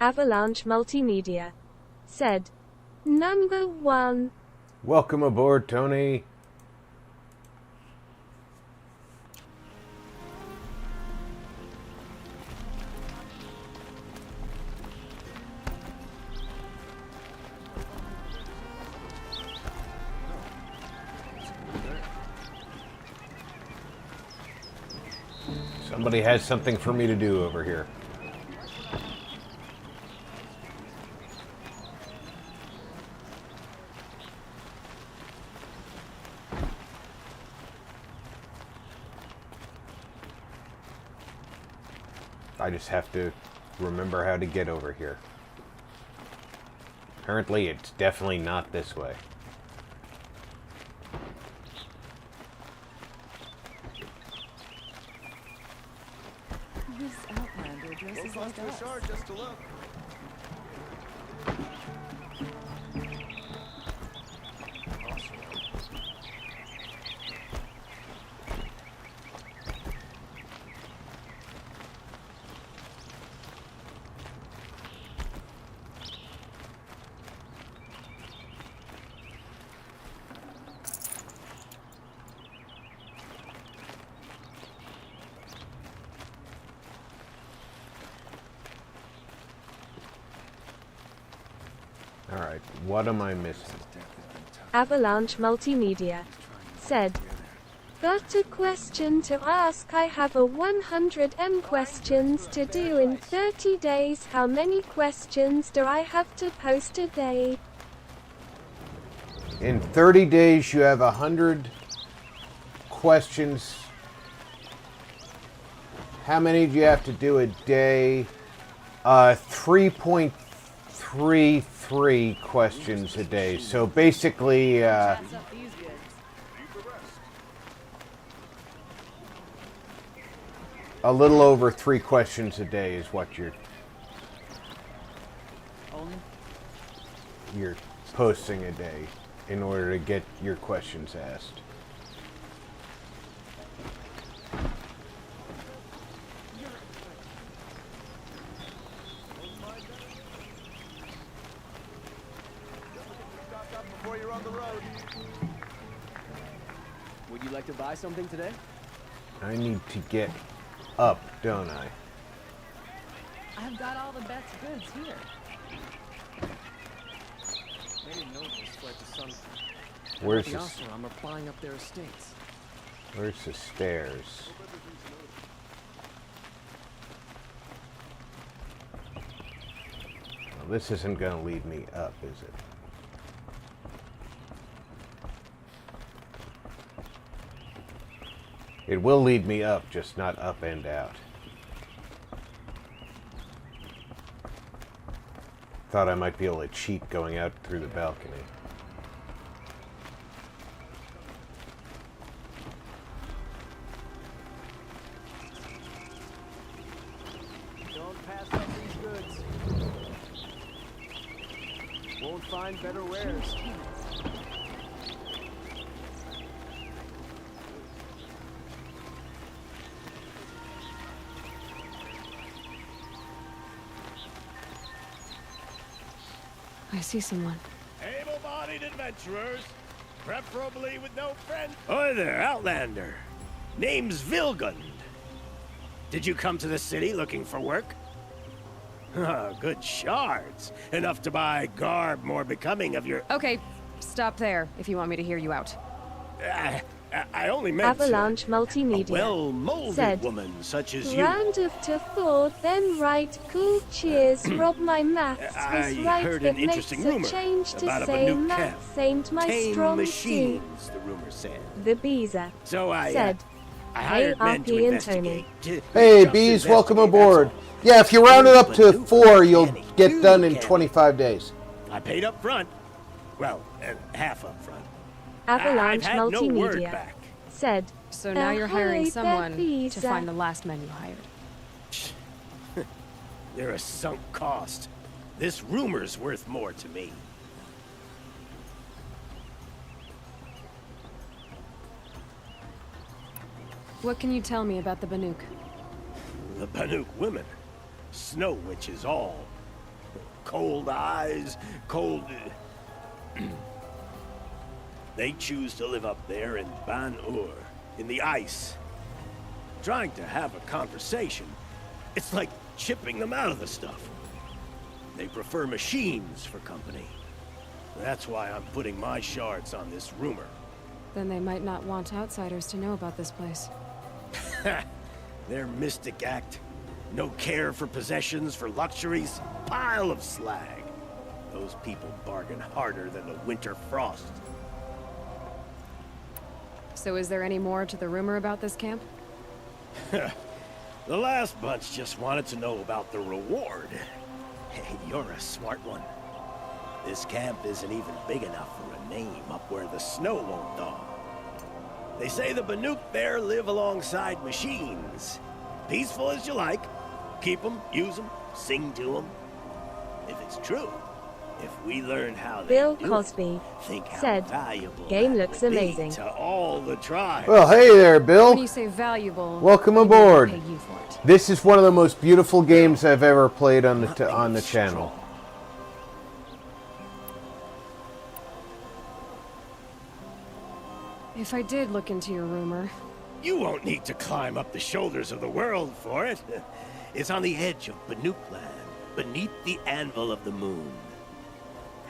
Avalanche Multimedia said, Number 1. Welcome aboard, Tony. Somebody has something for me to do over here. I just have to remember how to get over here. Apparently, it's definitely not this way. This Outlander dresses like us. Just to look. Alright, what am I missing? Avalanche Multimedia said, Got a question to ask. I have a 100 questions to do in 30 days. How many questions do I have to post a day? In 30 days, you have 100 questions. How many do you have to do a day? 3.33 questions a day. So basically, a little over 3 questions a day is what you're posting a day in order to get your questions asked. Before you're on the road. Would you like to buy something today? I need to get up, don't I? I've got all the best goods here. Where's The the, offer, I'm applying up their estates. where's the stairs? Well, this isn't going to lead me up, is it? It will lead me up, just not up and out. Thought I might be able to cheat going out through the balcony. Don't pass up these goods. Won't find better wares. I see someone. Able-bodied adventurers, preferably with no friend. Hi there, Outlander. Name's Vilgund. Did you come to the city looking for work? Ah, good shards. Enough to buy garb more becoming of your... Okay, stop there if you want me to hear you out. I only meant Avalanche a Multimedia well-molded said, woman such as you. Round of to 4, then right. Cool, cheers. Rob, my maths was I right. heard That an interesting makes rumor a change to about a say Banuk maths camp. ain't my Tame strong suit. machines, the rumor said. The Beezer So I said, I hired men to RP and investigate. Hey, Just bees, welcome investigate, aboard. that's all. Yeah, if you round it up to Banuk 4, you'll canny. get done in Canny. 25 days. I paid up front. Well, half up front. Avalanche I've had no word Multimedia back. said, So now you're hiring Ahoy, someone Beezer. to find the last man you hired. They're a sunk cost. This rumor's worth more to me. What can you tell me about the Banuk? The Banuk women. Snow witches all. cold eyes, cold... They choose to live up there in Ban-Ur, in the ice. Trying to have a conversation, it's like chipping them out of the stuff. They prefer machines for company. That's why I'm putting my shards on this rumor. Then they might not want outsiders to know about this place. Their mystic act. No care for possessions, for luxuries. Pile of slag. Those people bargain harder than the winter frost. So is there any more to the rumor about this camp? The last bunch just wanted to know about the reward. Hey, you're a smart one. This camp isn't even big enough for a name up where the snow won't thaw. They say the Banuk there live alongside machines. Peaceful as you like. Keep them, use them, sing to them. If it's true, if we learn how they Bill do Cosby it, think how said, valuable "Game that looks will be amazing." to all the tribes. Well, hey there, Bill. When you say valuable, Welcome I mean aboard. they pay you for it. This is one of the most beautiful games I've ever played on the channel. If I did look into your rumor, You won't need to climb up the shoulders of the world for it. It's on the edge of Banuk land, beneath the anvil of the moon.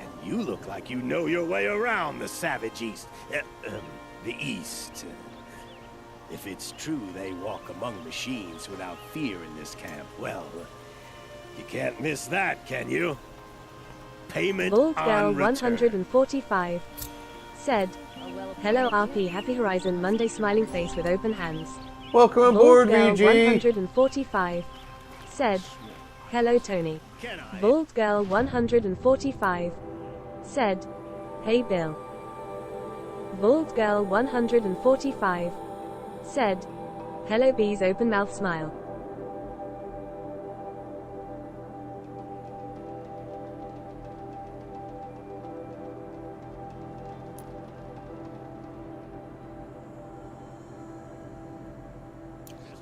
And you look like you know your way around the savage east. The east. If it's true they walk among machines without fear in this camp, well, you can't miss that, can you? Payment Bald on Girl return. 145 said, "Hello RP, happy Horizon Monday, smiling face with open hands." Welcome Bald aboard, Girl VG. 145 said, "Hello Tony." Can I? Bald Girl 145 said, "Hey Bill." Bald Girl 145 said, "Hello Bees, open mouth smile."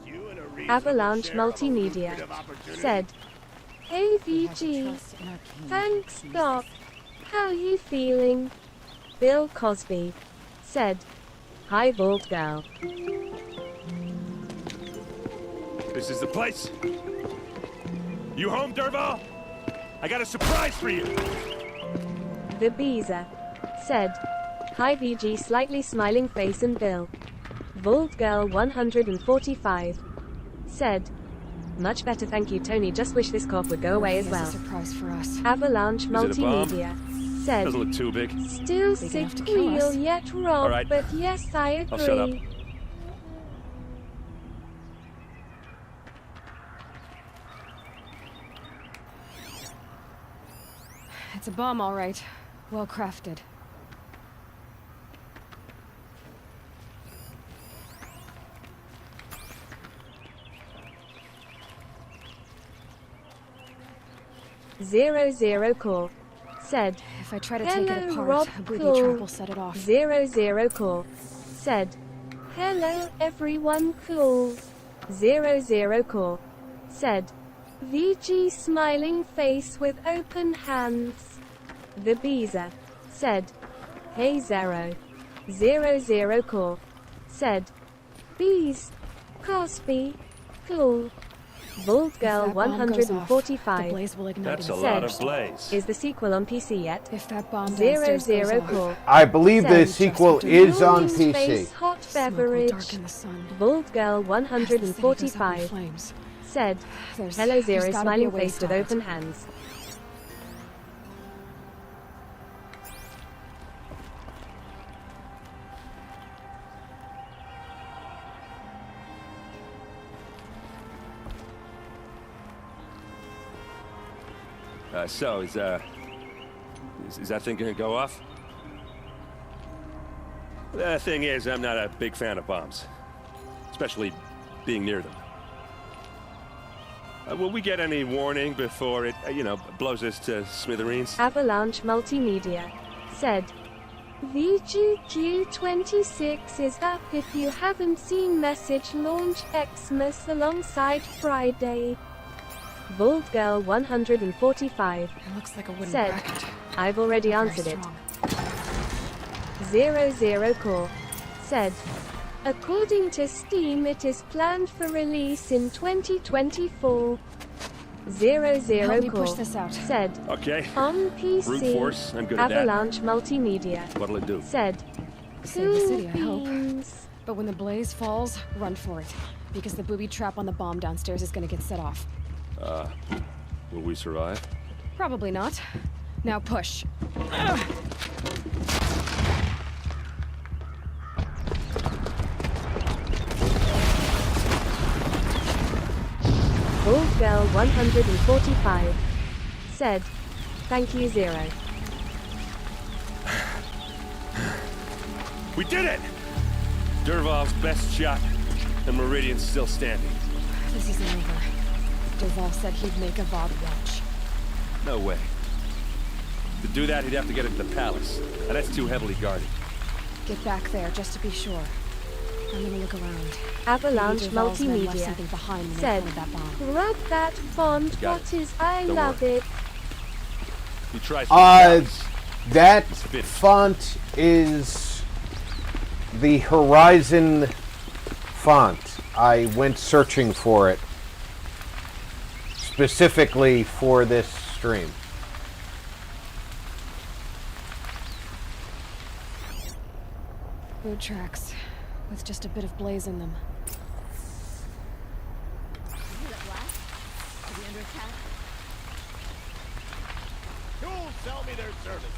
You and a reasonable Avalanche share of a Multimedia lucrative opportunity. said, "Hey we have to VG, trust in our king. thanks He's- Doc. How you feeling?" Bill Cosby said, "Hi Bald Girl." This is the place. You home, Derval? I got a surprise for you. The Beezer said, "Hi VG, slightly smiling face and Bill." Bald Girl 145 said, "Much better thank you Tony, just wish this cough would go away as Here's well." a surprise for us. Avalanche it a bomb? Multimedia said, Doesn't look too big. "Still Big enough to sick kill us. real yet Rob, All right. but yes I agree." I'll shut up. It's a bomb, all right. Well crafted. Zero Core said, If I try to take it "Hello, apart, Rob a booby Cool." trap will set it off. Zero Core said, "Hello everyone cool." Zero Core said, "VG smiling face with open hands." The Beezer said, "Hey Zero." Zero Core said, "Bees, Cosby, cool." Bald If Girl that bomb goes off, the 145 blaze will ignite That's a in lot of seconds. blaze. is the sequel on PC yet? If that bomb Zero downstairs goes off, Core I believe the said, sequel just is on "Morning PC. space hot smoke will beverage." darken the sun. Bald Girl As the city goes up in 145 flames, said, there's- "Hello Zero, there's gotta be a smiling way to face with stop it. open hands." So, is that thing gonna go off? The thing is, I'm not a big fan of bombs. Especially being near them. Will we get any warning before it, blows us to smithereens? Avalanche Multimedia said, "VGQ26 is up if you haven't seen message launch Xmas alongside Friday." Bald Girl 145 It looks like a wooden said, bracket. I've already Very answered it. strong. 00 Core said, according to Steam it is planned for release in 2024. 00 Help me Core push this out. said, Okay. on Brute PC, force, I'm good at that. Avalanche Multimedia What'll it do? said, Save the city, I cool hope. beans. But when the blaze falls, run for it. Because the booby trap on the bomb downstairs is gonna get set off. Will we survive? Probably not. Now push. Bald Girl 145 said, thank you 0. We did it! Derval's best shot, and Meridian's still standing. This isn't over. Derval said he'd make a VOD watch. No way. To do that, he'd have to get into the palace, and that's too heavily guarded. Get back there, just to be sure. I'm gonna look around. Avalanche Maybe Derval's men left Multimedia something behind when they said, planted that bomb. rub that font, Got what it. is I Don't love worry. it. You try something else. That fit. font is the Horizon font. I went searching for it specifically for this stream. Boot tracks, with just a bit of blaze in them. Who'll sell me their services?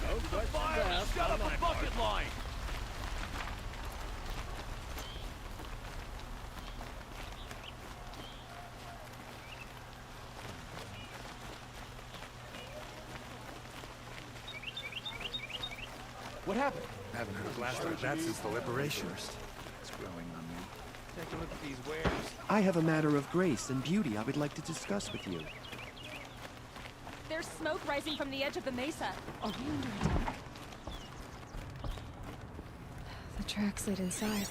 No questions asked. Shut up a bucket line! What happened? Haven't heard last like that since the liberation. It's growing on me. Take a look at these wares. I have a matter of grace and beauty I would like to discuss with you. There's smoke rising from the edge of the mesa. Are we under attack? The tracks lead inside.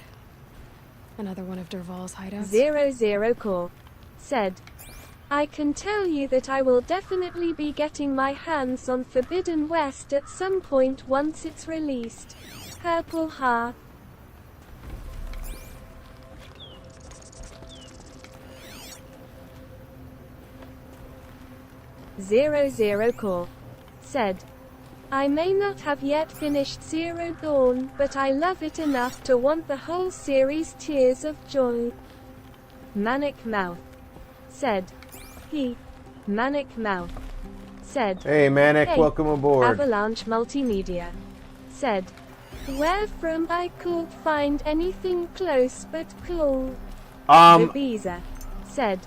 Another one of Derval's hideouts. 00 Core said, I can tell you that I will definitely be getting my hands on Forbidden West at some point once it's released. Purple Heart. Zero Core said, I may not have yet finished Zero Dawn, but I love it enough to want the whole series. Tears of Joy. Manic Mouth said, Manic Mouth said, Hey Manic, hey, welcome aboard. Avalanche Multimedia said, where from I could find anything close but cool. Ibiza said,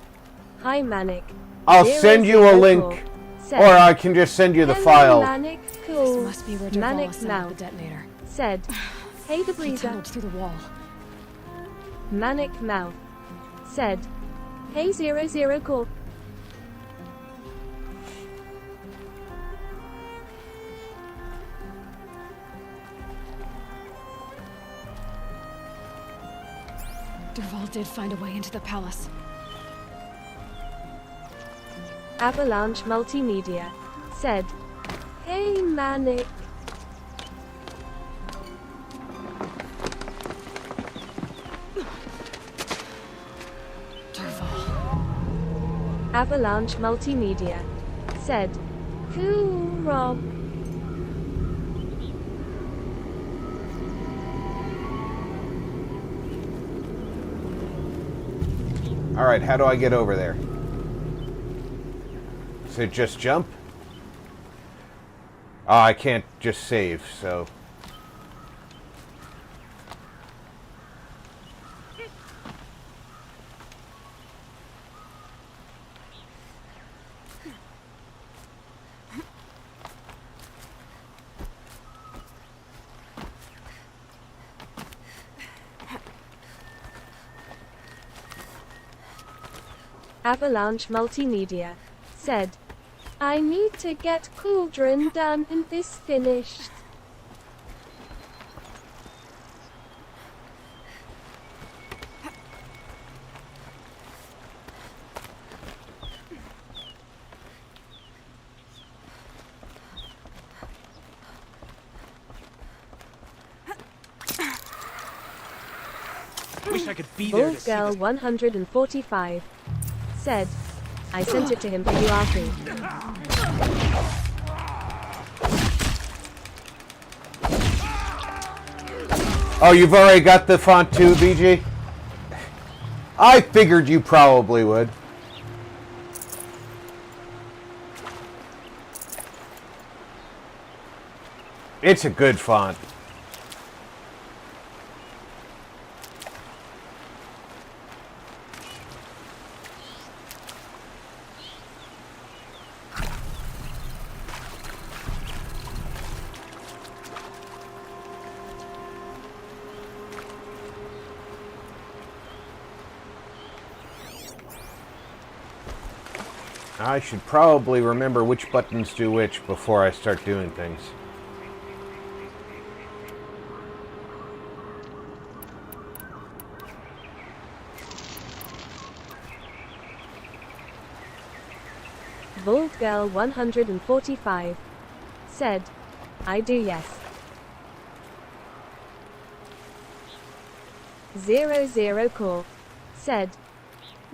hi Manic. I'll 004 send you a link, said, or I can just send you the hello, file. Manic, This cool. must be where Derval Manic set up Mouth the detonator. said, hey the He breezer. tunneled through the wall. Manic Mouth said, hey 00 Core. Derval did find a way into the palace. Avalanche Multimedia said, hey Manic. Derval. Avalanche Multimedia said, cool Rob. Alright, how do I get over there? Is it just jump? Oh, I can't just save, so... Avalanche Multimedia said, I need to get Cauldron done and this finished. Wish I could be there to see Girl this. 145 said, I sent it to him for you, Arthur. Oh, you've already got the font too, BG? I figured you probably would. It's a good font. I should probably remember which buttons do which before I start doing things. Girl 145 said, I do, yes. 00 Core said,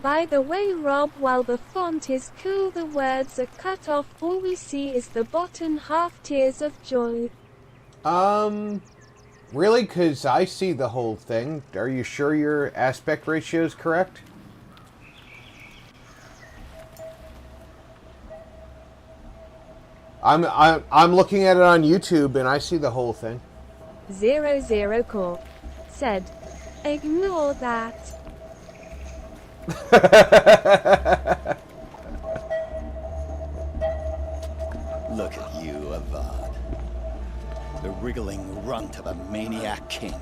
by the way, Rob, while the font is cool, the words are cut off. All we see is the bottom half, tears of joy. Really? Because I see the whole thing. Are you sure your aspect ratio is correct? I'm looking at it on YouTube and I see the whole thing. 00 Core said, ignore that. Look at you, Avad. The wriggling runt of a maniac king.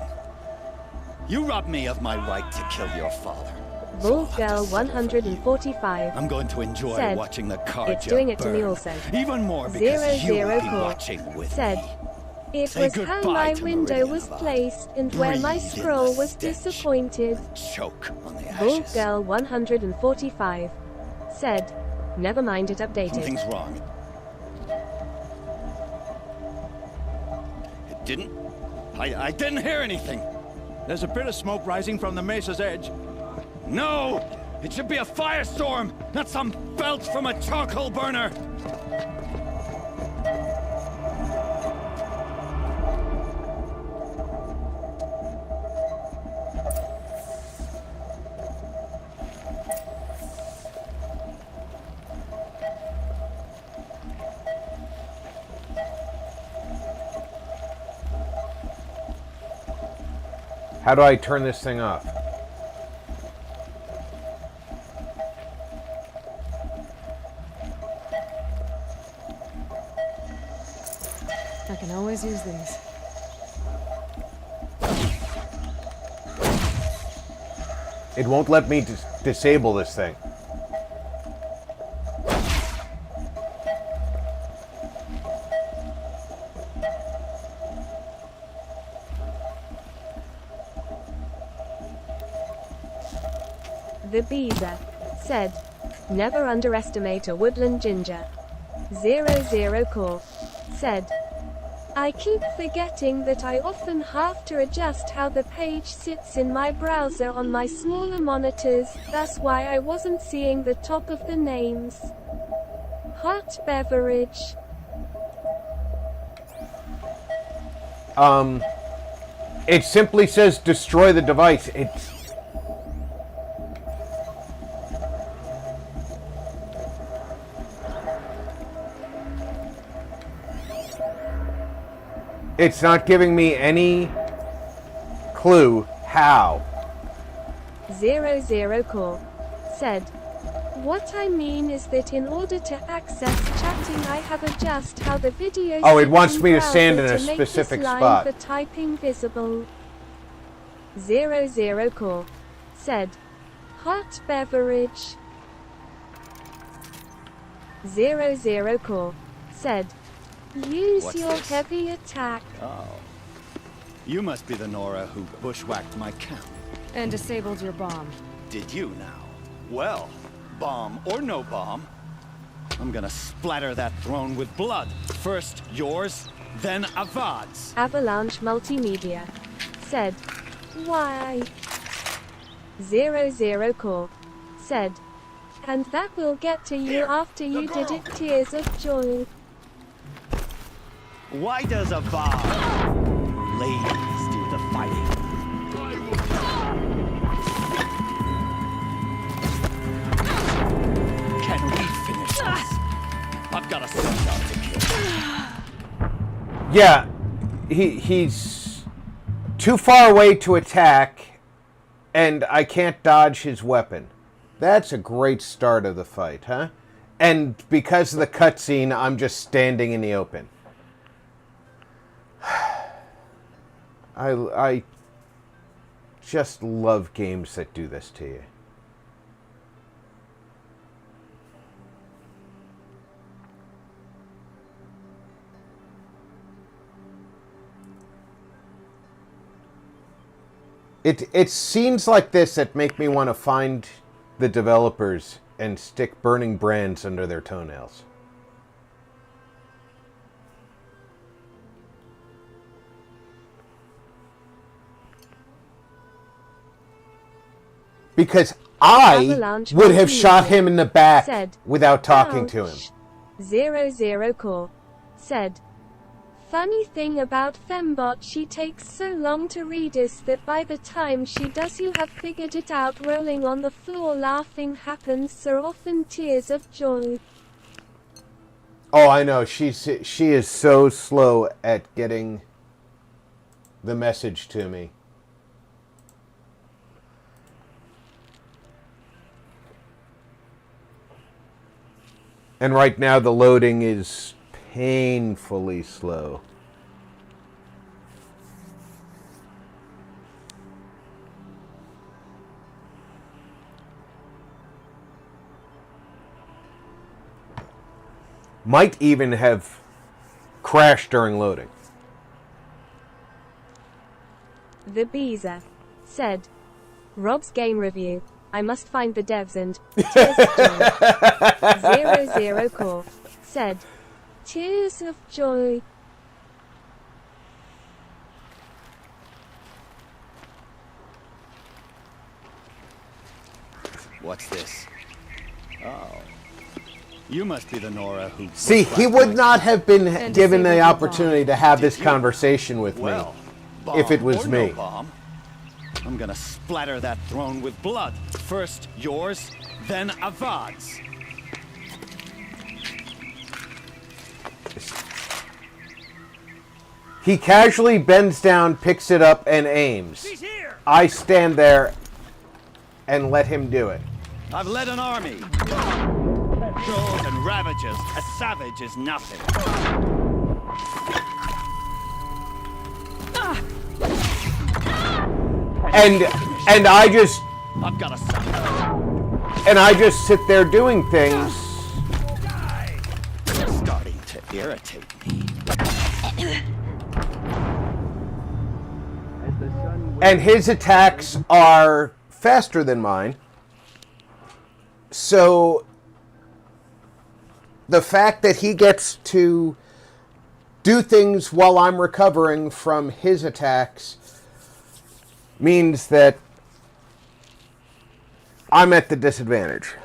You robbed me of my right to kill your father. Girl 145 I'm going to enjoy said, watching the carja it's doing it to me burn. also. Even more because you will be Core watching with said, me. it Say was how goodbye my to window Meridian, was Avad. placed and where my Breathe in scroll the was stench. disappointed. Choke on the ashes. Girl 145 said, never mind, it updated. Something's wrong. It didn't? I didn't hear anything. There's a bit of smoke rising from the mesa's edge. No! It should be a firestorm, not some belch from a charcoal burner! How do I turn this thing off? I can always use these. It won't let me disable this thing. The Beaver said, never underestimate a woodland ginger. 00 Core said, I keep forgetting that I often have to adjust how the page sits in my browser on my smaller monitors, that's why I wasn't seeing the top of the names. Hot beverage. It simply says destroy the device. It's not giving me any clue how. 00 Core said, what I mean is that in order to access chatting I have adjust how the video Oh, it sits wants in me to browser stand in a to make specific this line spot. for typing visible. 00 Core said, hot beverage. 00 Core said, use What's your this? heavy attack. Oh. You must be the Nora who bushwhacked my camp. And disabled your bomb. Did you now? Well, bomb or no bomb, I'm gonna splatter that throne with blood. First yours, then Avad's. Avalanche Multimedia said, why? 00 Core said, and that will get to you after you did it. Tears of joy. Why does Avad ladies do the fighting? Can we finish this? I've got a son to kill. Yeah, he's too far away to attack, and I can't dodge his weapon. That's a great start of the fight, huh? And because of the cutscene, I'm just standing in the open. I just love games that do this to you. It's scenes like this that make me want to find the developers and stick burning brands under their toenails. Because I Avalanche would have Multimedia shot him in the back said, without talking to him. ouch. 00 Core said, funny thing about Fembot, she takes so long to read us that by the time she does you have figured it out. Rolling on the floor laughing happens so often. Tears of joy. Oh, I know. She is so slow at getting the message to me. And right now the loading is painfully slow. Might even have crashed during loading. The Beezer said, Rob's game review. I must find the devs and tears of joy. 00 Core said, tears of joy. What's this? Oh. You must be the Nora who... See, he would not have been given the opportunity to have this conversation with me if it was me. No bomb. I'm gonna splatter that throne with blood. First yours, then Avad's. He casually bends down, picks it up, and aims. I stand there and let him do it. I've led an army. Trolls and ravagers. A savage is nothing. And I just... I've got a son. And I just sit there doing things. You're starting to irritate me. And his attacks are faster than mine. So the fact that he gets to do things while I'm recovering from his attacks means that I'm at the disadvantage.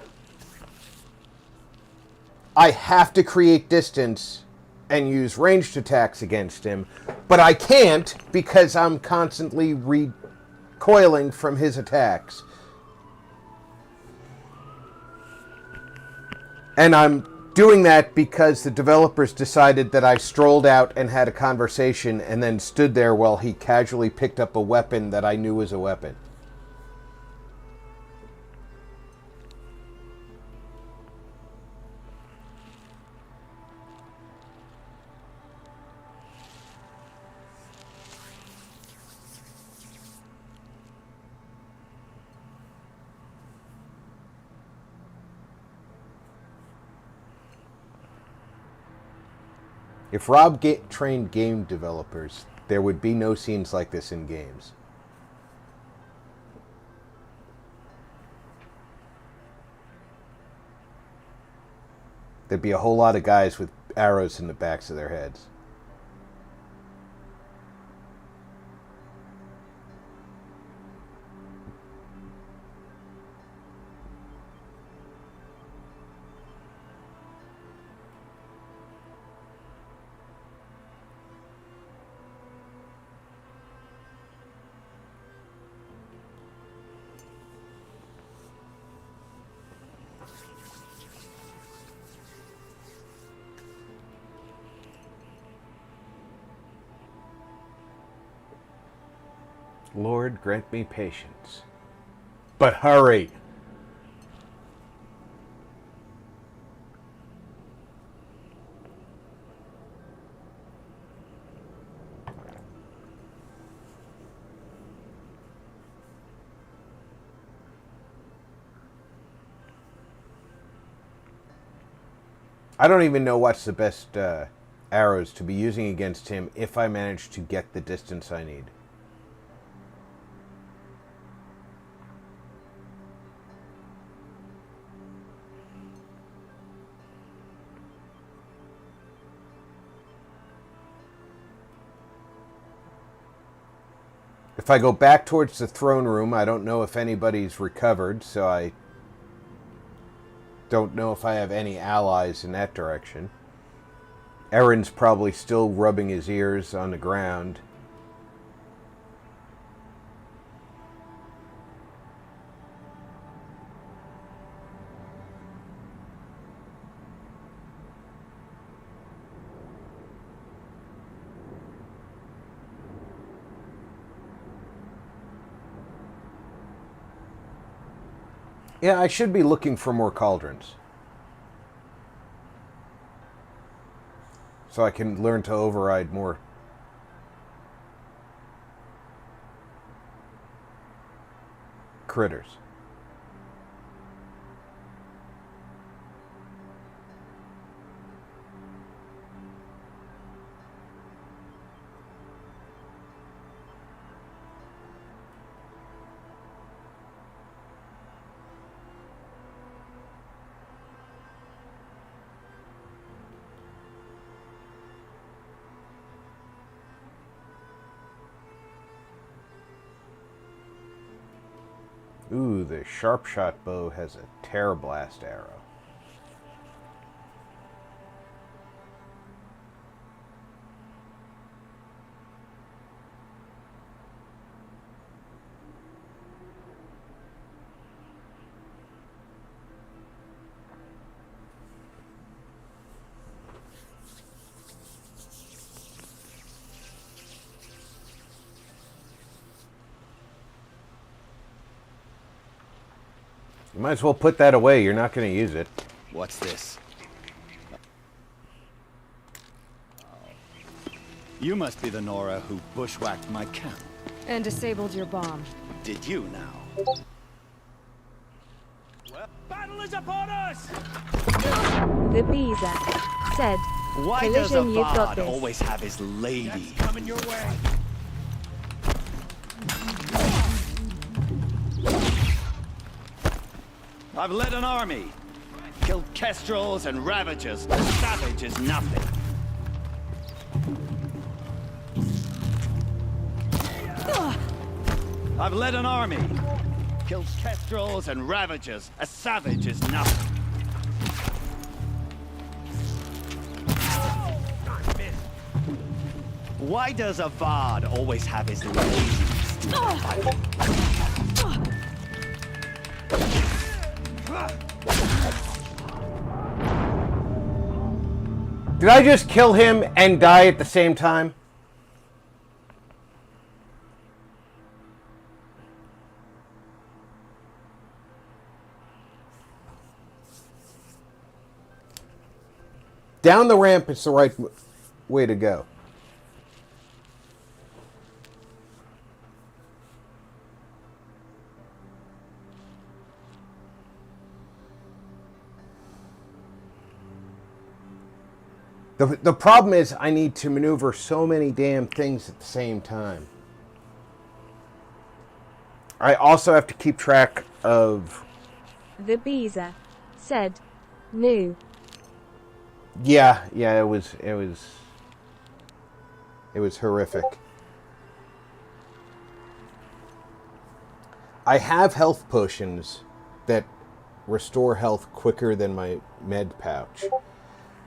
I have to create distance and use ranged attacks against him, but I can't because I'm constantly recoiling from his attacks. And I'm doing that because the developers decided that I strolled out and had a conversation and then stood there while he casually picked up a weapon that I knew was a weapon. If Rob trained game developers, there would be no scenes like this in games. There'd be a whole lot of guys with arrows in the backs of their heads. Lord, grant me patience. But hurry! I don't even know what's the best arrows to be using against him if I manage to get the distance I need. If I go back towards the throne room, I don't know if anybody's recovered, so I don't know if I have any allies in that direction. Eren's probably still rubbing his ears on the ground. Yeah, I should be looking for more cauldrons. So I can learn to override more critters. Ooh, the sharp shot bow has a tear blast arrow. You might as well put that away. You're not going to use it. What's this? You must be the Nora who bushwhacked my camp. And disabled your bomb. Did you now? Well, battle is upon us! The Beezer said, Why does a Collision, you've got Vard this. always have his lady? That's coming your way. I've led an army. Killed kestrels and ravagers. A savage is nothing. I've led an army. Killed kestrels and ravagers. A savage is nothing. Why does a Vard always have his ladies to fight? Did I just kill him and die at the same time? Down the ramp is the right way to go. The problem is I need to maneuver so many damn things at the same time. I also have to keep track of... The Beezer said, new. Yeah, it was horrific. I have health potions that restore health quicker than my med pouch.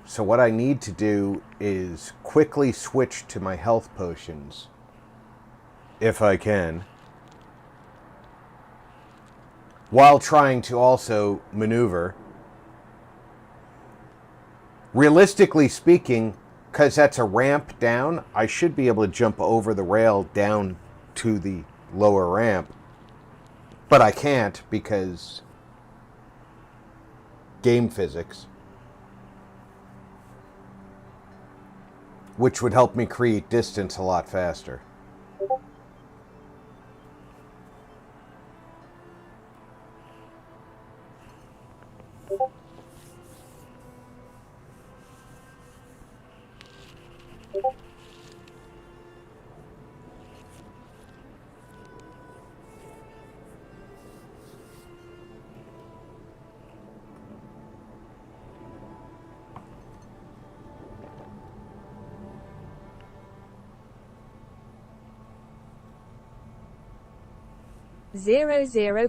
So what I need to do is quickly switch to my health potions, if I can, while trying to also maneuver. Realistically speaking, because that's a ramp down, I should be able to jump over the rail down to the lower ramp. But I can't because game physics. Which would help me create distance a lot faster.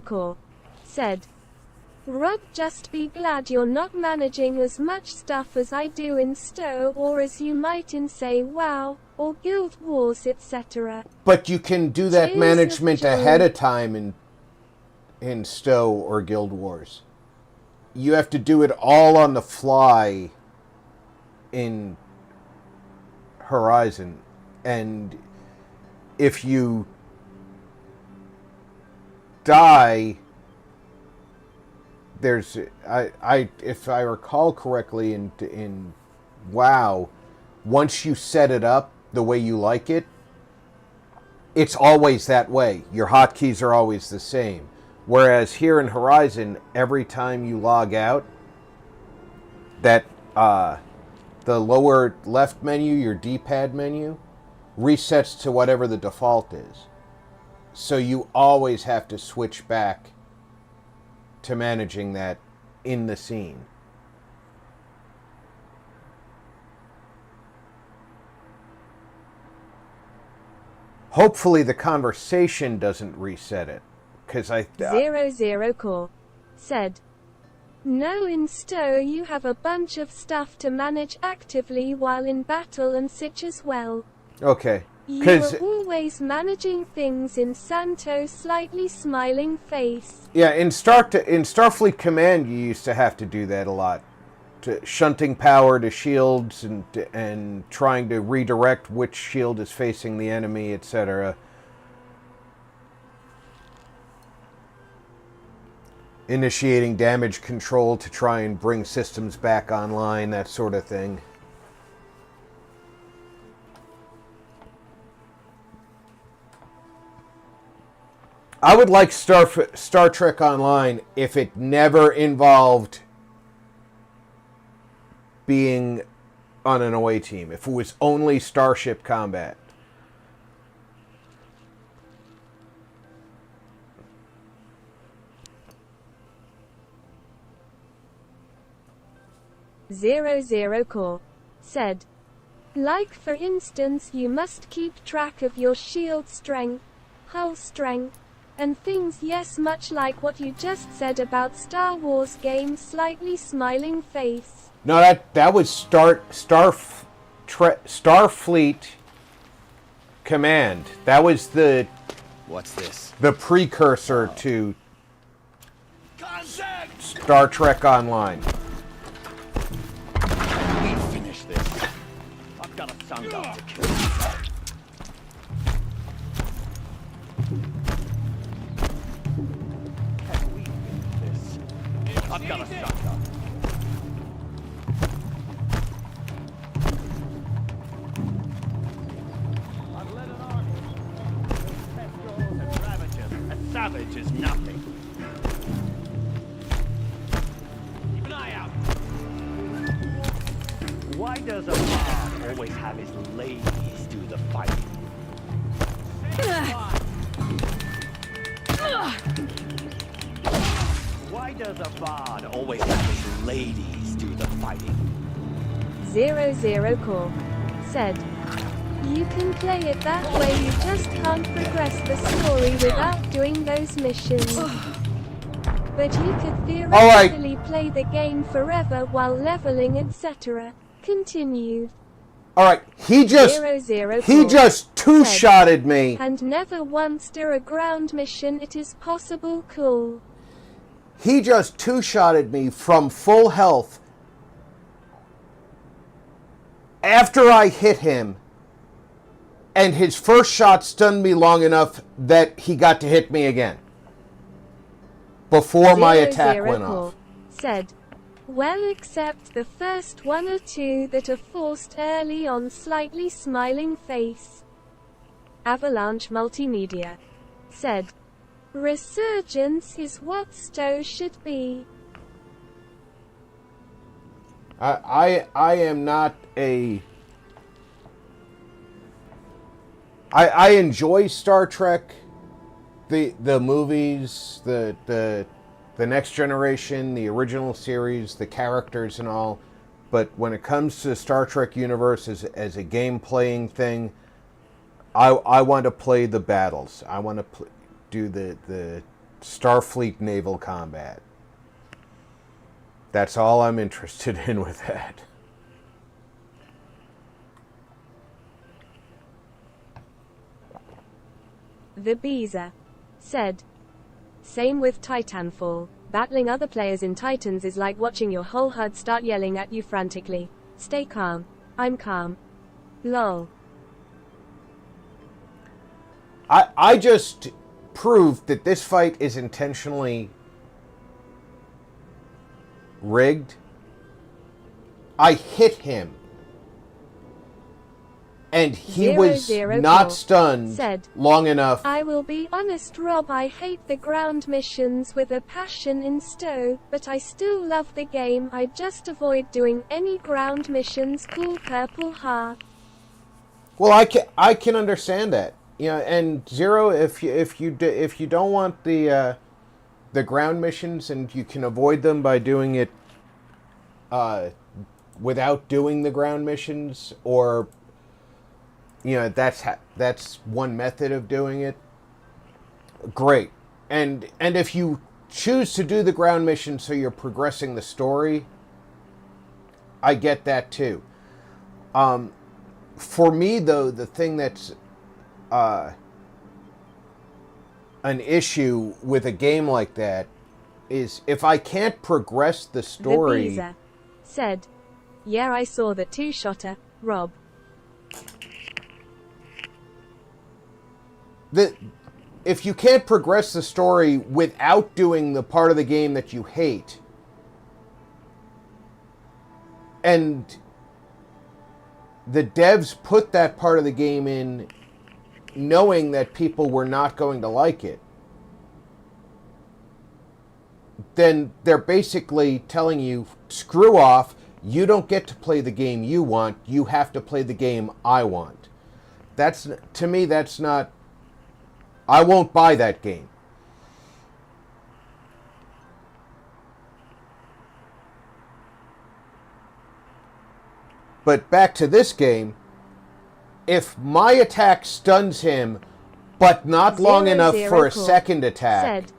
Core said, Rob, just be glad you're not managing as much stuff as I do in STO, or as you might in, say, WoW, or Guild Wars, etc. But you can do that Cheers management of joy. ahead of time in STO or Guild Wars. You have to do it all on the fly in Horizon. And if you die, there's if I recall correctly in WoW, once you set it up the way you like it, it's always that way. Your hotkeys are always the same. Whereas here in Horizon, every time you log out, that the lower left menu, your D-pad menu, resets to whatever the default is. So you always have to switch back to managing that in the scene. Hopefully the conversation doesn't reset it, because Core said, no, in STO you have a bunch of stuff to manage actively while in battle and such as well. Okay. You are always managing things in Santo's slightly smiling face. Yeah, in Starfleet Command, you used to have to do that a lot, shunting power to shields and trying to redirect which shield is facing the enemy, etc. Initiating damage control to try and bring systems back online, that sort of thing. I would like Star Trek Online if it never involved being on an away team. If it was only starship combat. Core said, like for instance, you must keep track of your shield strength, hull strength, and things. Yes, much like what you just said about Star Wars games. Slightly smiling face. No, that was Starfleet Command. That was the What's this? The precursor to Star Trek Online. We finish this. I've got a Sangha to kill. I've got a Sangha. I've led an army. Petrol and Ravagers. A savage is nothing. Keep an eye out. Why does a mob always have his ladies do the fighting? Why does a bard always have his ladies do the fighting? 00 Core said, you can play it that way, you just can't progress the story without doing those missions. But you could theoretically play the game forever while leveling, etc. Continued. Alright, he just two-shotted me. And never once do a ground mission, it is possible. Cool. He just two-shotted me from full health after I hit him, And his first shot stunned me long enough that he got to hit me again. Before my attack went off. Said, well, except the first one or two that are forced early on. Slightly smiling face. Avalanche Multimedia said, resurgence is what Stowe should be. I am not a... I enjoy Star Trek, the movies, the Next Generation, the original series, the characters and all, but when it comes to the Star Trek universe as a game-playing thing, I want to play the battles. I want to do the Starfleet naval combat. That's all I'm interested in with that. The Beezer said, same with Titanfall. Battling other players in Titans is like watching your whole HUD start yelling at you frantically. Stay calm. I'm calm. Lol. I just proved that this fight is intentionally rigged. I hit him. And he was not stunned long enough. I will be honest, Rob, I hate the ground missions with a passion in Stowe, but I still love the game. I just avoid doing any ground missions. Cool purple heart. Well, I can understand that. You know, and Zero, if you don't want the ground missions and you can avoid them by doing it without doing the ground missions, or you know, that's one method of doing it. Great. And if you choose to do the ground mission so you're progressing the story, I get that too. For me, though, the thing that's an issue with a game like that is if I can't progress the story. The Beezer said, yeah, I saw the two-shotter, Rob. If you can't progress the story without doing the part of the game that you hate, and the devs put that part of the game in knowing that people were not going to like it, then they're basically telling you, screw off, you don't get to play the game you want, you have to play the game I want. To me, that's not... I won't buy that game. But back to this game, if my attack stuns him, but not long enough for a second attack... Said,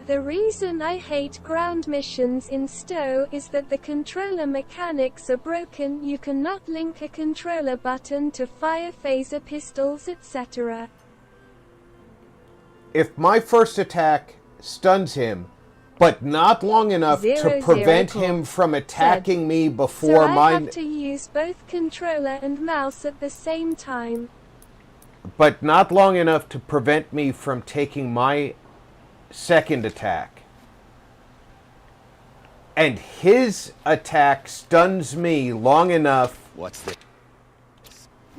the reason I hate ground missions in Stowe is that the controller mechanics are broken. You cannot link a controller button to fire phaser pistols, etc. If my first attack stuns him, but not long enough to prevent him from attacking me before I have to use both controller and mouse at the same time. But not long enough to prevent me from taking my second attack. And his attack stuns me long enough. What's this?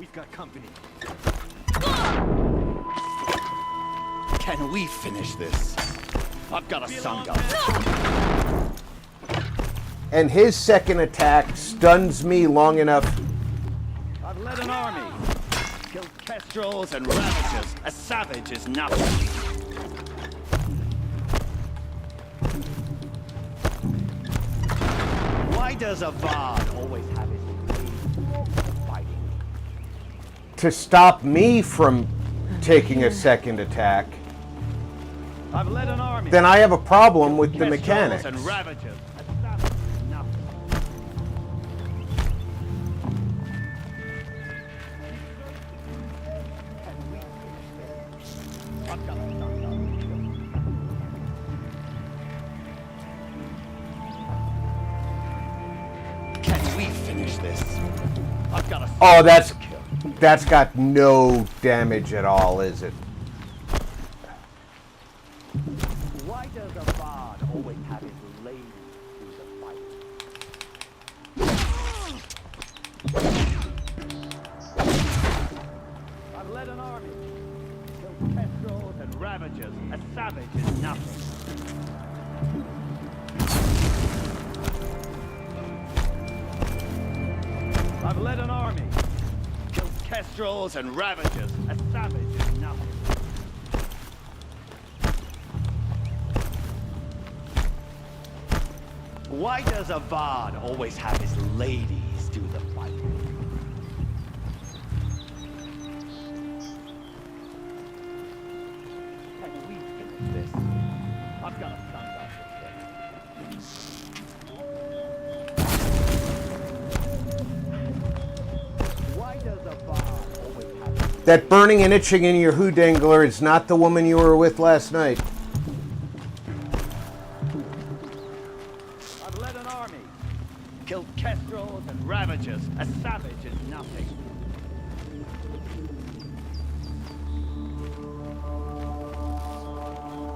We've got company. Can we finish this? I've got a sun gun. And his second attack stuns me long enough. I've led an army. Killed kestrels and ravagers. A savage is nothing. Why does Avad always have his fighting? To stop me from taking a second attack. I've led an army. Then I have a problem with the mechanics. And ravagers. Can we finish this? I've got a oh, that's That's got no damage at all, is it? Why does a bard always have his lady do the fight? I've led an army. Killed kestrels and ravagers. A savage is nothing. I've led an army. Killed kestrels and ravagers. A savage is nothing. Why does a bard always have his ladies do the fighting? Can we finish this? I've got a son up Why does a bard always have his... That burning and itching in your hoodangler is not the woman you were with last night. I've led an army. Killed kestrels and ravagers. A savage is nothing.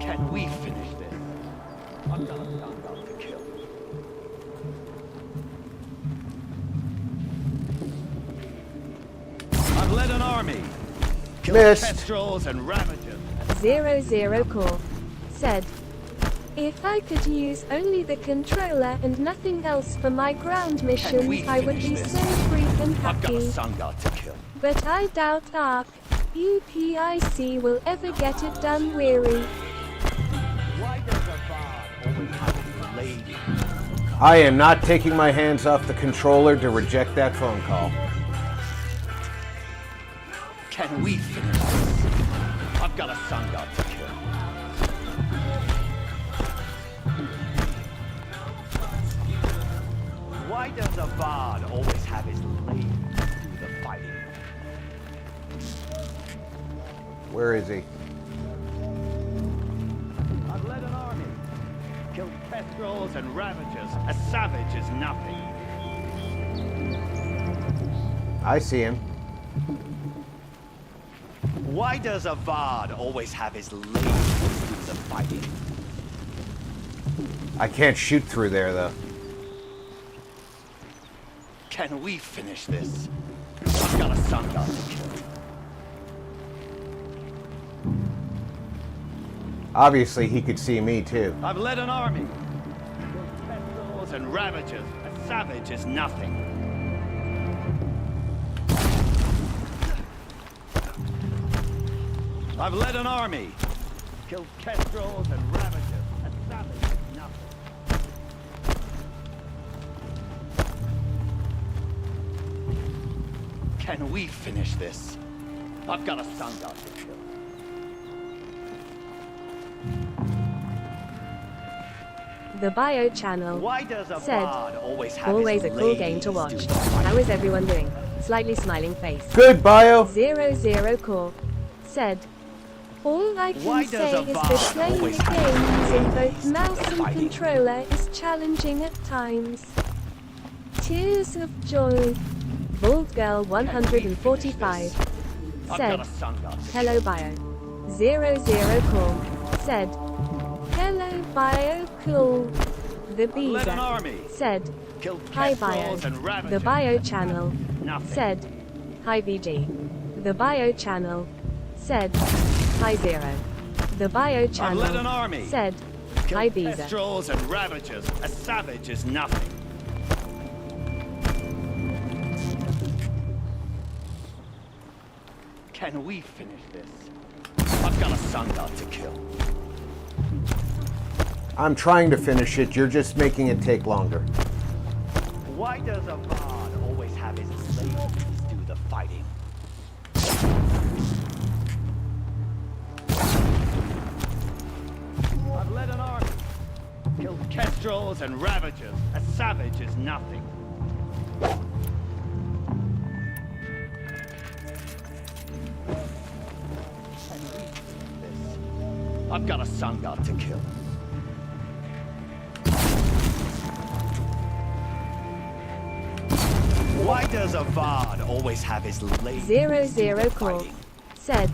Can we finish this? I've got a son up to kill. I've led an army. Killed Missed. kestrels and ravagers. 00 Core said, if I could use only the controller and nothing else for my ground missions, I would be so freaking I've got a happy. sun god to kill. But I doubt ARC UPIC will ever get it done, weary. Why does a bard always have his lady? I am not taking my hands off the controller to reject that phone call. Can we finish this? I've got a sun god to kill. Why does a bard always have his lady do the fighting? Where is he? I've led an army. Killed kestrels and ravagers. A savage is nothing. I see him. Why does a bard always have his lady do the fighting? I can't shoot through there, though. Can we finish this? I've got a sun god to kill. Obviously, he could see me, too. I've led an army. Killed kestrels and ravagers. A savage is nothing. I've led an army. Killed kestrels and ravagers. A savage is nothing. Can we finish this? I've got a sun god to kill. The Bio channel Why does a said, bard always have always a his cool game to ladies watch. do the fighting? How is everyone doing? Slightly smiling face. Good, Bio. 00 Core said, all I Why can does say a is that bard playing the always game have using his both ladies mouse do the and fighting? controller is challenging at times. Tears of joy. Bald Girl 145 I've got said, a sun god to hello Bio. 00 Core said, hello Bio cool. The led an Beezer army. said, Killed hi Bio. kestrels and ravagers. The Bio channel Nothing. said, hi VG. The Bio channel said, hi Zero. The Bio I've led an channel army. said, hi Killed Beezer. kestrels and ravagers. A savage is nothing. Can we finish this? I've got a sun god to kill. I'm trying to finish it. You're just making it take longer. Why does a bard always have his ladies do the fighting? I've led an army. Killed kestrels and ravagers. A savage is nothing. Can we finish this? I've got a sun god to kill. Why does Avad always have his lady? 00 Core said,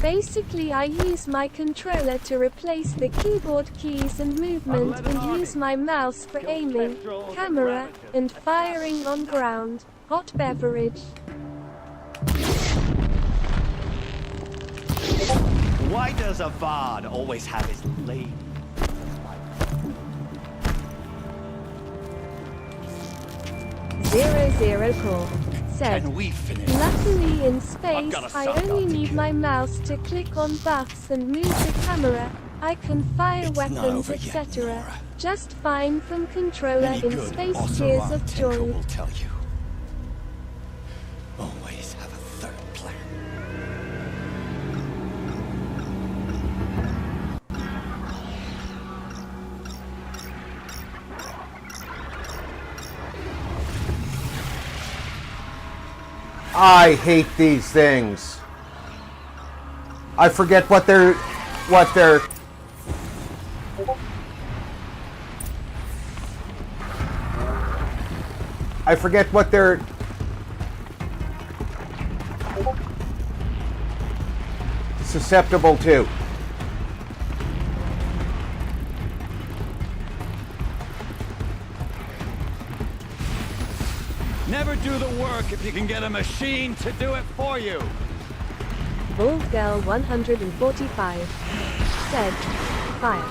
basically I use my controller to replace the keyboard keys and movement and use my mouse for aiming, camera, and firing on ground. Hot beverage. Why does Avad always have his lady? 00 Core said, Can we finish? luckily in space got a I sound only out to need kill. my mouse to click on buttons and move the camera. I can fire It's not weapons, over yet, etc. Nora. Just fine from controller Any in good Space Oseram Tears of tinker Joy. will tell you. Always have a third plan. I hate these things. I forget what they're... I forget what they're... susceptible to. Never do the work if you can get a machine to do it for you. Bald Girl 145 said, fire.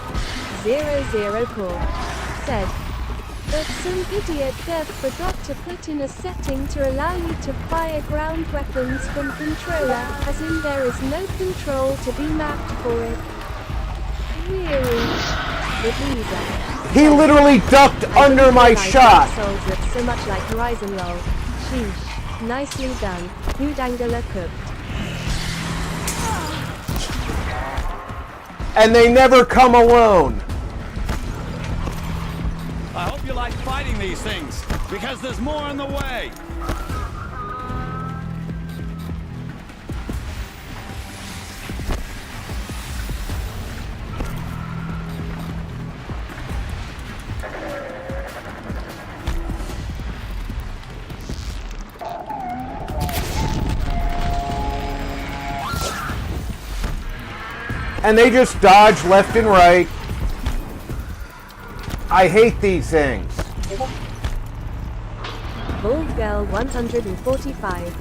00 Core said, but some idiot dev forgot to put in a setting to allow you to fire ground weapons from controller, as in there is no control to be mapped for it. Really? The Visa. He literally ducked under my shot. Souls look so much like Horizon lol. Sheesh. Nicely done. Hoodangala cooked. And they never come alone. I hope you like fighting these things, because there's more on the way. And they just dodge left and right. I hate these things. Bald Girl 145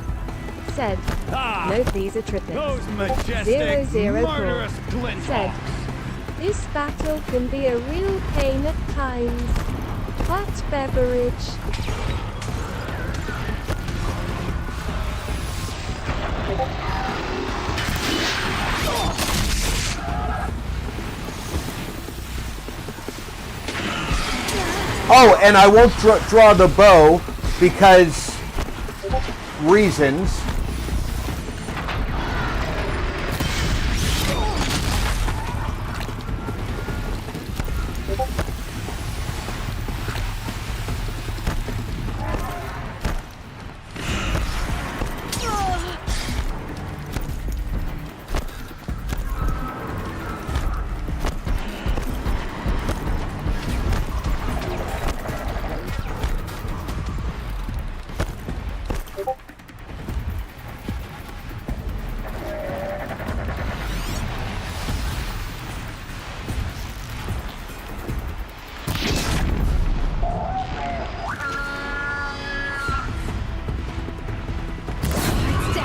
said, no, these are triplets. Those majestic, 00 murderous glint said, this battle can be a real pain at times. Hot beverage. Oh, and I won't draw the bow because reasons.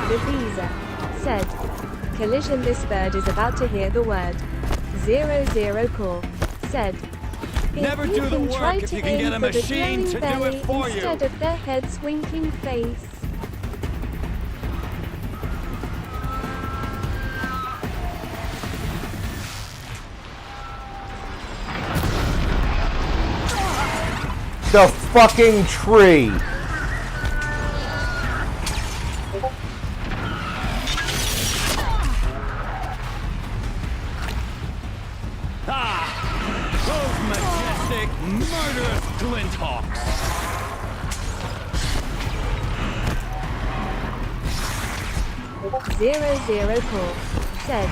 The Visa said, collision, this bird is about to hear the word. 00 Core said, if Never you do the can work try if to you can aim get a for the machine glowing to do belly it for you. instead of their head's winking face. The fucking tree. Those majestic, murderous glint hawks. 00 Core said,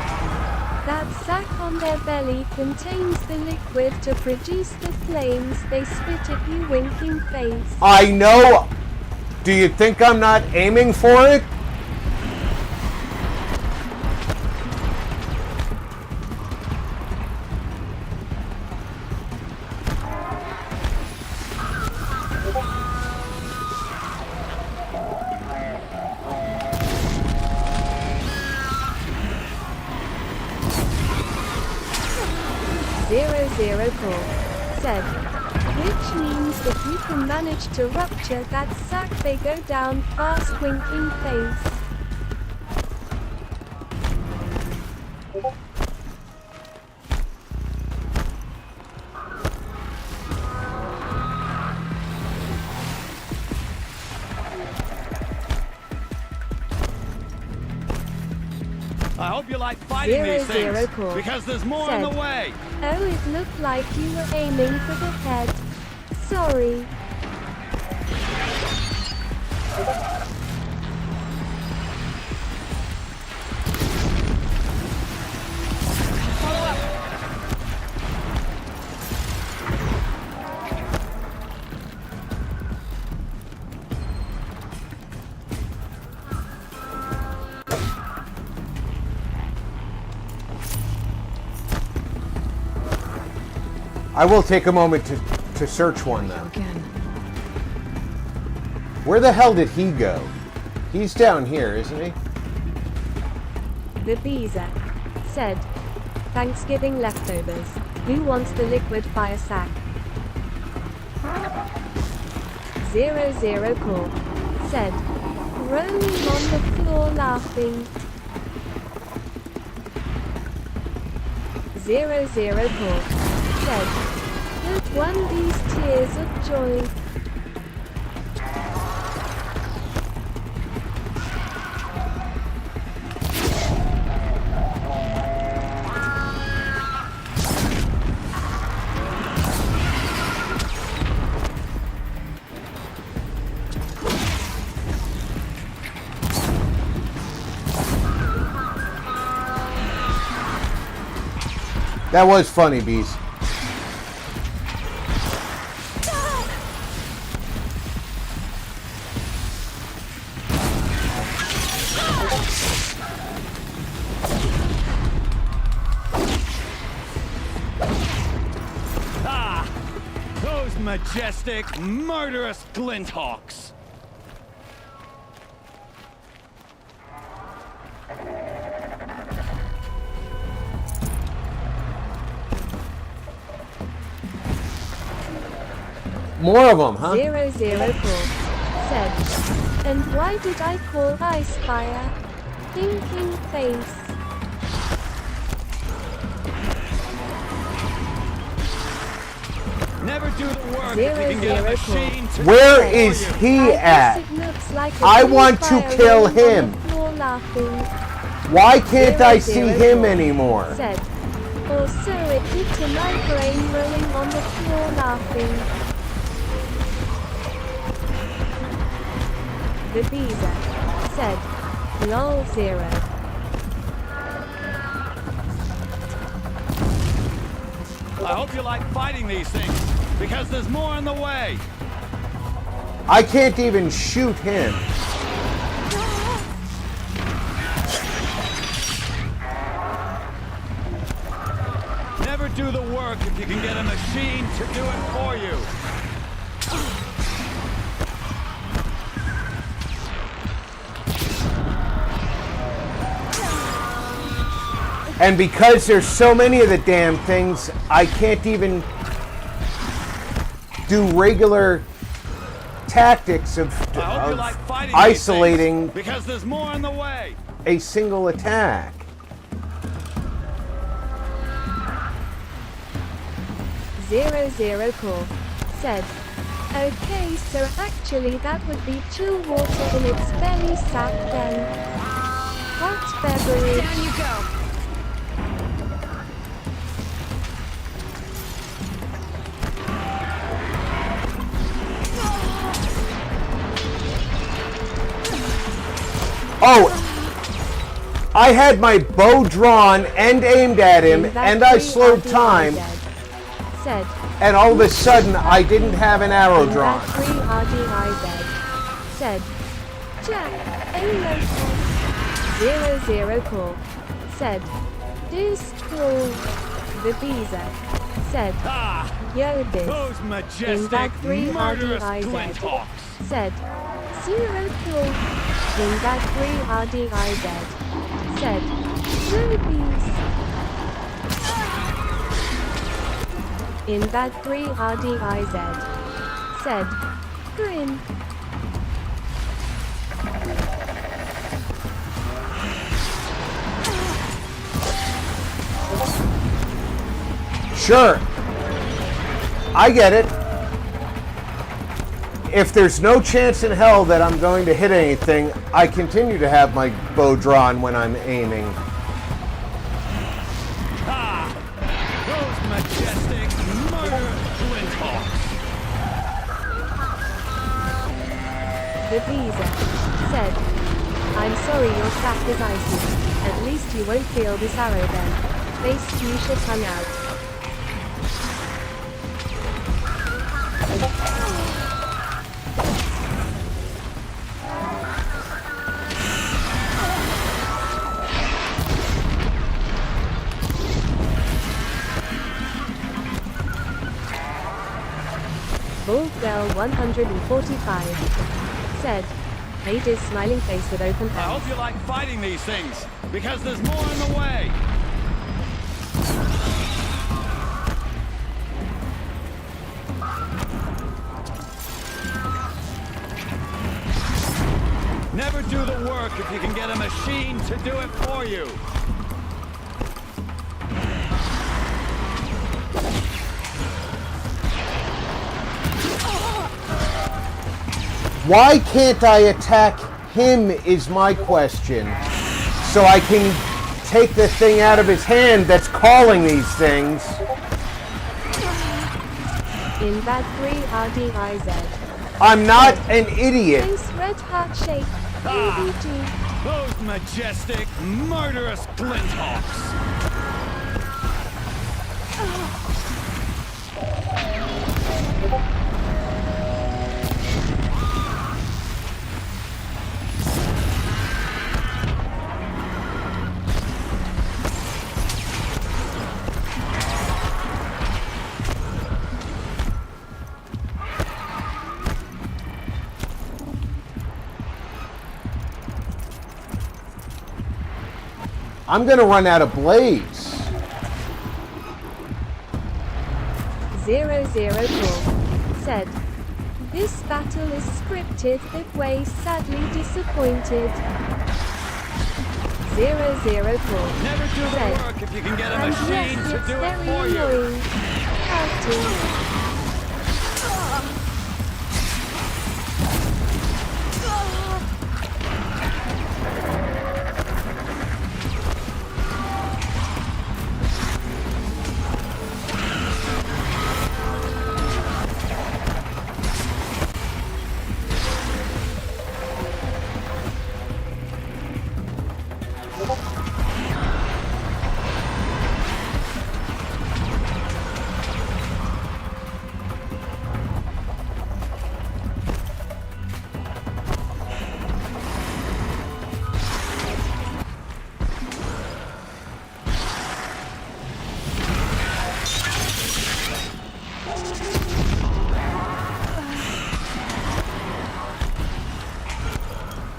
that sack on their belly contains the liquid to produce the flames they spit at you winking face. I know. Do you think I'm not aiming for it? Call said, which means if you can manage to rupture that sack they go down fast, winking face. I hope you like fighting these things, Call because there's more said, on the way. Oh, it looked like you were aiming for the head. Sorry. I will take a moment to search one though. Where the hell did he go? He's down here, isn't he? The Beezer said, Thanksgiving leftovers. Who wants the liquid fire sack? 00 Call said, rolling on the floor laughing. 00 Call said, "Don't won these tears of joy." That was funny, Bees. Ah! Those majestic, murderous glinthawks! More of them, huh? 004 said, "And why did I call ice fire? Thinking face." Never do the work if you can get a machine to Where is he at? I want to kill him. Why can't I see him anymore? Said, or so it did to my brain rolling on the floor laughing. The Beezer said, "Lol 0." I hope you like fighting these things, because there's more on the way. I can't even shoot him. Never do the work if you can get a machine to do it for you. And because there's so many of the damn things, I can't even do regular tactics of isolating because there's more on the way. A single attack. "00 Call said, okay, so actually that would be chill water in its belly sack then. Hot beverage." Down you go. Oh, I had my bow drawn and aimed at him, and I slowed time, said, and all of a sudden I didn't have an arrow drawn. said. Jack, Aloy, 00 call, said. Deuce call. The Visa, said. Yo this. Those In majestic, bag 3 murderous RDIZ, glinthawks. said. 0 call. In bag 3 RDIZ, said. Rubies. In bag 3 RDIZ, said. Grin. Sure. I get it. If there's no chance in hell that I'm going to hit anything, I continue to have my bow drawn when I'm aiming. Those majestic, murderous glinthawks. The Visa, said. I'm sorry your sack is icy. At least you won't feel this arrow then. Face you should hang out. Baldwell 145 said. Hades smiling face with open I hands. hope you like fighting these things, because there's more in the way. Never do the work if you can get a machine to do it for you. Why can't I attack him is my question. So I can take the thing out of his hand that's calling these things. In bag 3 RDIZ. I'm not an idiot. Face red heart shape. UVG. Those majestic, murderous glinthawks. I'm gonna run out of blades. 004 said. This battle is scripted, that way sadly disappointed. 004 Never do the said. work if you can get a And machine yes, to it's do it very for you. annoying. How to?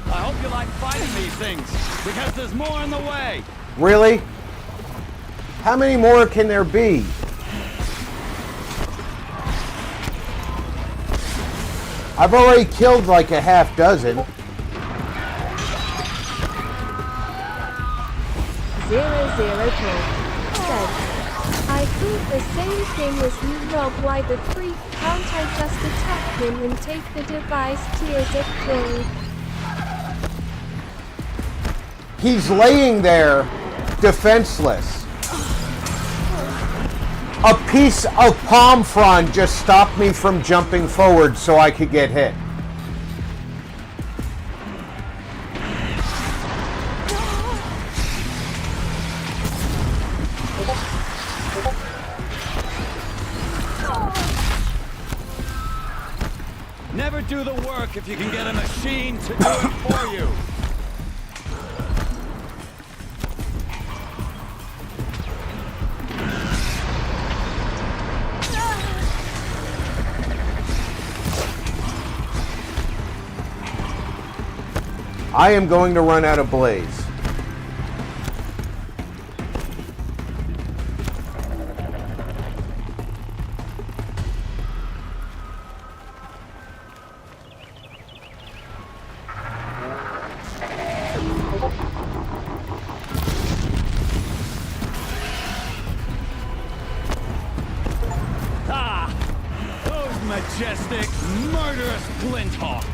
I hope you like fighting these things, because there's more in the way. Really? How many more can there be? I've already killed like a half dozen. 004 said. I thought the same thing as you, Rob. Why the freak can't I just attack him and take the device? Tears of joy. He's laying there, defenseless. A piece of palm frond just stopped me from jumping forward so I could get hit. Never do the work if you can get a machine to do it for you. I am going to run out of blaze. Ah! Those majestic, murderous glinthawks!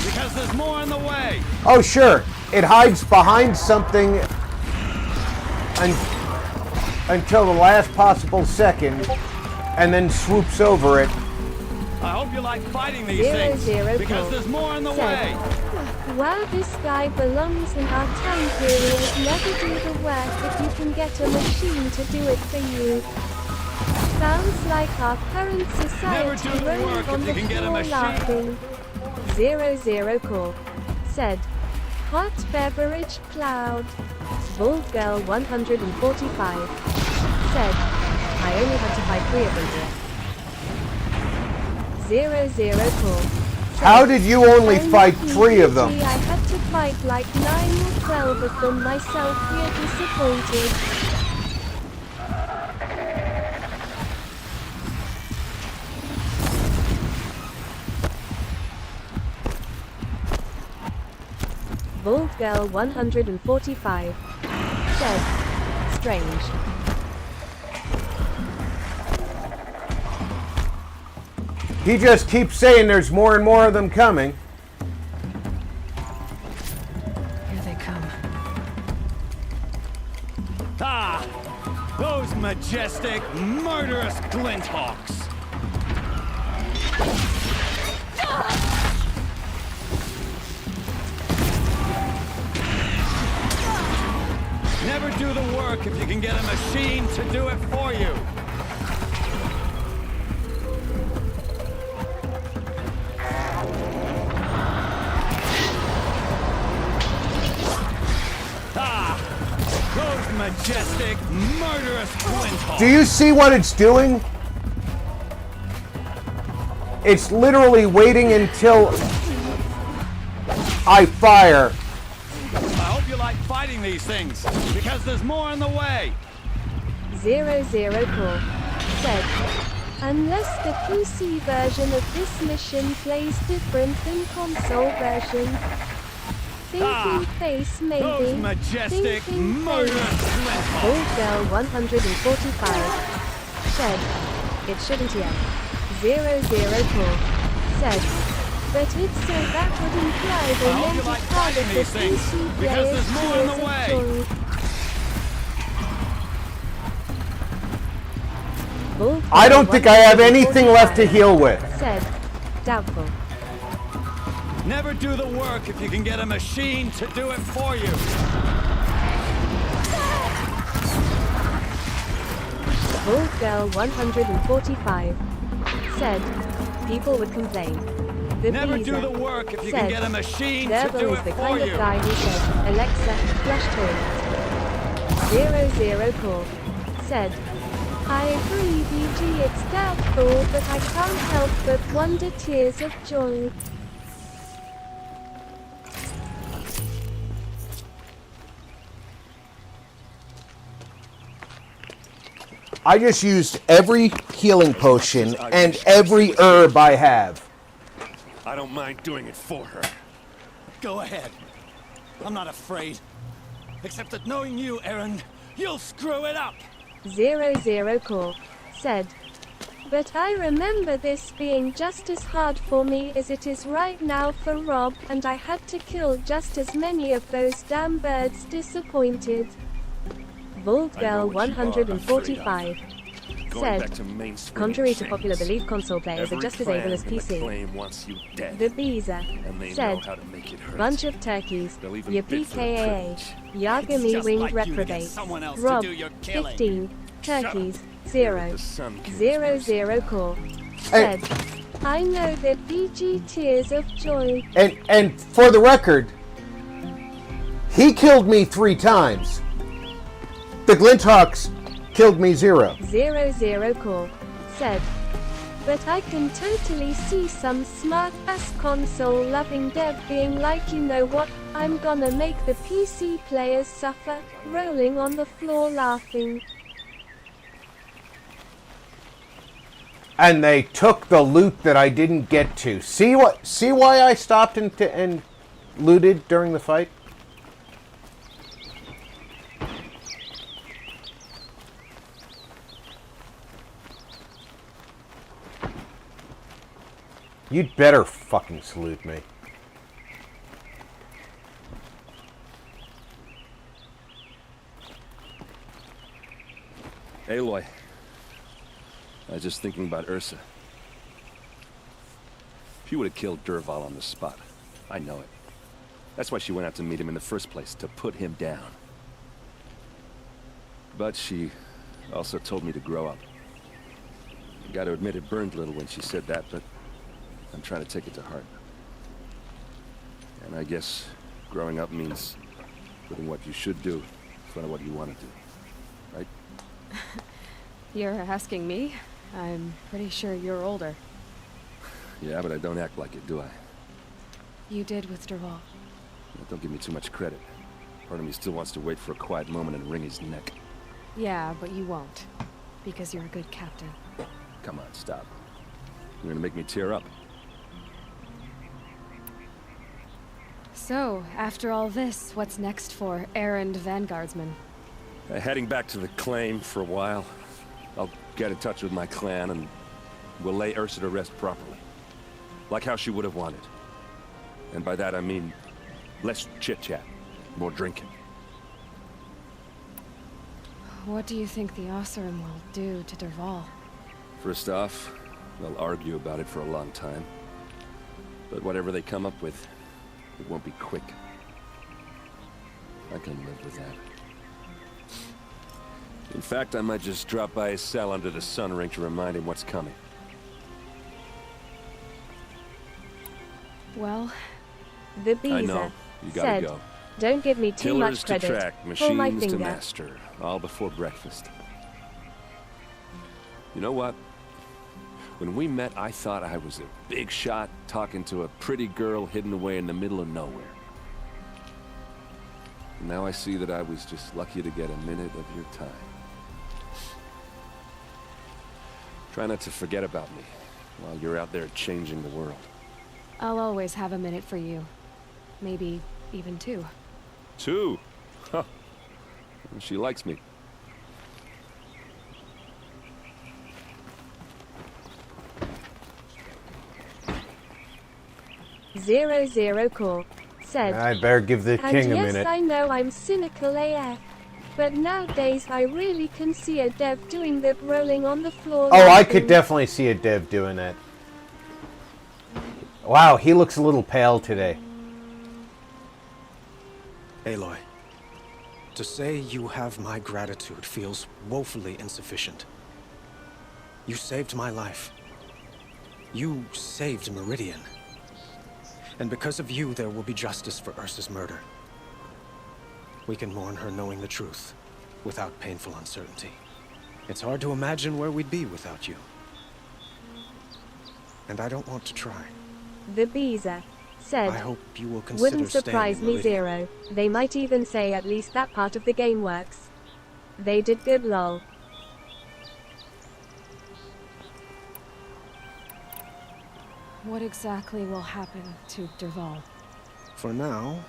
Because there's more in the way. Oh, sure. It hides behind something until the last possible second, and then swoops over it. I hope you like fighting these things, because there's more in the way. Wow, this guy belongs in our time period. Never do the work if you can get a machine to do it for you. Sounds like our current society rolling on the floor laughing. 00 call. Said. Hot beverage cloud. Bald girl 145. Said. I only had to fight 3 of them here. 00 call. Said, how did you only fight 3 of them? I had to fight like 9 or 12 of them myself. We're disappointed. Bald girl 145. Said. Strange. He just keeps saying there's more and more of them coming. Here they come. Ah! Those majestic, murderous glinthawks! Never do the work if you can get a machine to do it for you. Ah! Those majestic, murderous glinthawks! Do you see what it's doing? It's literally waiting until I fire. I hope you like fighting these things, because there's more in the way. 00 call. Said. Unless the PC version of this mission plays different than console version. Thinking face maybe. Those majestic, Thinking murderous face. glinthawks! Old girl 145. Said. It shouldn't yet. 00 call. Said. But it's so that would imply they meant it harder for PC players to enjoy. I don't think I have anything left to heal with. Said. Doubtful. Never do the work if you can get a machine to do it for you. Bald girl 145. Said. People would complain. The Never Visa do the work if you said, can get a machine to Gerbil do is it the for kind you. of guy who says, Alexa, flush toilet. 00 call. Said. I agree, BG, it's doubtful, but I can't help but wonder tears of joy. I just used every healing potion and every herb I have. I don't mind doing it for her. Go ahead. I'm not afraid. Except that knowing you, Eren, you'll screw it up. 00 call. Said. But I remember this being just as hard for me as it is right now for Rob, and I had to kill just as many of those damn birds. Disappointed. Bald girl 145. said, back to main swinging contrary to chains. popular belief, console players are Every just as able as clan in the PC. claim wants you dead. The Beezer And they said, know how to make it hurt. bunch of turkeys, They'll even your bid for the PKAA, privilege. Yagami just winged like you to get reprobate, someone else to Rob, do your killing. 15, turkeys, Here at 0, the Sun King's 0, mercy. 0 core, said, I know that BG tears of joy. And for the record, he killed me 3 times. The Glinthawks killed me 0. 0, 0 core, said, but I can totally see some smart-ass console-loving dev being like, you know what, I'm gonna make the PC players suffer, rolling on the floor laughing. And they took the loot that I didn't get to. See why I stopped and looted during the fight? You'd better fucking salute me. Aloy. I was just thinking about Ursa. She would have killed Dervahl on the spot. I know it. That's why she went out to meet him in the first place, to put him down. But she also told me to grow up. I gotta admit it burned a little when she said that, but I'm trying to take it to heart. And I guess growing up means putting what you should do in front of what you want to do. Right? You're asking me? I'm pretty sure you're older. Yeah, but I don't act like it, do I? You did with Dervahl. Don't give me too much credit. Part of me still wants to wait for a quiet moment and wring his neck. Yeah, but you won't. Because you're a good captain. Come on, stop. You're gonna make me tear up. So, after all this, what's next for Eren Vanguardsman? Heading back to the claim for a while. I'll get in touch with my clan and we'll lay Ursa to rest properly. Like how she would have wanted. And by that I mean less chit-chat, more drinking. What do you think the Oseram will do to Dervahl? First off, they'll argue about it for a long time. But whatever they come up with, it won't be quick. I can live with that. In fact, I might just drop by his cell under the sun ring to remind him what's coming. Well, the I Beezer know. You gotta said, go. don't give me too Killers much to credit. track, Pull my machines to finger. master, all before breakfast. You know what? When we met, I thought I was a big shot talking to a pretty girl hidden away in the middle of nowhere. And now I see that I was just lucky to get a minute of your time. Try not to forget about me while you're out there changing the world. I'll always have a minute for you. Maybe even 2. 2? Huh. She likes me. Zero Zero Core said, I better give the and king a yes, minute. I know I'm cynical AF, but nowadays I really can see a dev doing that rolling on the floor. Oh, I laughing. could definitely see a dev doing that. Wow, he looks a little pale today. Aloy, to say you have my gratitude feels woefully insufficient. You saved my life. You saved Meridian. And because of you, there will be justice for Ursa's murder. We can mourn her knowing the truth, without painful uncertainty. It's hard to imagine where we'd be without you. And I don't want to try. The Beezer said, I hope you will consider wouldn't surprise staying in me Meridian. 0. They might even say at least that part of the game works. They did good lol. What exactly will happen to Dervahl? For now,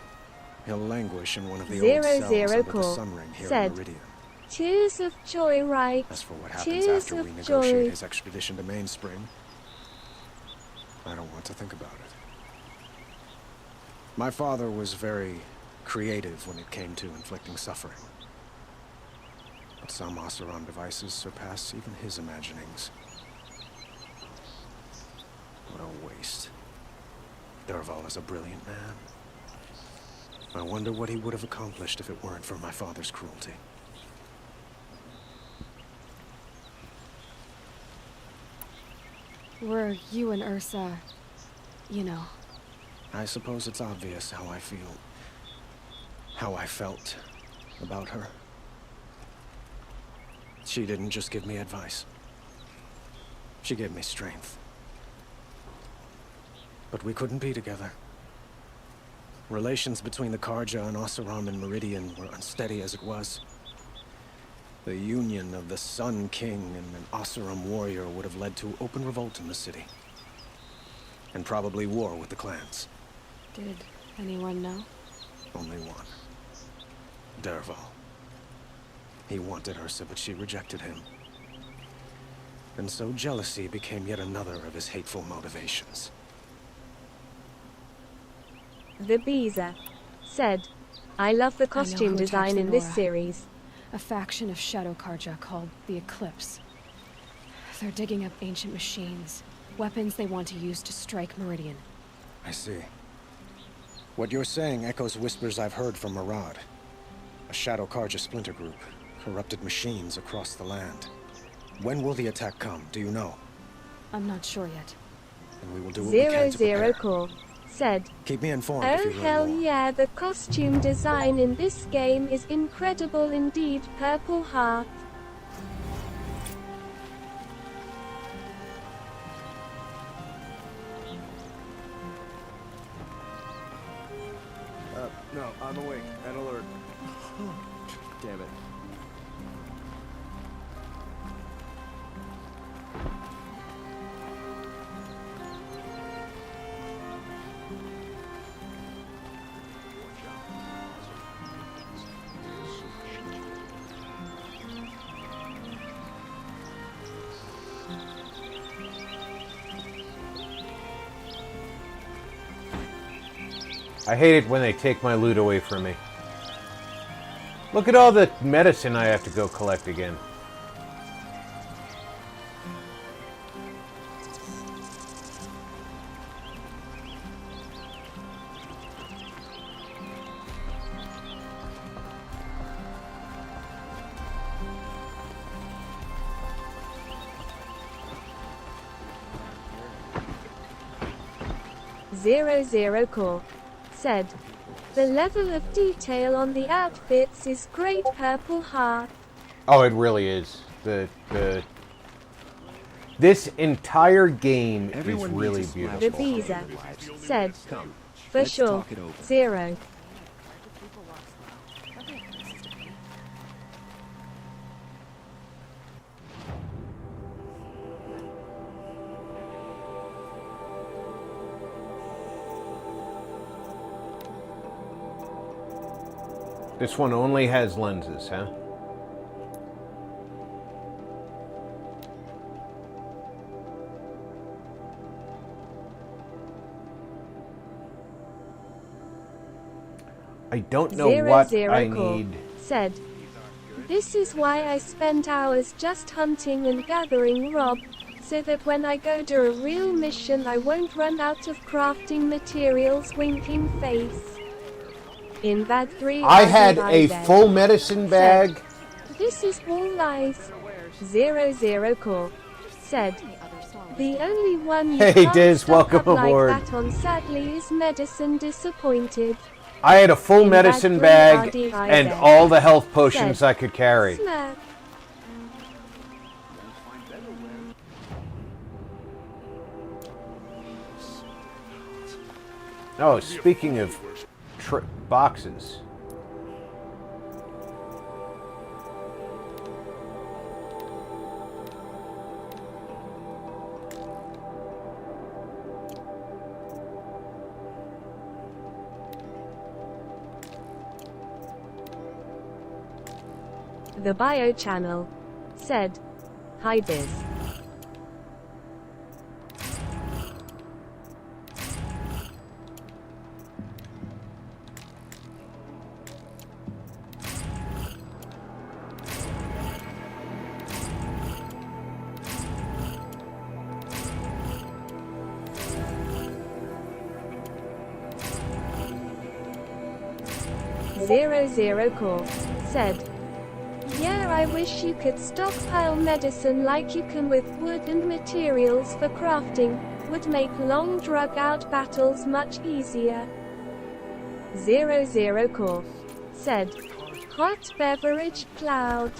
he'll languish in one of the Zero old cells Zero under the Core sun ring here said, in Meridian. Tears of joy, right? As for what happens Tears after we of negotiate joy. his expedition to Mainspring, I don't want to think about it. My father was very creative when it came to inflicting suffering. But some Oseram devices surpass even his imaginings. What a waste. Dervahl is a brilliant man. I wonder what he would have accomplished if it weren't for my father's cruelty. Were you and Ursa, you know? I suppose it's obvious how I feel. How I felt about her. She didn't just give me advice. She gave me strength. But we couldn't be together. Relations between the Karja and Oseram and Meridian were unsteady as it was. The union of the Sun King and an Oseram warrior would have led to open revolt in the city. And probably war with the clans. Did anyone know? Only one. Dervahl. He wanted Ursa, but she rejected him. And so jealousy became yet another of his hateful motivations. The Beezer said, I love the costume design in this series. A faction of Shadow Karja called the Eclipse. They're digging up ancient machines, weapons they want to use to strike Meridian. I see. What you're saying echoes whispers I've heard from Murad. A Shadow Karja splinter group, corrupted machines across the land. When will the attack come, do you know? I'm not sure yet. And we will do what we can to prepare. Call said, Keep me informed oh if you learn hell more. yeah, the costume design in this game is incredible indeed. Purple Heart. No, I'm awake and alert. Damn it. I hate it when they take my loot away from me. Look at all the medicine I have to go collect again. Zero Core said, the level of detail on the outfits is great. Purple Heart. Oh, it really is. This entire game is really beautiful. The Beezer said, for sure, Zero. This one only has lenses, huh? I don't know what I need. Said, this is why I spent hours just hunting and gathering rob, so that when I go to a real mission I won't run out of crafting materials. Winking face. In bag 3, I had a full medicine bag. This is all lies. 00 Core said, the only one you Hey, can't Diz, stock welcome up aboard. like that on sadly is medicine. Disappointed. I had a full In medicine bag bag 3, and all the health potions I could carry. Smirk. Oh, speaking of boxes. The bio channel said, hi Biz. 00 Core said, "Yeah, I wish you could stockpile medicine like you can with wood and materials for crafting. Would make long drug-out battles much easier." 00 Core said, "Hot beverage cloud."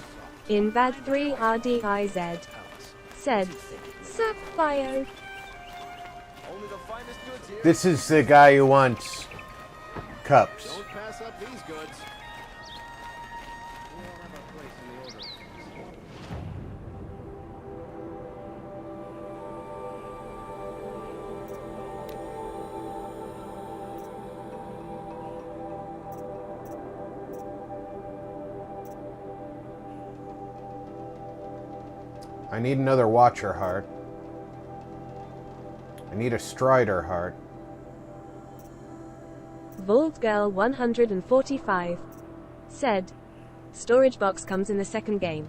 Invad 3 RDIZ said, "Sup bio." This is the guy who wants cups. Don't pass up these goods. I need another Watcher heart. I need a Strider heart. Vault-Girl 145 said, "Storage box comes in the second game."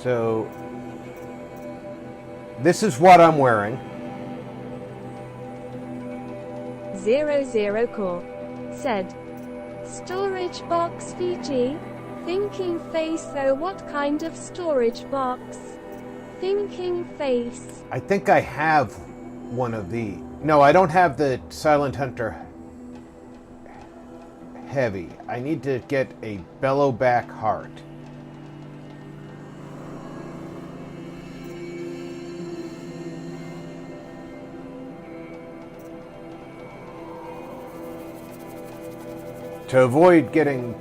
So, this is what I'm wearing. 00 Core said, "Storage box Fiji? Thinking face though, what kind of storage box? Thinking face." I think I have one of the... No, I don't have the Silent Hunter Heavy. I need to get a Bellowback heart. To avoid getting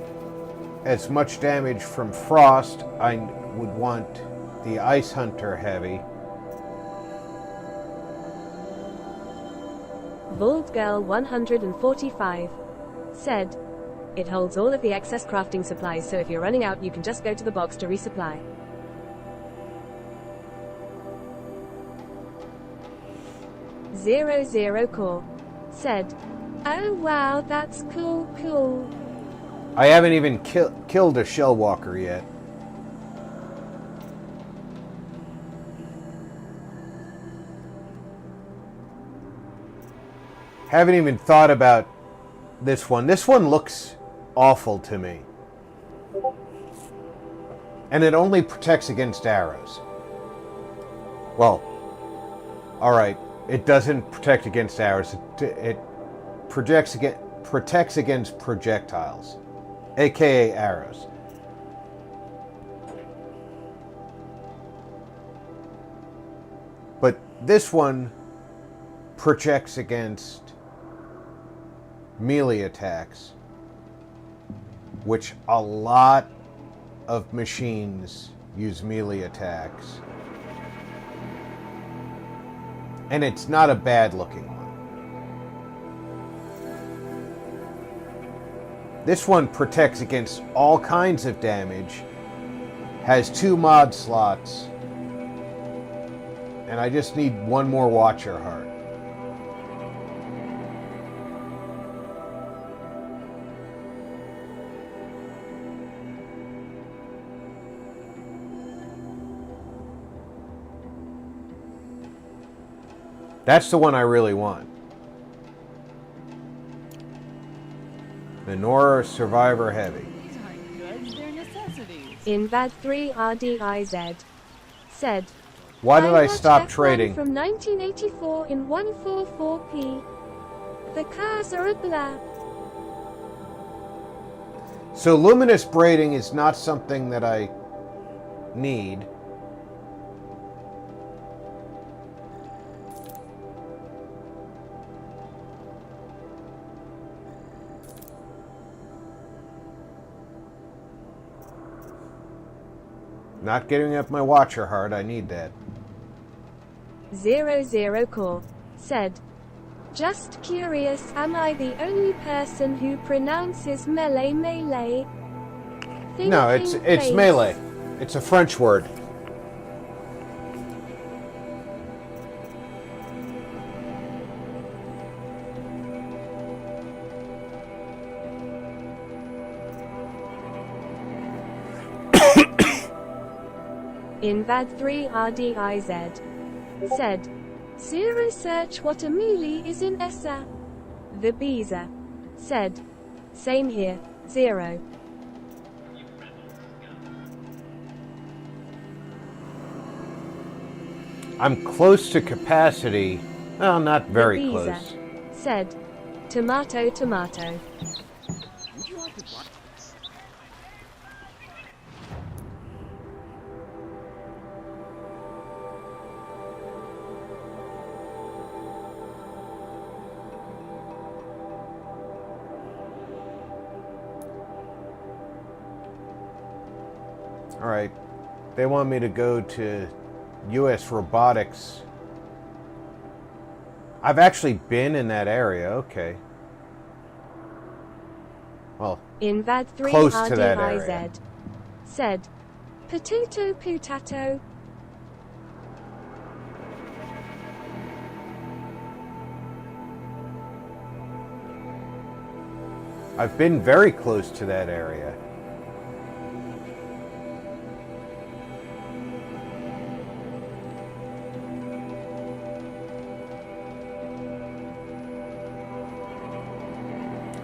as much damage from frost, I would want the Ice Hunter Heavy. Vault-Girl 145 said, "It holds all of the excess crafting supplies, so if you're running out you can just go to the box to resupply." Zero Core said, "Oh wow, that's cool. I haven't even killed a Shellwalker yet. Haven't even thought about this one. This one looks awful to me. And it only protects against arrows. Well, alright. It doesn't protect against arrows. It protects against projectiles, aka arrows. But this one projects against melee attacks, which a lot of machines use melee attacks. And it's not a bad looking one. This one protects against all kinds of damage, has 2 mod slots, and I just need one more Watcher heart. That's the one I really want. The Nora Survivor Heavy. These aren't goods, they're necessities. Invad 3 RDIZ said, Why did I watched stop F1 trading? from 1984 in 144p. The cars are a blur." So luminous braiding is not something that I need. Not giving up my Watcher heart, I need that. 00 Core said, "Just curious, am I the only person who pronounces melee? No, it's Face. melee. It's a French word. Invad3RDIZ said, Zero search what a melee is in Essa. The Beezer said, same here, Zero. I'm close to capacity. Well, not very The Beezer close. said, tomato tomato. Would you like to buy? All right. They want me to go to U.S. Robotics. I've actually been in that area. Okay. Well, close to that area. Invad3RDIZ said, potato potato. I've been very close to that area.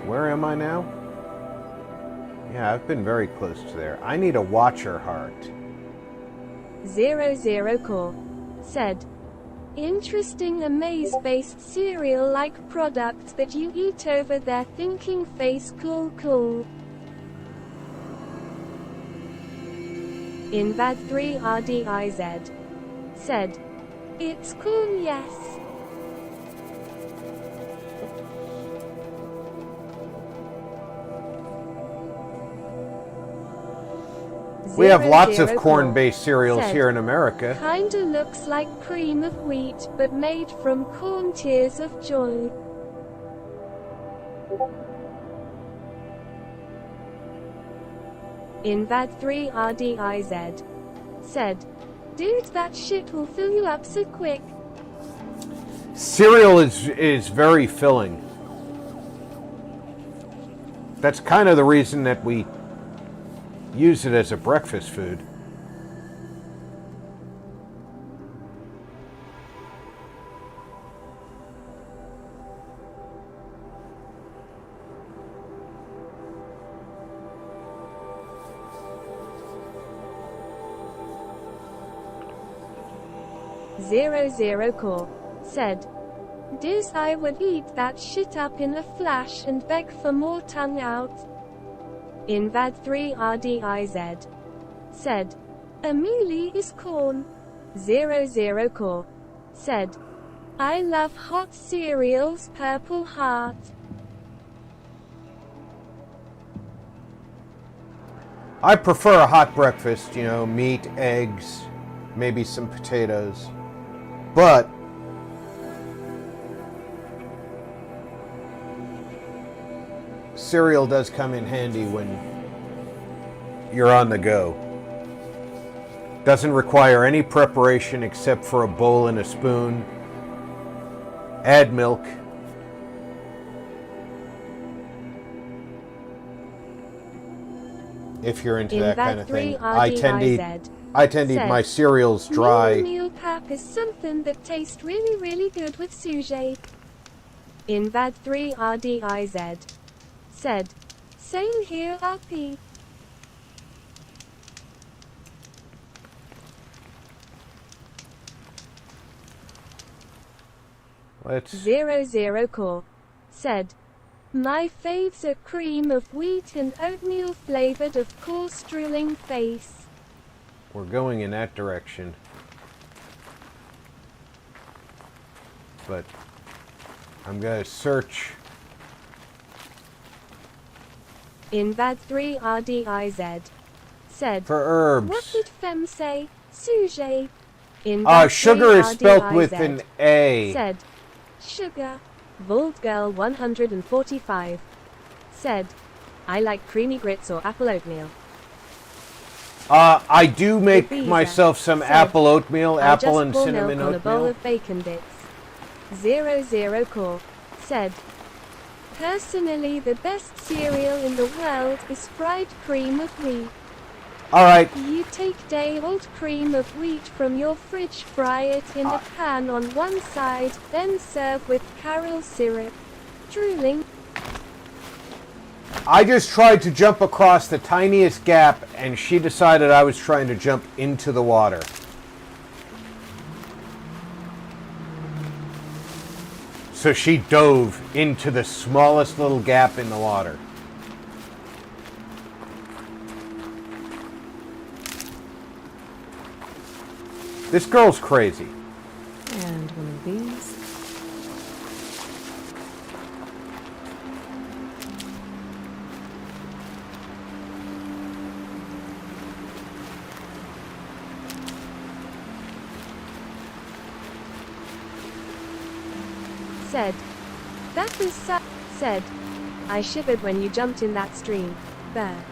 Where am I now? Yeah, I've been very close to there. I need a Watcher heart. 00 Core said, interesting amaze-based cereal-like products that you eat over there, thinking face cool cool. Invad3RDIZ said, it's cool yes. We have lots of 00 corn-based cereals said, here in America. Kinda looks like cream of wheat, but made from corn. Tears of joy. Invad3RDIZ said, dude, that shit will fill you up so quick. Cereal is very filling. That's kind of the reason that we use it as a breakfast food. Zero Core said, Diz, I would eat that shit up in a flash and beg for more tongue out. Invad3RDIZ said, a melee is corn. 00 Core said, I love hot cereals, purple heart. I prefer a hot breakfast, you know, meat, eggs, maybe some potatoes. But cereal does come in handy when you're on the go. Doesn't require any preparation except for a bowl and a spoon. Add milk. If you're into that kind of thing. I tend to eat my cereals dry. Meal pap is something that tastes really, really good with sushi. Invad3RDIZ said, same here, RP. Let's 00 Core said, my faves are cream of wheat and oatmeal flavored, of course, drooling face. We're going in that direction. But I'm going to search. Invad3RDIZ said, for herbs. What did Fem say? Sujet. Sugar is spelt with an A. Said, sugar. Bald Girl 145 said, I like creamy grits or apple oatmeal. I do make myself some apple oatmeal, apple and cinnamon oatmeal. On a bowl oatmeal. of bacon bits. 00 Core said, personally the best cereal in the world is fried cream of wheat. Alright. You take day-old cream of wheat from your fridge, fry it in a pan on one side, then serve with caramel syrup. Drooling. I just tried to jump across the tiniest gap, and she decided I was trying to jump into the water. So she dove into the smallest little gap in the water. This girl's crazy. And one of these. Said. That was said. I shivered when you jumped in that stream. There.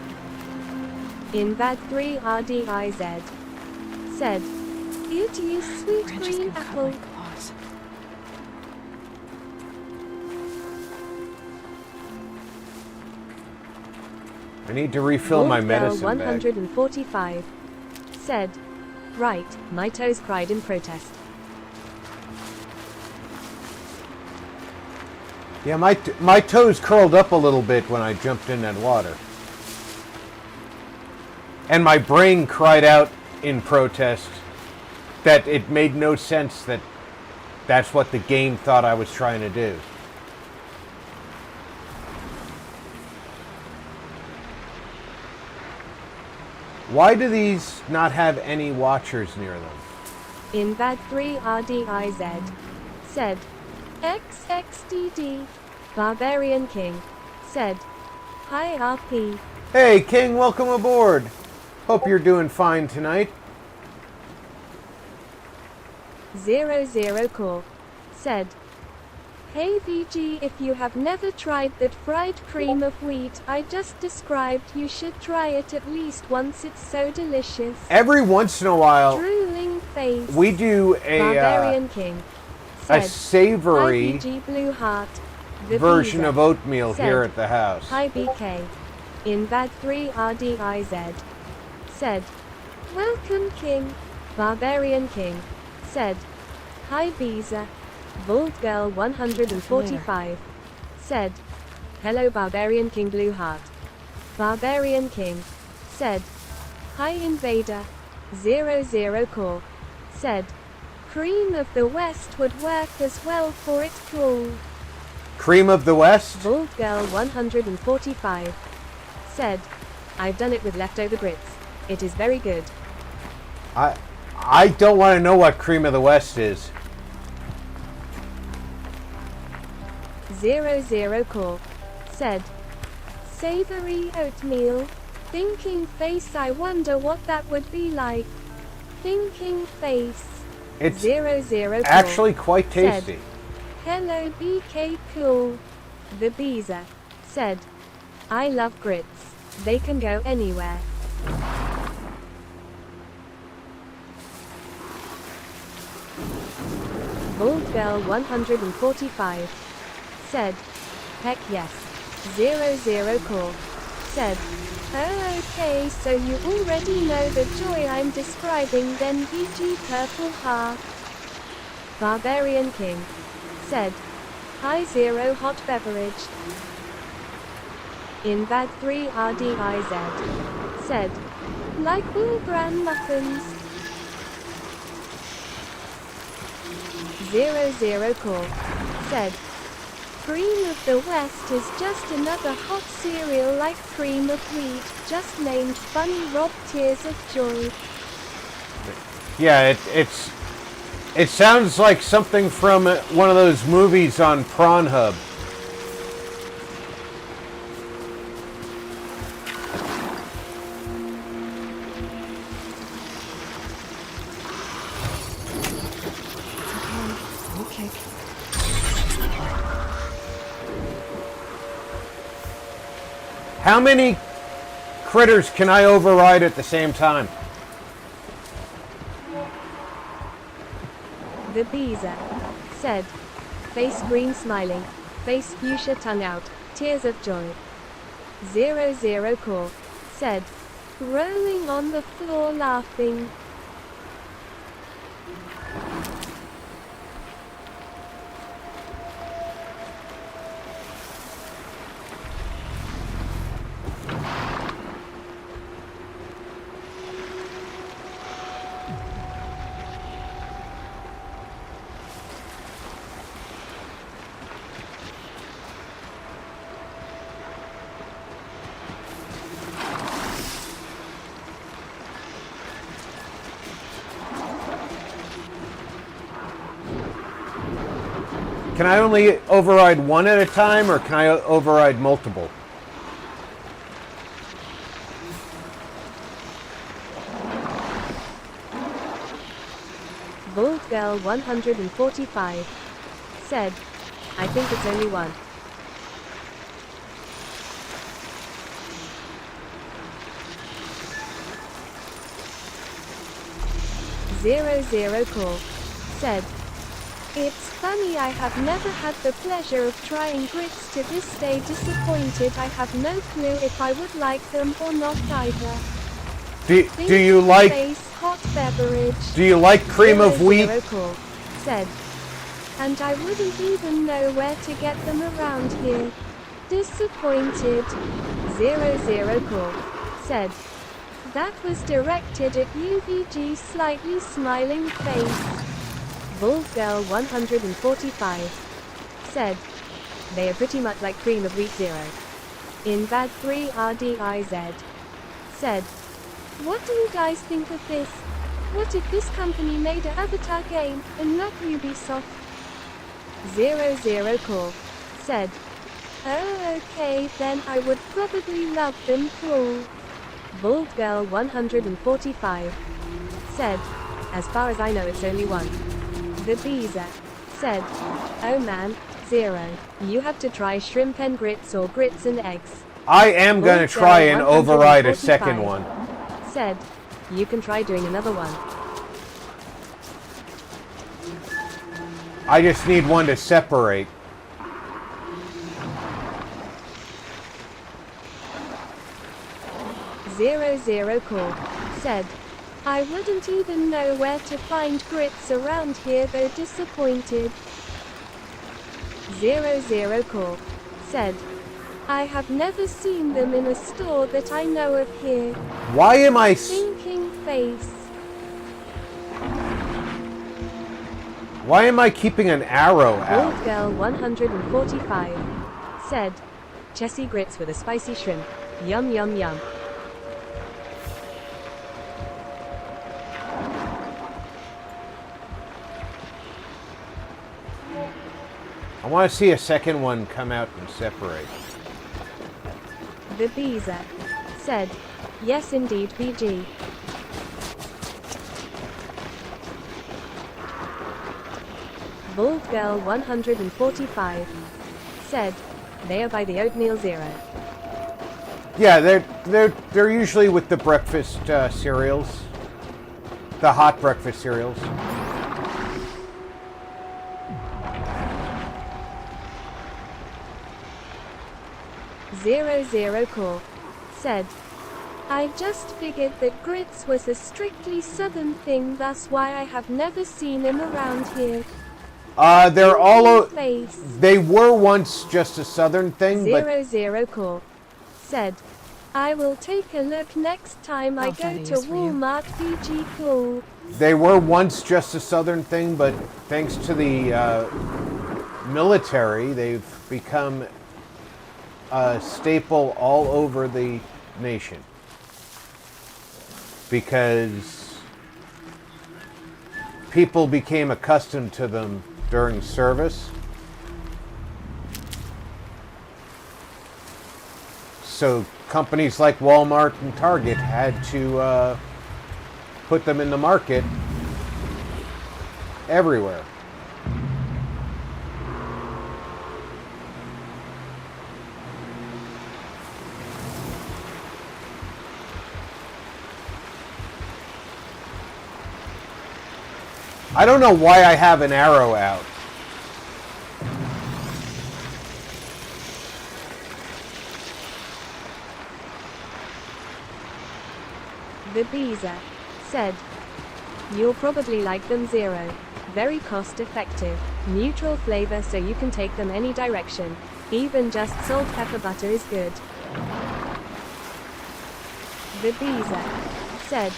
In that 3 RDIZ. Said. You'd use sweet green apple. I need to refill my Girl medicine 145. bag. Said. Right, my toes cried in protest. Yeah, my toes curled up a little bit when I jumped in that water. And my brain cried out in protest that it made no sense that that's what the game thought I was trying to do. Why do these not have any watchers near them? In that 3 RDIZ. Said. XXDD. Barbarian King. Said. Hi RP. Hey King, welcome aboard. Hope you're doing fine tonight. 00 Core. Said. Hey VG, if you have never tried that fried cream of wheat I just described, you should try it at least once, it's so delicious. Every once in a while, Drooling face. we do Barbarian King. Said, a savory Hi VG Blue Heart. The version Beezer. of oatmeal Said, here at the house. Hi BK. In that 3 RDIZ. Said. Welcome King. Barbarian King. Said. Hi Beezer. Bald Girl 145. Said. Hello Barbarian King Blue Heart. Barbarian King. Said. Hi Invader. 00 Core. Said. Cream of the West would work as well for it cool. Cream of the West? Bald Girl 145. Said. I've done it with leftover grits. It is very good. I don't want to know what Cream of the West is. 00 Core. Said. Savory oatmeal. Thinking face, I wonder what that would be like. Thinking face. It's 00 Core. actually quite tasty. Said. Hello BK Cool. The Beezer. Said. I love grits. They can go anywhere. Bald Girl 145. Said. Heck yes. 00 Core. Said. Oh okay, so you already know the joy I'm describing then VG Purple Heart. Barbarian King. Said. Hi Zero Hot Beverage. In that 3 RDIZ. Said. Like all bran muffins. 00 Core. Said. Cream of the West is just another hot cereal like cream of wheat, just named Funny Rob Tears of Joy. Yeah, it sounds like something from one of those movies on Pornhub. Okay. How many critters can I override at the same time? The Beezer. Said. Face green smiling. Face fuchsia tongue out. Tears of joy. 00 Core. Said. rolling on the floor laughing. Can I only override one at a time, or can I override multiple? Bald Girl 145 said, I think it's only one. Zero Call said, it's funny I have never had the pleasure of trying grits to this day. Disappointed I have no clue if I would like them or not either. Do you like hot beverage? Do you like cream of wheat? Call said, and I wouldn't even know where to get them around here. Disappointed. Zero Call said, that was directed at UVG slightly smiling face. Bald Girl 145 said, they are pretty much like cream of wheat zero. In Bad 3 RDIZ said, what do you guys think of this? What if this company made an Avatar game and not Ubisoft? Zero Call said, oh okay then I would probably love them cool. Bald Girl 145 said, as far as I know it's only one. The Beezer said, oh man, Zero, you have to try shrimp and grits or grits and eggs. I am going to try and override a second one. Said, you can try doing another one. I just need one to separate. Zero Call said, I wouldn't even know where to find grits around here though. Disappointed. Zero Call said, I have never seen them in a store that I know of here. Why am I thinking face? Why am I keeping an arrow out? Old Girl 145 said, Chessy grits with a spicy shrimp. Yum yum yum. I want to see a second one come out and separate. The Beezer said, yes indeed BG. Bald Girl 145 said, they are by the Oatmeal Zero. Yeah, they're usually with the breakfast cereals. The hot breakfast cereals. Zero Call said, I just figured that grits was a strictly southern thing, that's why I have never seen them around here. They're all they were once just a southern thing, Zero Call said, I will take a look next time I go to Walmart. BG cool. They were once just a southern thing, but thanks to the military, they've become a staple all over the nation. Because people became accustomed to them during service. So companies like Walmart and Target had to put them in the market everywhere. I don't know why I have an arrow out. The Beezer said, "You'll probably like them. Zero. Very cost effective. Neutral flavor so you can take them any direction. Even just salt pepper butter is good." The Beezer said,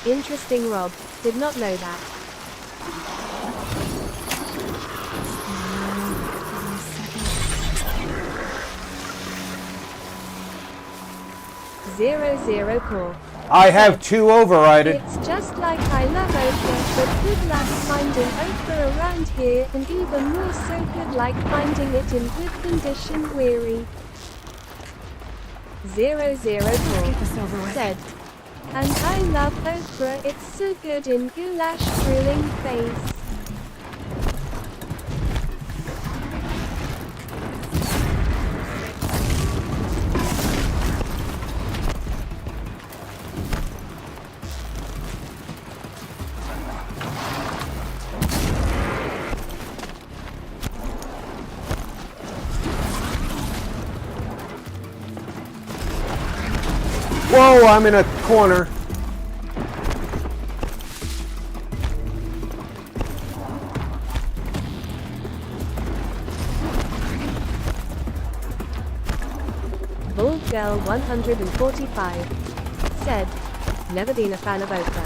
"Interesting, Rob. Did not know that." Zero core. I have 2 overrided. "It's just like I love okra, but good luck finding okra around here, and even more so good luck finding it in good condition. Weary." 004 said, "And I love okra, it's so good in goulash. Drooling face." Whoa, I'm in a corner. Bald Girl 145 said, "Never been a fan of okra."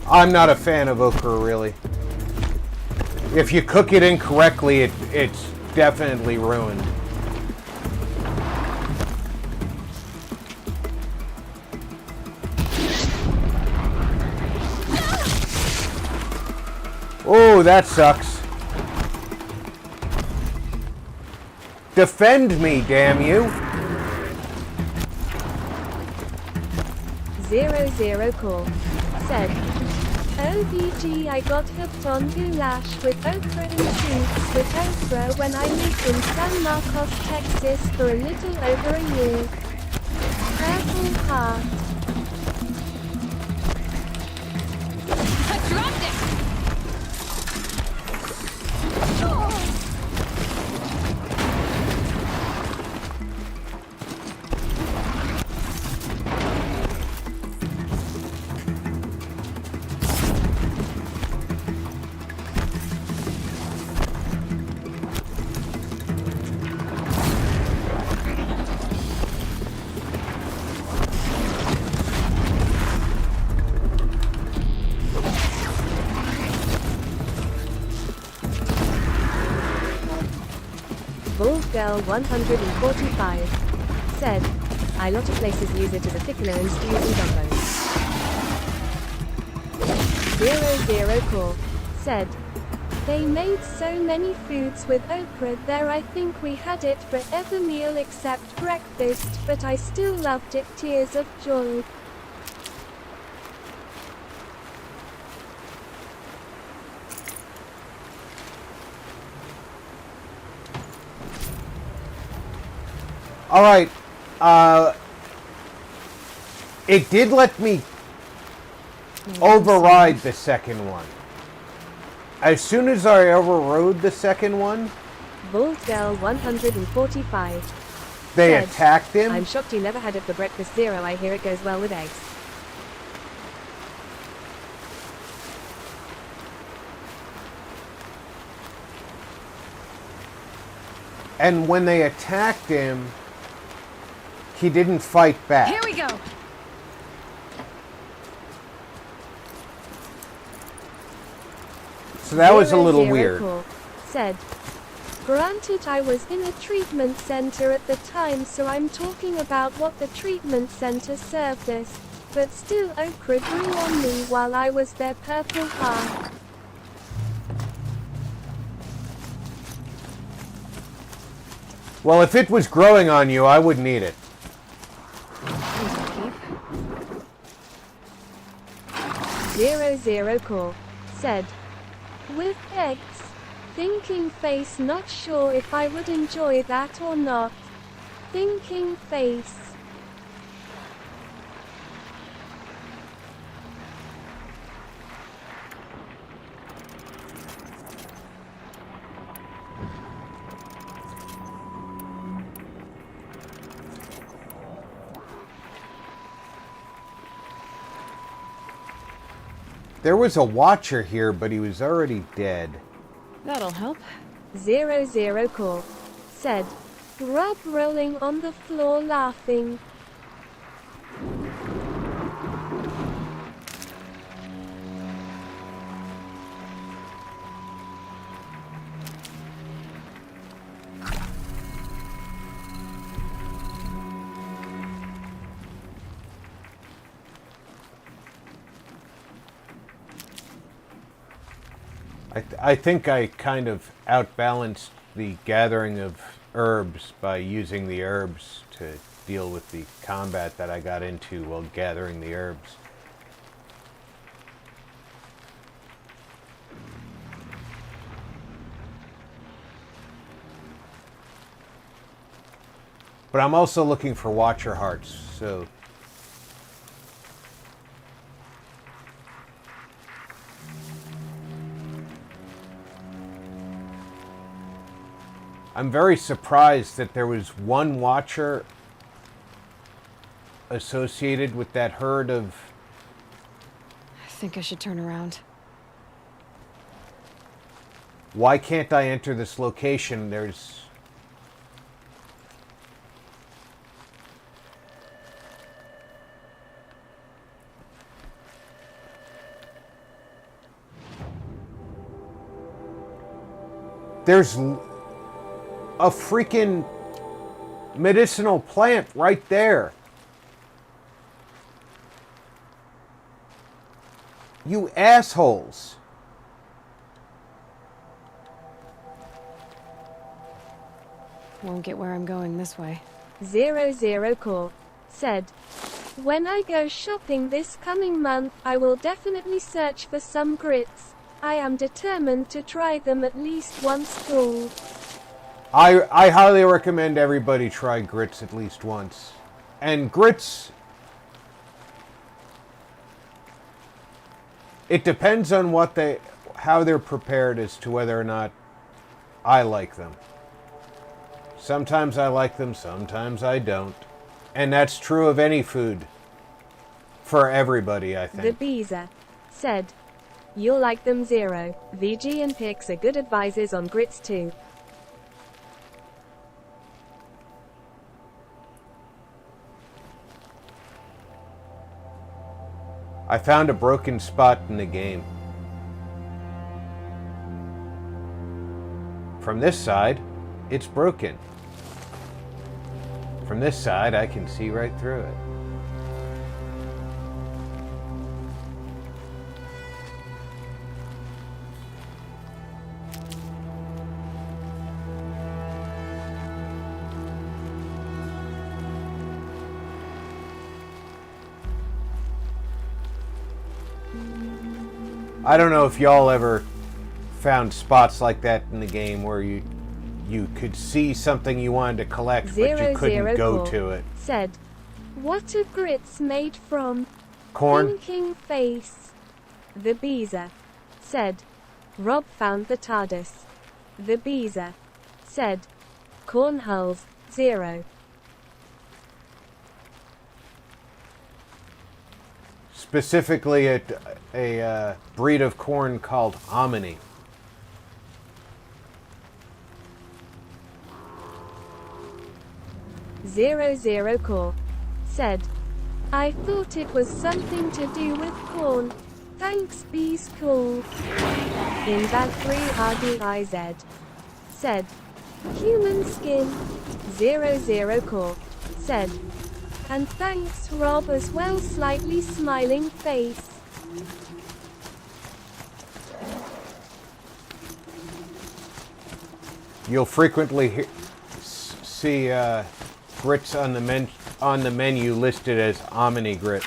I'm not a fan of okra, really. If you cook it incorrectly, it's definitely ruined. Oh, that sucks. Defend me, damn you. 00 call said, "OBG, I got hooked on goulash with okra and soups with okra when I lived in San Marcos, Texas for a little over a year." Purple heart. I dropped it! Bald Girl 145 said, "A lot of places use it as a thickener in stews and gumbos." 00 Core said, "They made so many foods with okra there. I think we had it for every meal except breakfast, but I still loved it. Tears of joy." All right. It did let me override the second one. As soon as I overrode the second one, Bald Girl 145 they said, attacked him. "I'm shocked you never had it for breakfast. Zero. I hear it goes well with eggs." And when they attacked him, he didn't fight back. Here we go! So that was a little 00 weird. Call said, "Granted, I was in a treatment center at the time, so I'm talking about what the treatment center served us. But still, okra grew on me while I was there." Purple heart. Well, if it was growing on you, I wouldn't eat it. 00 Call said, "With eggs. Thinking face, not sure if I would enjoy that or not. Thinking face." There was a watcher here, but he was already dead. That'll help. 00 Core said, Rob rolling on the floor laughing. I think I kind of outbalanced the gathering of herbs by using the herbs to deal with the combat that I got into while gathering the herbs. But I'm also looking for Watcher Hearts, so... I'm very surprised that there was one Watcher associated with that herd of... I think I should turn around. Why can't I enter this location? There's a freaking medicinal plant right there. You assholes. Won't get where I'm going this way. 00 Core said, when I go shopping this coming month, I will definitely search for some grits. I am determined to try them at least once full. I highly recommend everybody try grits at least once. And grits... It depends on how they're prepared as to whether or not I like them. Sometimes I like them, sometimes I don't. And that's true of any food. For everybody, I think. The Beezer said, you'll like them 0. VG and Pix are good advisors on grits too. I found a broken spot in the game. From this side, it's broken. From this side, I can see right through it. I don't know if y'all ever found spots like that in the game where you could see something you wanted to collect, but you couldn't go to it. Said, what are grits made from? Corn. Thinking face. The Beezer said, Rob found the TARDIS. The Beezer said, corn hulls, 0. Specifically a breed of corn called hominy. Zero Core said, I thought it was something to do with corn. Thanks, Bees cool. In that 3RDIZ said, human skin. 00 Core said, and thanks Rob as well, slightly smiling face. You'll frequently see grits on the menu listed as hominy grits.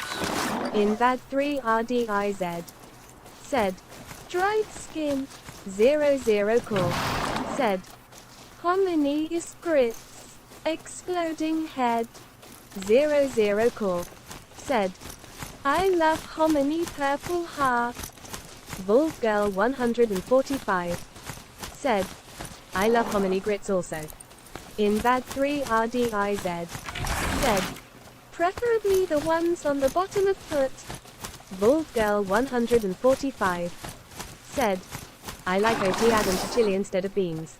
In that 3RDIZ said, dried skin. 00 Core said, hominy is grits. Exploding head. 00 Core said, I love hominy purple heart. Wolf Girl 145 said, I love hominy grits also. In that 3RDIZ said, preferably the ones on the bottom of foot. Bald Girl 145 said, I like OT, add them to chili instead of beans.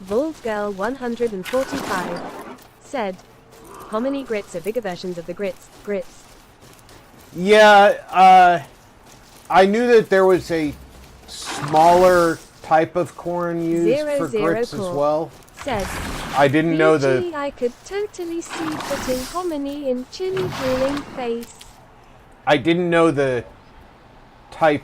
Bald Girl 145 said, hominy grits are bigger versions of the grits. Yeah, I knew that there was a smaller type of corn used for grits as well. Said, I didn't know BG, I could totally see putting hominy in chili drooling face. I didn't know the type.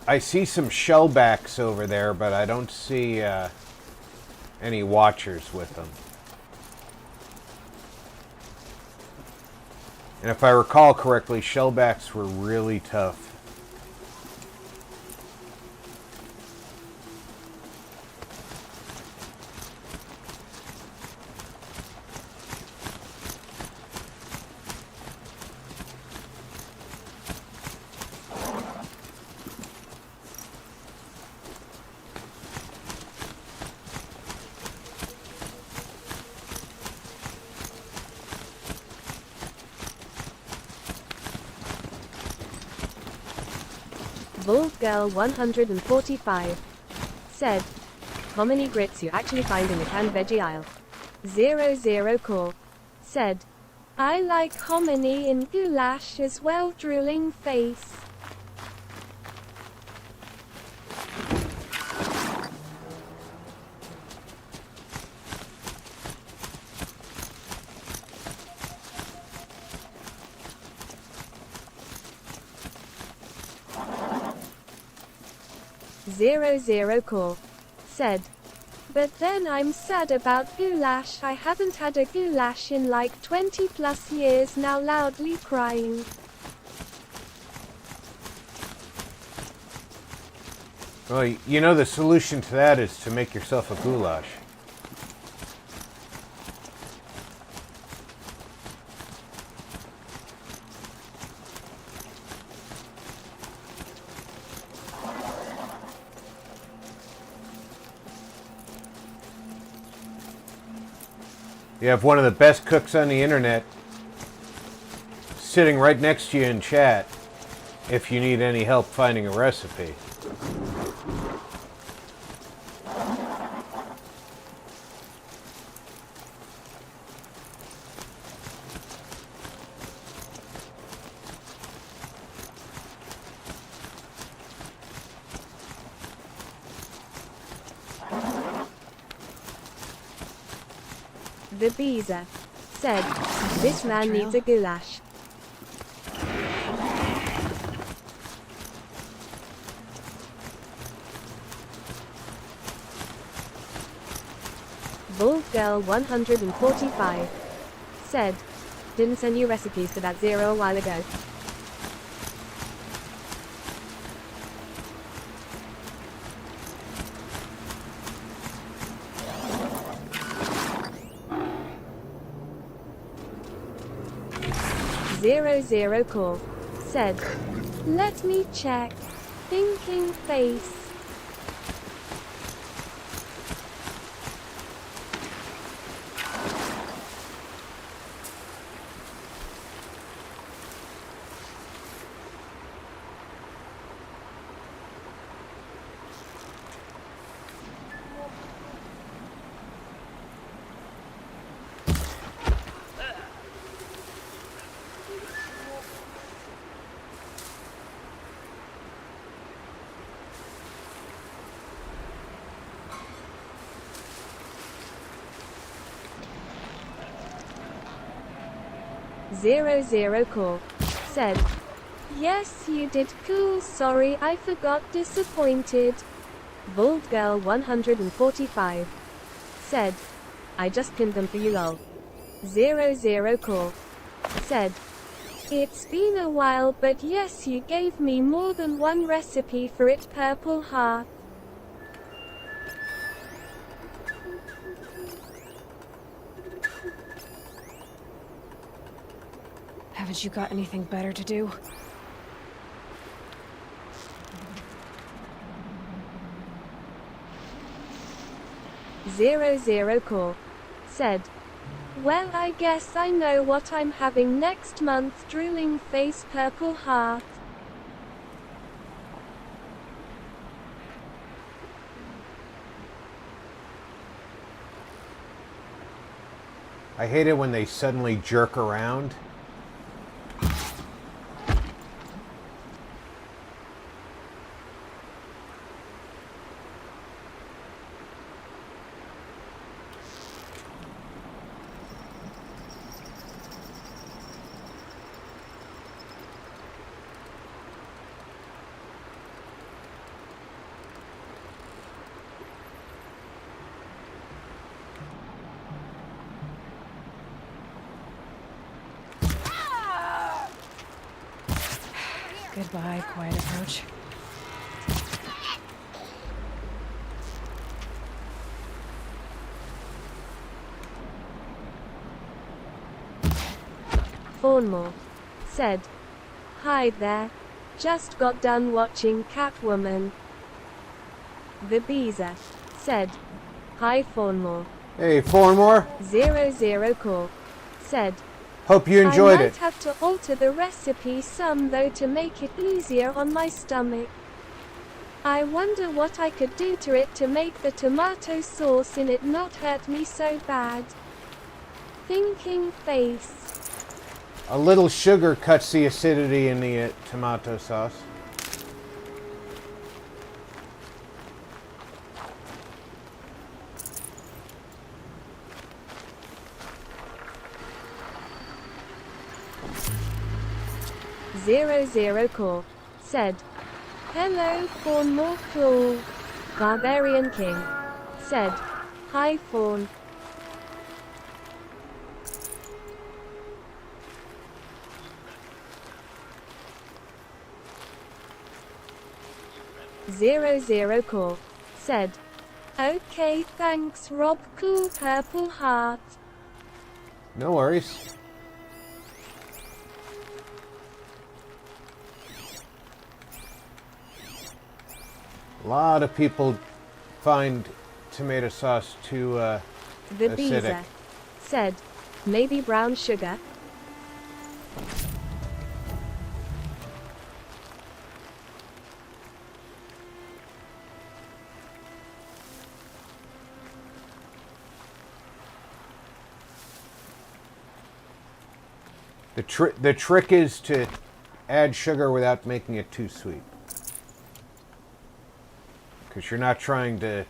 I see some shellbacks over there, but I don't see any watchers with them. And if I recall correctly, shellbacks were really tough. Bald Girl 145 said, hominy grits you actually find in the canned veggie aisle. 00 Core said, I like hominy in goulash as well, drooling face. Zero Core said, but then I'm sad about goulash. I haven't had a goulash in like 20 plus years now, loudly crying. Well, you know the solution to that is to make yourself a goulash. You have one of the best cooks on the internet sitting right next to you in chat if you need any help finding a recipe. The Beezer said, this man needs a goulash. Bald Girl 145 said, didn't send you recipes for that zero a while ago. Zero Core said, let me check. Thinking face. Zero Core said, yes you did, cool, sorry I forgot, disappointed. Bald Girl 145 said, I just pinned them for you lol. Zero Core said, It's been a while, but yes, you gave me more than one recipe for it. Purple heart. Haven't you got anything better to do? Zero Core said, well, I guess I know what I'm having next month. Drooling face. Purple heart. I hate it when they suddenly jerk around. Goodbye, quiet approach. Fawnmore said, hi there. Just got done watching Catwoman. The Beezer said, hi Fawnmore. Hey, Fawnmore. Zero Core said, Hope you enjoyed I it. might have to alter the recipe some though to make it easier on my stomach. I wonder what I could do to it to make the tomato sauce in it not hurt me so bad. Thinking face. A little sugar cuts the acidity in the tomato sauce. Zero Core said, hello Fawnmore. Cool. Barbarian King said, hi Fawn. Zero Core said, okay thanks Rob. Cool. Purple heart. No worries. A lot of people find tomato sauce too The acidic. Beezer said, maybe brown sugar. The trick is to add sugar without making it too sweet. Because you're not trying to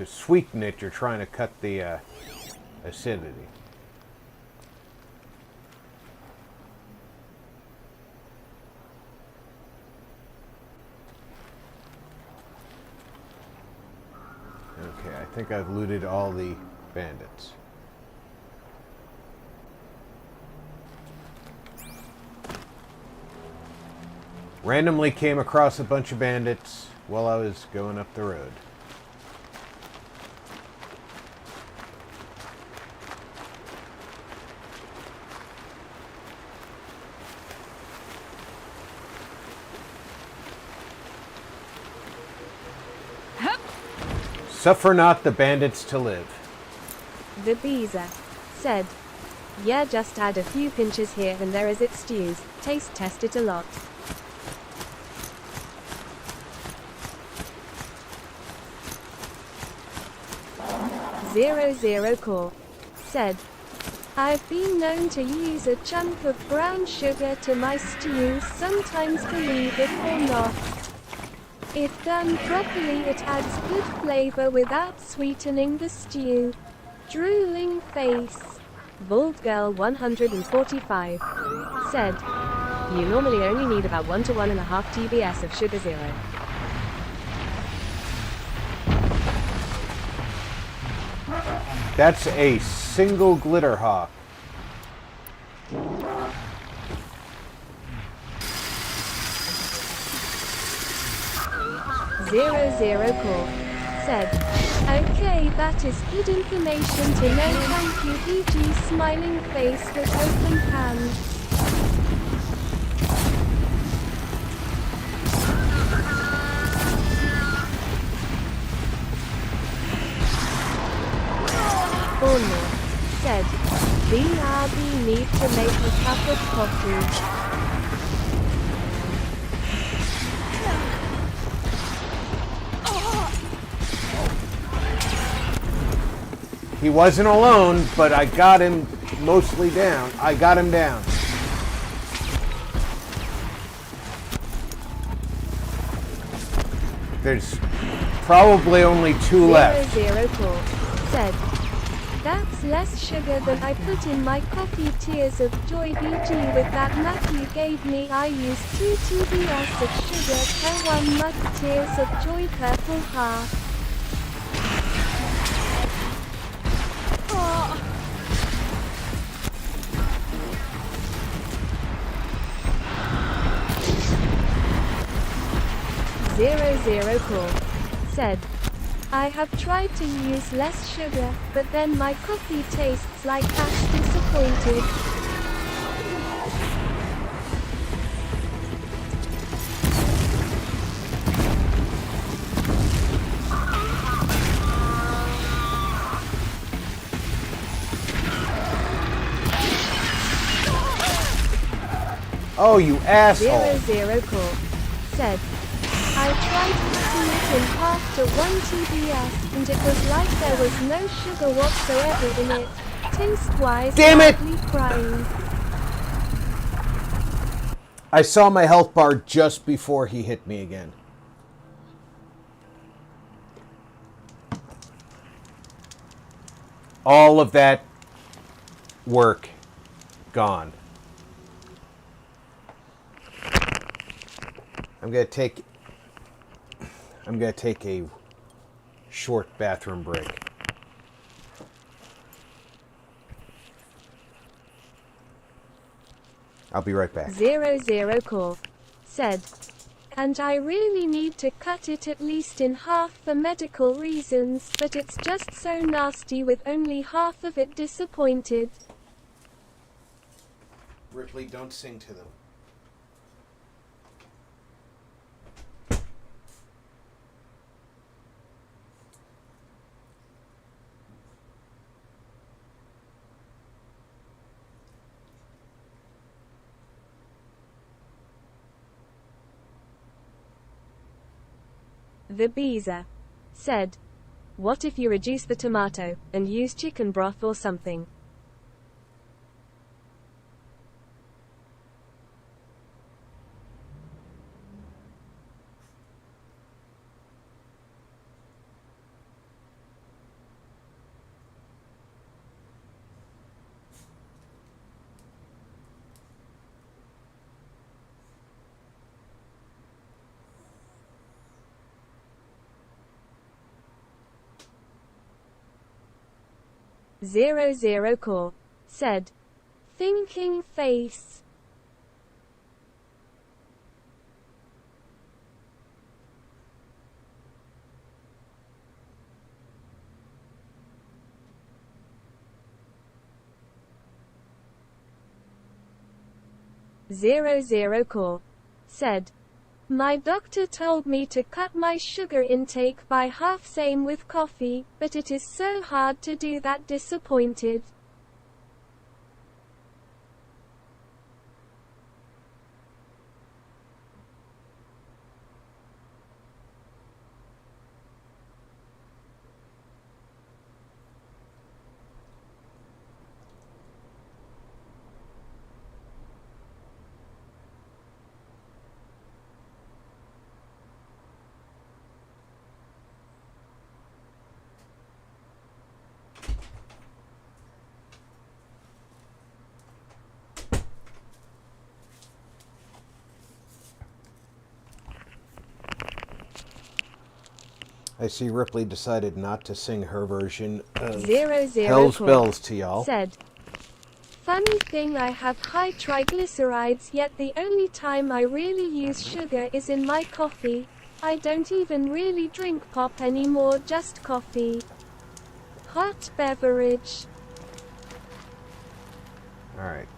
sweeten it, you're trying to cut the acidity. Okay, I think I've looted all the bandits. Randomly came across a bunch of bandits while I was going up the road. Suffer not the bandits to live. The Beezer said, yeah, just add a few pinches here and there as it stews. Taste test it a lot. Zero Core said, I've been known to use a chunk of brown sugar to my stew, sometimes believe it or not. If done properly it adds good flavor without sweetening the stew. Drooling face. Bald Girl 145 said, you normally only need about 1 to 1.5 TBS of sugar zero. That's a single glitter hawk. 00 said, "Okay, that is good information to know, thank you." BG smiling face with open hands. Olin said, "BRB need to make a cup of coffee." He wasn't alone, but I got him mostly down. I got him down. There's probably only 2 left. 00 said, "That's less sugar than I put in my coffee. Tears of joy BG with that mug you gave me. I used 2 TBS of sugar per 1 mug. Tears of joy purple heart." Zero said, "I have tried to use less sugar, but then my coffee tastes like ash. Disappointed." Oh, you asshole. 00 said, "I tried cutting it in half to 1 TBS, and it was like there was no sugar whatsoever in it. Taste-wise, damn it! hardly crying." I saw my health bar just before he hit me again. All of that work gone. I'm gonna take a short bathroom break. I'll be right back. 00 said, "And I really need to cut it at least in half for medical reasons, but it's just so nasty with only half of it. Disappointed." Ripley, don't sing to them. The Beezer said, "What if you reduce the tomato, and use chicken broth or something?" Zero said, "Thinking face." Zero said, "My doctor told me to cut my sugar intake by half, same with coffee, but it is so hard to do that. Disappointed." I see Ripley decided not to sing her version of Zero Hell's Bells to y'all. said, "Funny thing, I have high triglycerides, yet the only time I really use sugar is in my coffee." I don't even really drink pop anymore, just coffee. Hot beverage. Alright.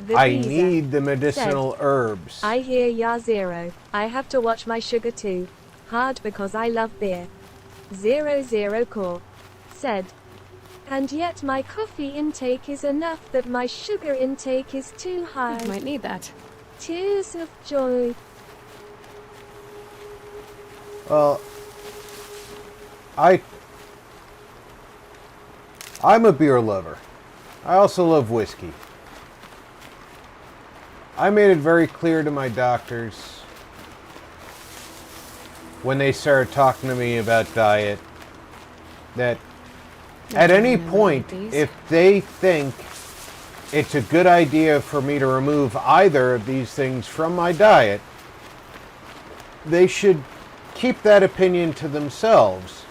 The I geezer need the medicinal said, herbs. I hear ya, Zero. I have to watch my sugar too. Hard because I love beer. 00 Core said, and yet my coffee intake is enough that my sugar intake is too high. I might need that. Tears of joy. Well, I'm a beer lover. I also love whiskey. I made it very clear to my doctors when they started talking to me about diet that at any point, if they think it's a good idea for me to remove either of these things from my diet, they should keep that opinion to themselves,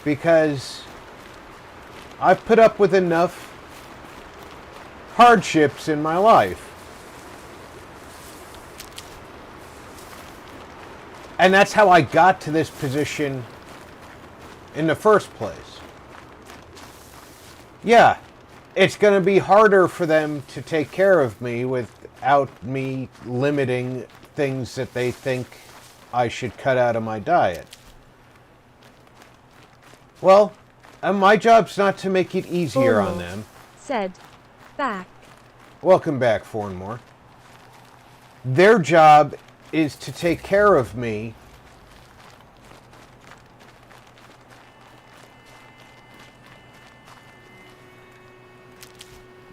because I've put up with enough hardships in my life. And that's how I got to this position in the first place. Yeah, it's going to be harder for them to take care of me without me limiting things that they think I should cut out of my diet. Well, my job's not to make it easier on them. Said, back. Welcome back, Fornmore. Their job is to take care of me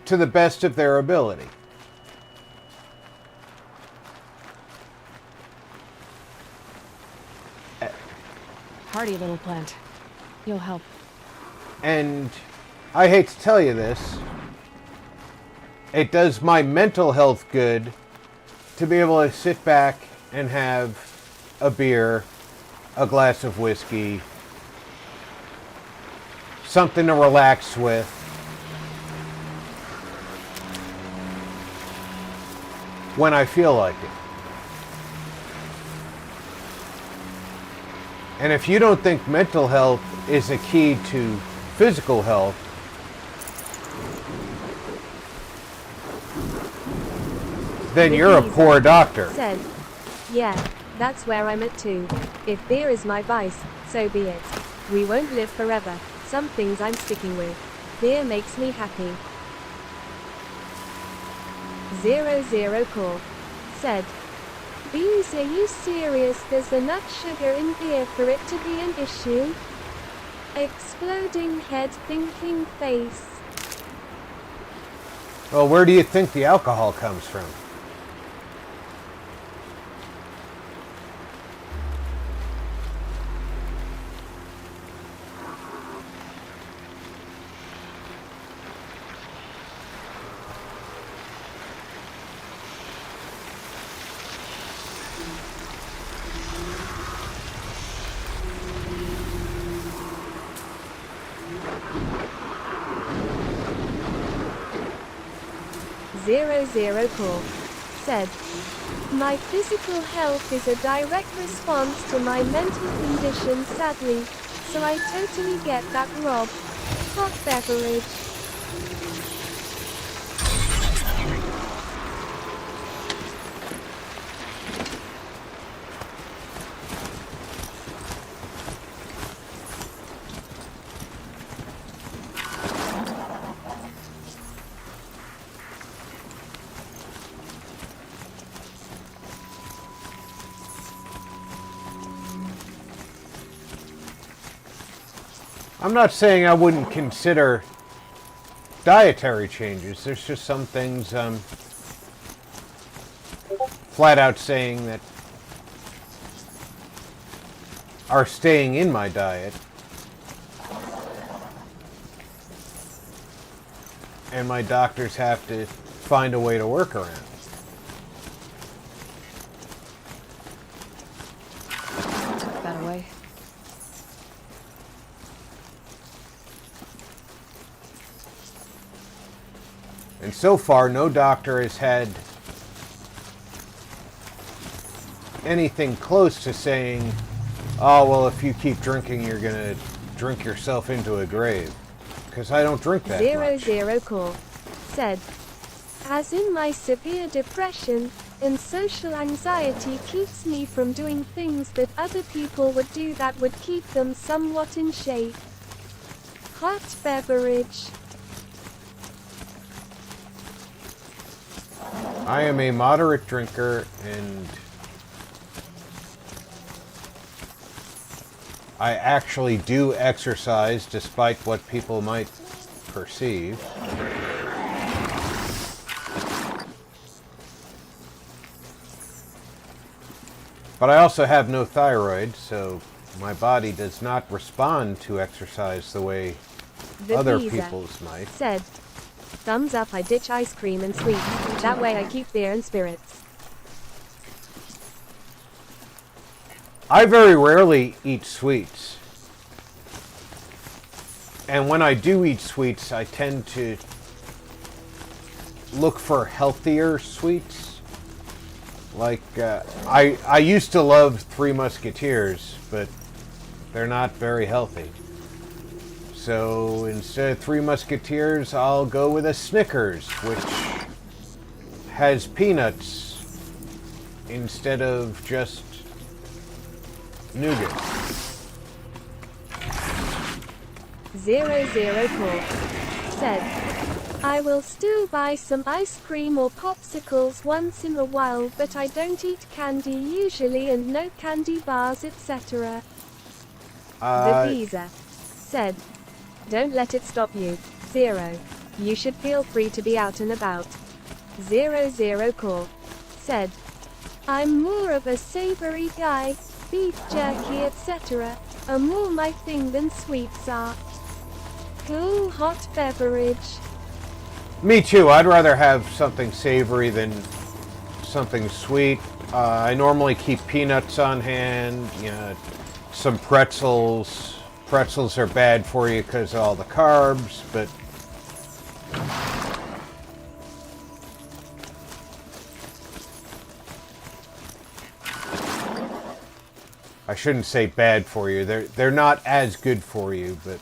to the best of their ability. Hardy little plant. You'll help. And I hate to tell you this, it does my mental health good to be able to sit back and have a beer, a glass of whiskey, something to relax with. When I feel like it. And if you don't think mental health is a key to physical health, then you're a poor doctor. Said, yeah, that's where I'm at too. If beer is my vice, so be it. We won't live forever. Some things I'm sticking with. Beer makes me happy. 00 Core said, Bees, are you serious? There's enough sugar in beer for it to be an issue? Exploding head, thinking face. Well, where do you think the alcohol comes from? Zero Core said, my physical health is a direct response to my mental condition, sadly, so I totally get that, Rob. Hot beverage. I'm not saying I wouldn't consider dietary changes. There's just some things flat out saying that are staying in my diet. And my doctors have to find a way to work around. Took that away. And so far, no doctor has had anything close to saying, oh, well, if you keep drinking, you're going to drink yourself into a grave. Because I don't drink that much. 00 Core said, as in my severe depression and social anxiety keeps me from doing things that other people would do that would keep them somewhat in shape. Hot beverage. I am a moderate drinker, and I actually do exercise despite what people might perceive. But I also have no thyroid, so my body does not respond to exercise the way other people's might. Said, thumbs up, I ditch ice cream and sweets. That way I keep beer and spirits. I very rarely eat sweets. And when I do eat sweets, I tend to look for healthier sweets. Like, I used to love Three Musketeers, but they're not very healthy. So instead of Three Musketeers, I'll go with a Snickers, which has peanuts instead of just nougat. 00 Core said, I will still buy some ice cream or popsicles once in a while, but I don't eat candy usually and no candy bars, etc. The Visa said, don't let it stop you. 0. You should feel free to be out and about. 00 Core said, I'm more of a savory guy, beef jerky, etc. are more my thing than sweets are. Cool hot beverage. Me too. I'd rather have something savory than something sweet. I normally keep peanuts on hand, you know, some pretzels. Pretzels are bad for you because of all the carbs, but I shouldn't say bad for you. They're not as good for you, but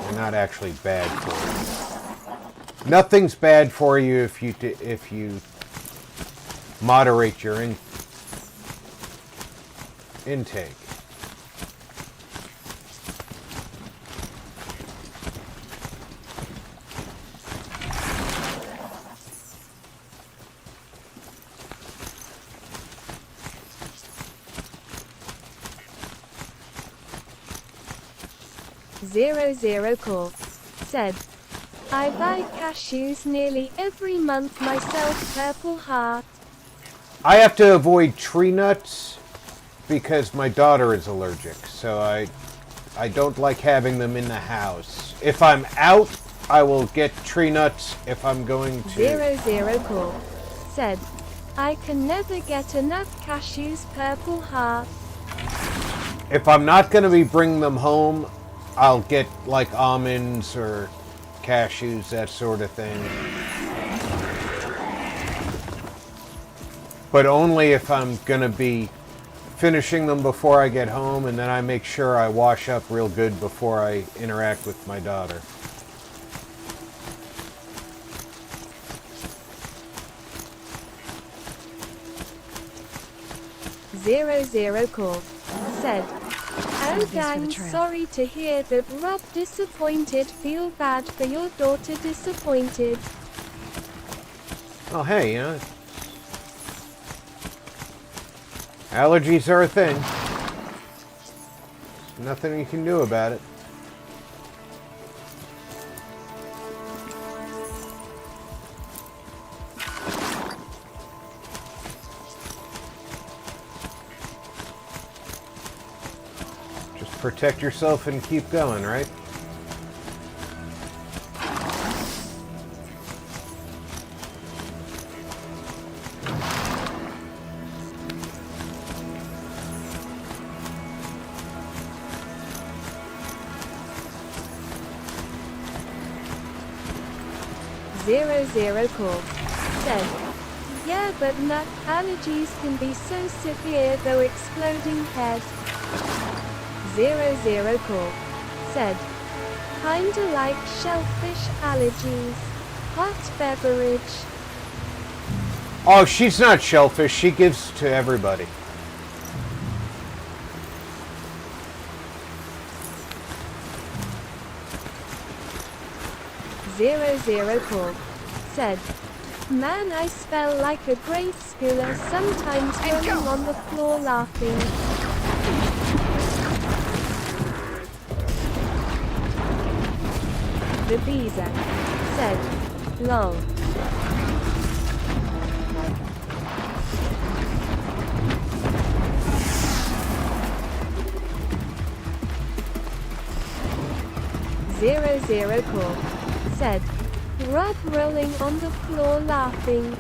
they're not actually bad for you. Nothing's bad for you if you moderate your intake. Zero Core said, I buy cashews nearly every month myself. Purple heart. I have to avoid tree nuts because my daughter is allergic, so I don't like having them in the house. If I'm out, I will get tree nuts. If I'm going to... 00 Core said, I can never get enough cashews. Purple heart. If I'm not going to be bringing them home, I'll get like almonds or cashews, that sort of thing. But only if I'm going to be finishing them before I get home, and then I make sure I wash up real good before I interact with my daughter. Zero Core said, oh gang, sorry to hear that Rob disappointed. Feel bad for your daughter disappointed. Oh hey, you know, allergies are a thing. Nothing you can do about it. Protect yourself and keep going, right? Zero Core said, Yeah, but nut allergies can be so severe though. Exploding head. 00 Corp said, kinda like shellfish allergies. Hot beverage. Oh, she's not shellfish. She gives to everybody. Zero Corp said, man, I spell like a grade schooler, sometimes rolling on the floor laughing. The Visa said, lol. Zero Corp said, Rob rolling on the floor laughing.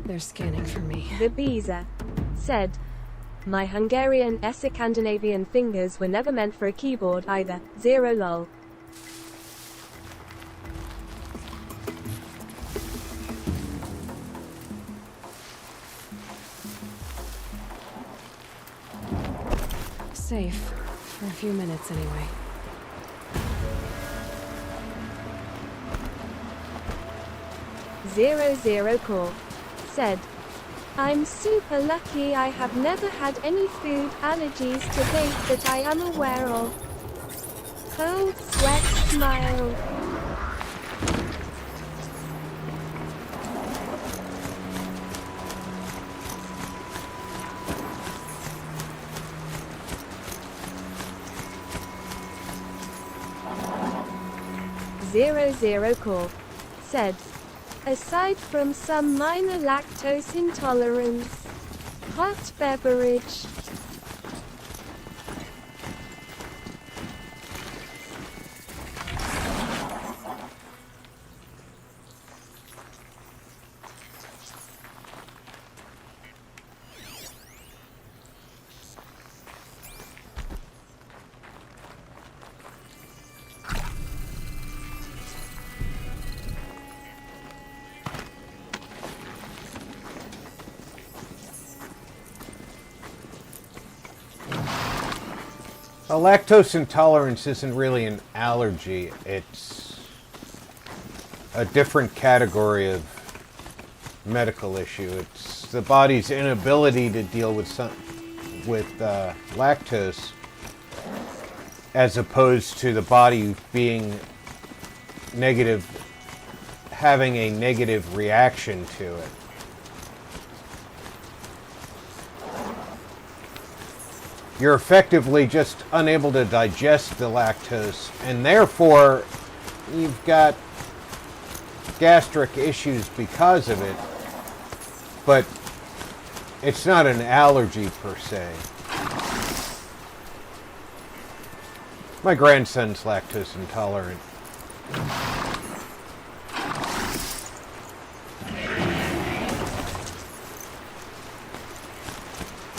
They're scanning for me. The Visa said, my Hungarian Scandinavian fingers were never meant for a keyboard either. 0 lol. Safe. For a few minutes anyway. Zero Corp said, I'm super lucky. I have never had any food allergies to date that I am aware of. Cold sweat smile. Zero Corp said, aside from some minor lactose intolerance, hot beverage. A lactose intolerance isn't really an allergy. It's a different category of medical issue. It's the body's inability to deal with lactose, as opposed to the body being negative, having a negative reaction to it. You're effectively just unable to digest the lactose, and therefore you've got gastric issues because of it, but it's not an allergy per se. My grandson's lactose intolerant.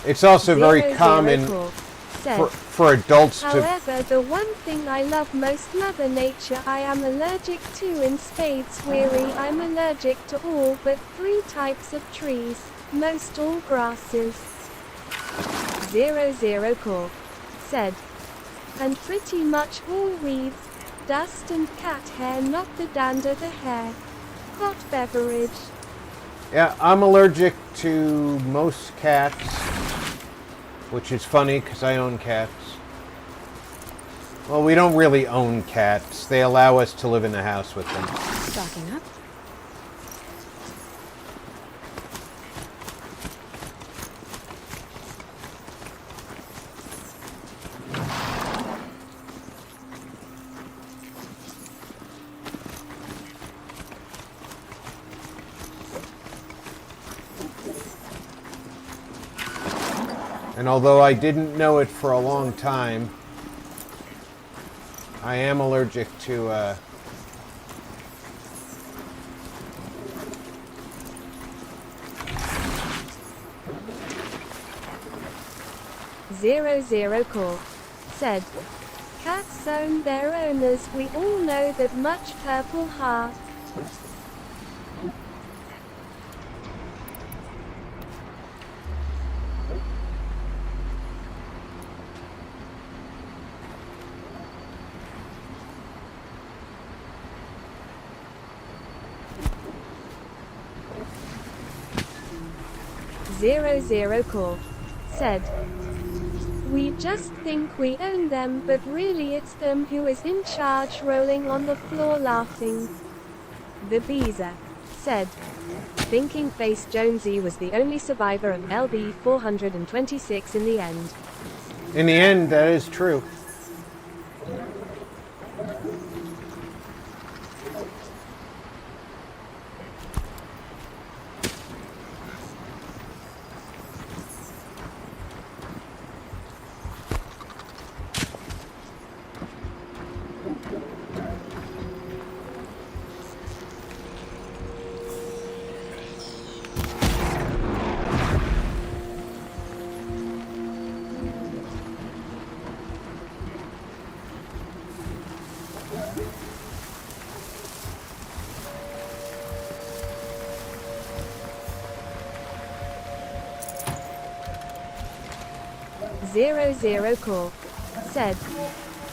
It's also very common for adults to... However, the one thing I love most, Mother Nature, I am allergic to in spades. Weary, I'm allergic to all but 3 types of trees, most all grasses. Zero Corp said, and pretty much all weeds, dust and cat hair, not the dander the hair. Hot beverage. Yeah, I'm allergic to most cats, which is funny because I own cats. Well, we don't really own cats. They allow us to live in the house with them. Stocking up. And although I didn't know it for a long time, I am allergic to, 00 Core said, cats own their owners. We all know that much. Purple heart. Zero Core said, we just think we own them, but really it's them who is in charge, rolling on the floor laughing. The Beezer said, thinking Face Jonesy was the only survivor of LB 426 in the end. in the end, that is true. Zero Core said,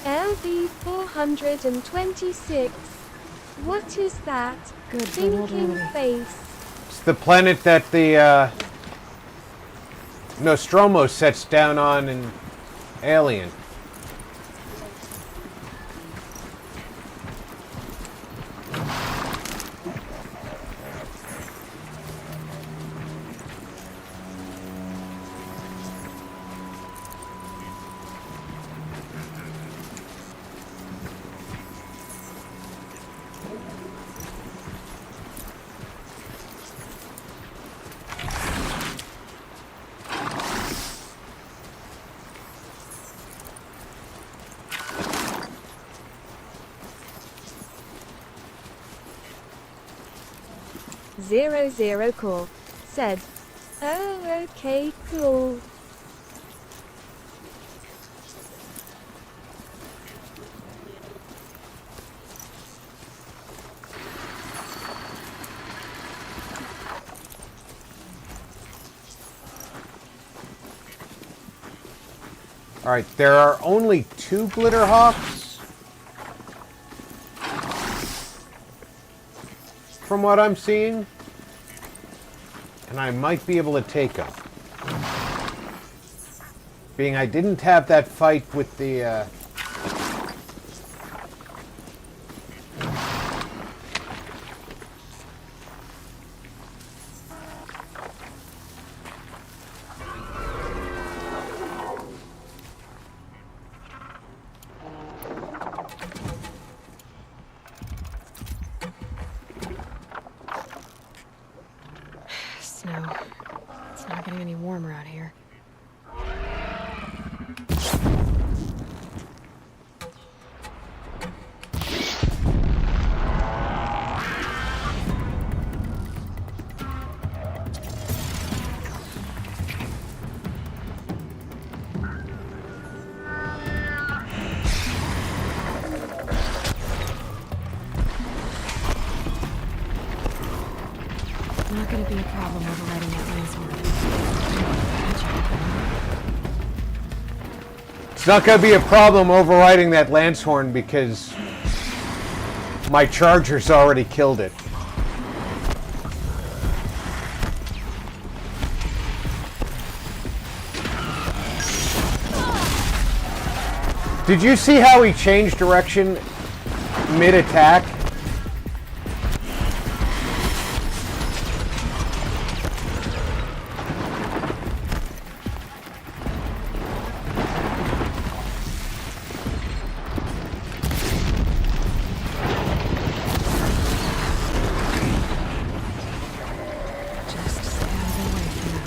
LB 426. What is that? Good, Thinking face. It's the planet that the Nostromo sets down on in Alien. Zero Core said, oh okay cool. Alright, there are only 2 glitter hawks, from what I'm seeing, and I might be able to take them. Being I didn't have that fight with the Snow. It's not getting any warmer out here. Not gonna be a problem overriding that lance horn. It's not going to be a problem overriding that lance horn because my charger's already killed it. Did you see how he changed direction mid-attack? Just stay out of the way for now.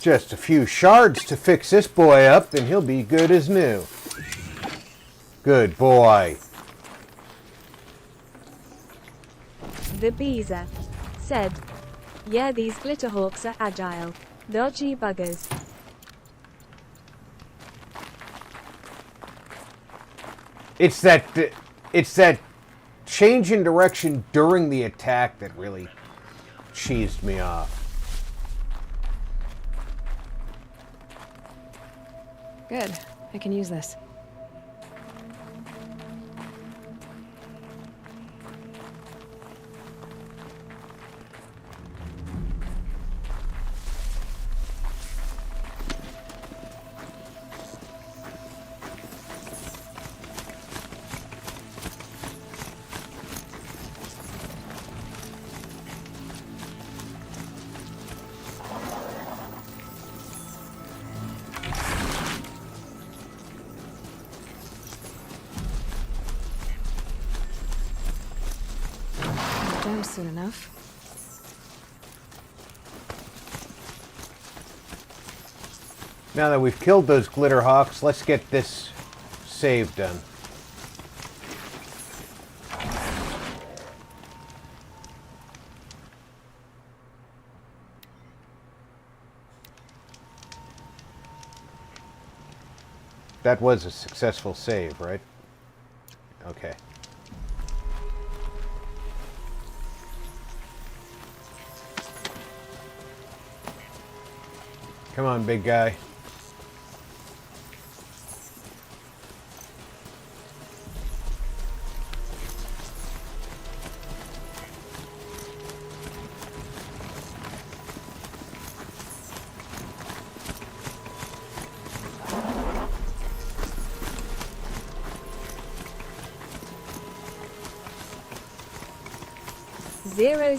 Just a few shards to fix this boy up, and he'll be good as new. Good boy. The Beezer said, "Yeah, these glitterhawks are agile. Dodgy buggers." It's that change in direction during the attack that really cheesed me off. Good. I can use this. Done soon enough. Now that we've killed those glitterhawks, let's get this save done. That was a successful save, right? Okay. Come on, big guy.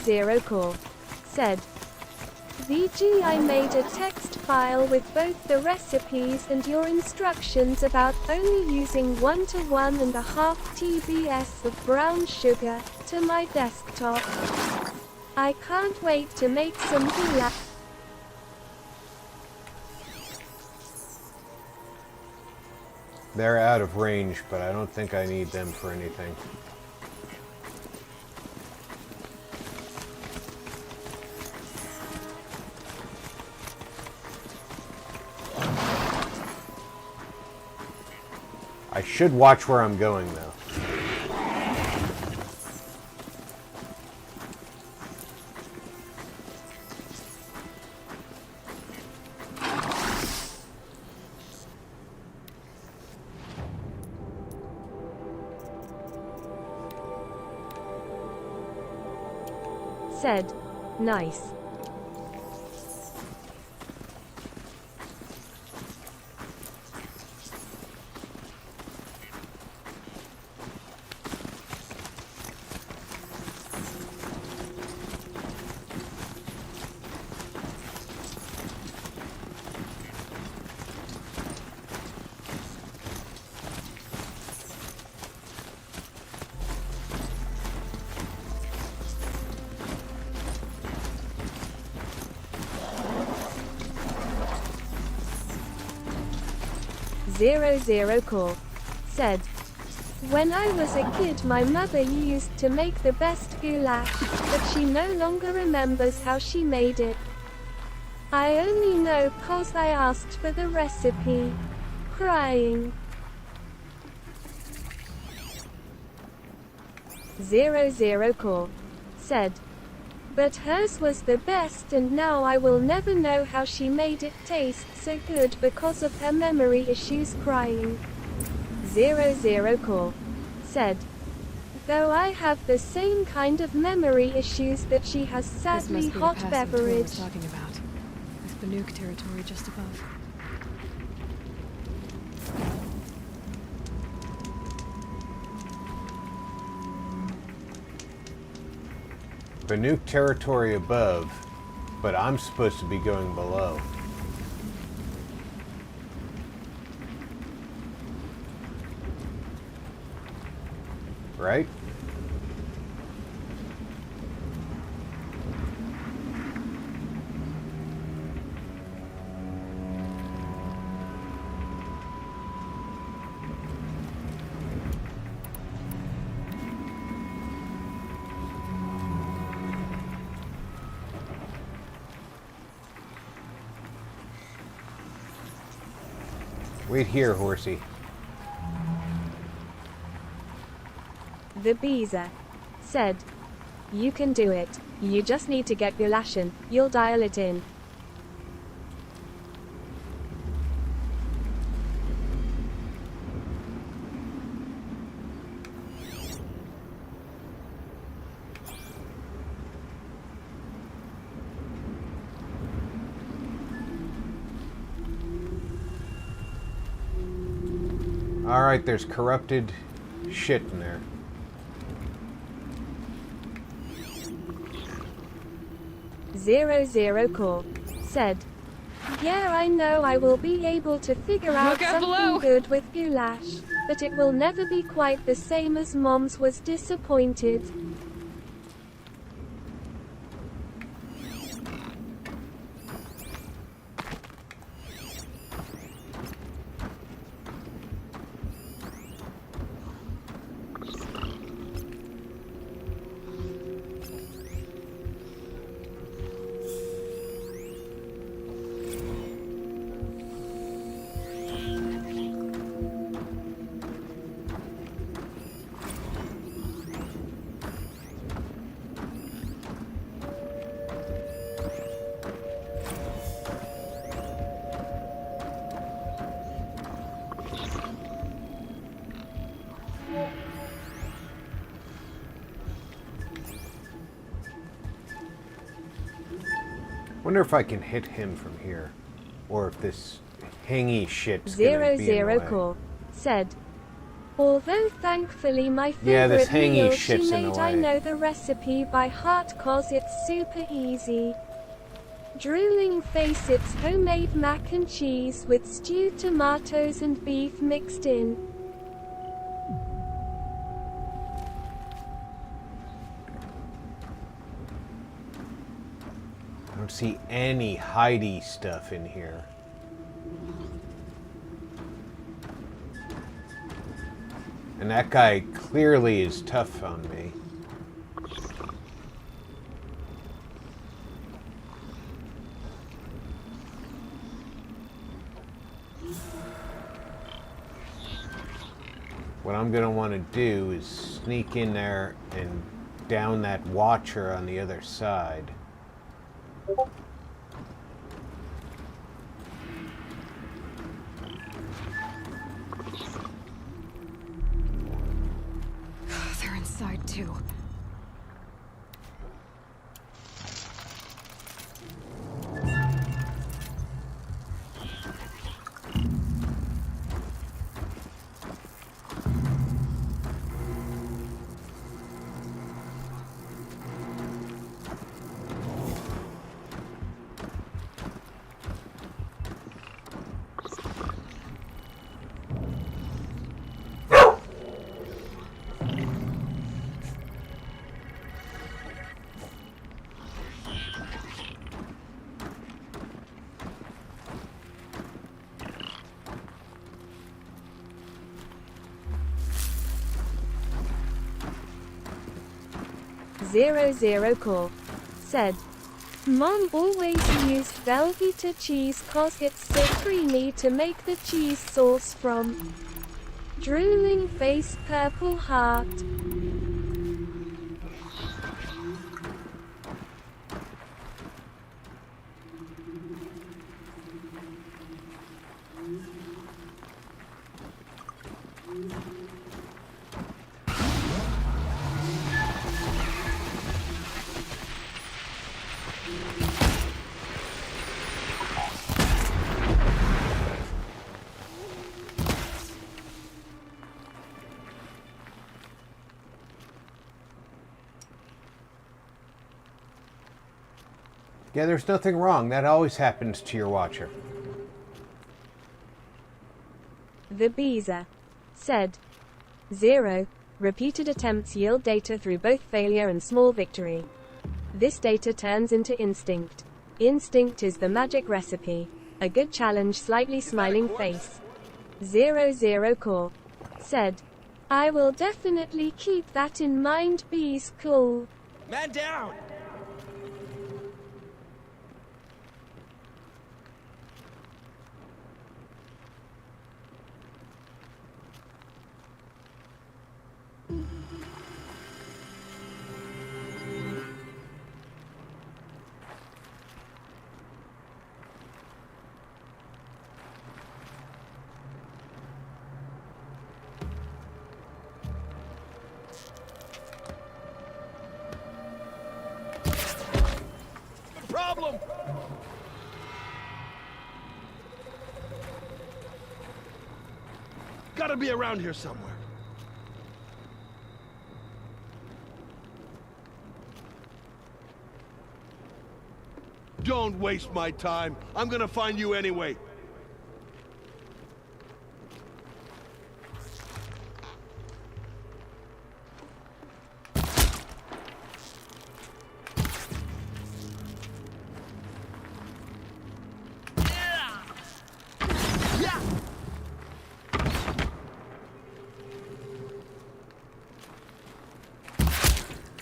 Zero Core said, "VG, I made a text file with both the recipes and your instructions about only using 1 to 1.5 TBS of brown sugar to my desktop. I can't wait to make some goulash." They're out of range, but I don't think I need them for anything. I should watch where I'm going, though. Said, "Nice." Zero Core said, "When I was a kid, my mother used to make the best goulash, but she no longer remembers how she made it. I only know 'cause I asked for the recipe." Crying. Zero Core said, "But hers was the best, and now I will never know how she made it taste so good because of her memory issues." Crying. Zero Core said, "Though I have the same kind of memory issues that she has, sadly. Hot beverage." Talking about, with Banuk territory just above. Banuk territory above, but I'm supposed to be going below. Right? Wait here, horsey. The Beezer said, "You can do it. You just need to get Gulashin. You'll dial it in." Alright, there's corrupted shit in there. Zero Core said, "Yeah, I know I will be able to figure out Look out something below. good with goulash, but it will never be quite the same as Mom's was disappointed." Wonder if I can hit him from here, or if this hangy shit's gonna be in the way. Core said, "Although thankfully my Yeah, this favorite hangy meal she shit's in the made, I way. know the recipe by heart 'cause it's super easy. Drooling face, it's homemade mac and cheese with stewed tomatoes and beef mixed in." I don't see any hidey stuff in here. And that guy clearly is tough on me. What I'm gonna want to do is sneak in there and down that watcher on the other side. They're inside too. Core said, "Mom always used Velveeta cheese 'cause it's so creamy to make the cheese sauce from." Drooling face, purple heart. Yeah, there's nothing wrong. That always happens to your watcher. The Beezer said, "0. Repeated attempts yield data through both failure and small victory. This data turns into instinct. Instinct is the magic recipe. A good challenge, slightly smiling face." 00 Core said, "I will definitely keep that in mind. Bees cool." Man down! problem? Gotta be around here somewhere. Don't waste my time. I'm gonna find you anyway.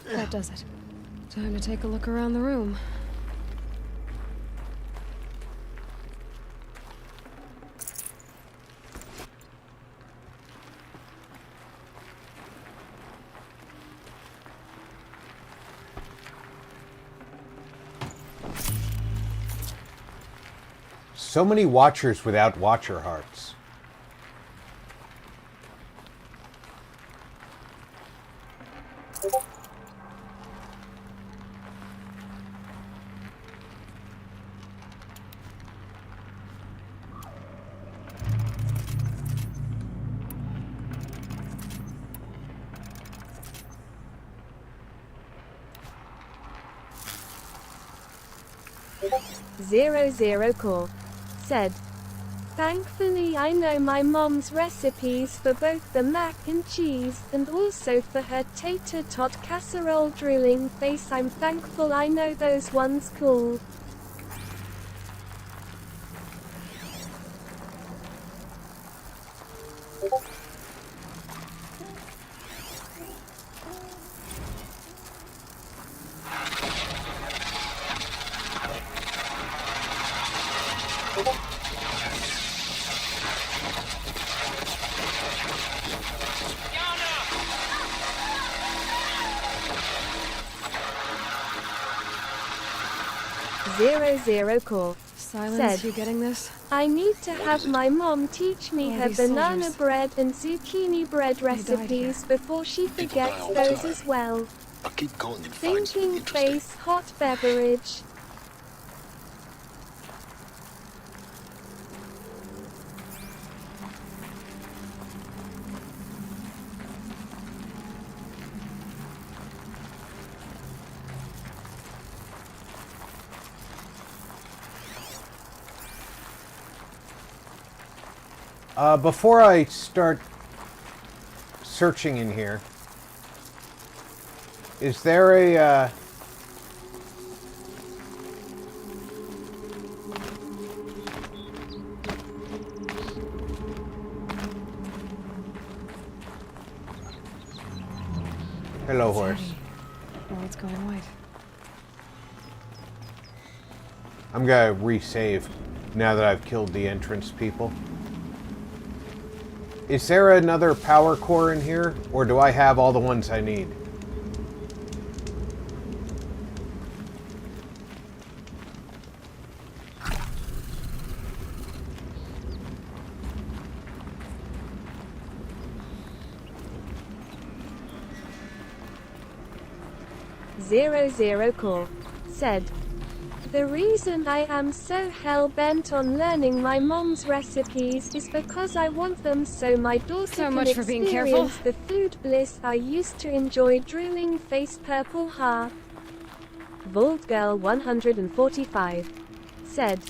That does it. Time to take a look around the room. So many watchers without watcher hearts. Zero Core said, "Thankfully I know my mom's recipes for both the mac and cheese and also for her tater tot casserole drooling face. I'm thankful I know those ones cool." Zero Core Silence, said, you getting this? "I need to have my mom teach me All her these banana soldiers. bread and zucchini bread They died recipes before she forgets all the those time. as well." I'll keep going and find something Thinking interesting. face hot beverage. Before I start searching in here, is there a, Hello, horse. Oh, it's going white. I'm gonna resave now that I've killed the entrance people. Is there another power core in here, or do I have all the ones I need? Zero Core said, "The reason I am so hell-bent on learning my mom's recipes is because I want them so my daughter So can much for being careful. experience the food bliss I used to enjoy." Drooling face purple heart. Vault Girl 145 said,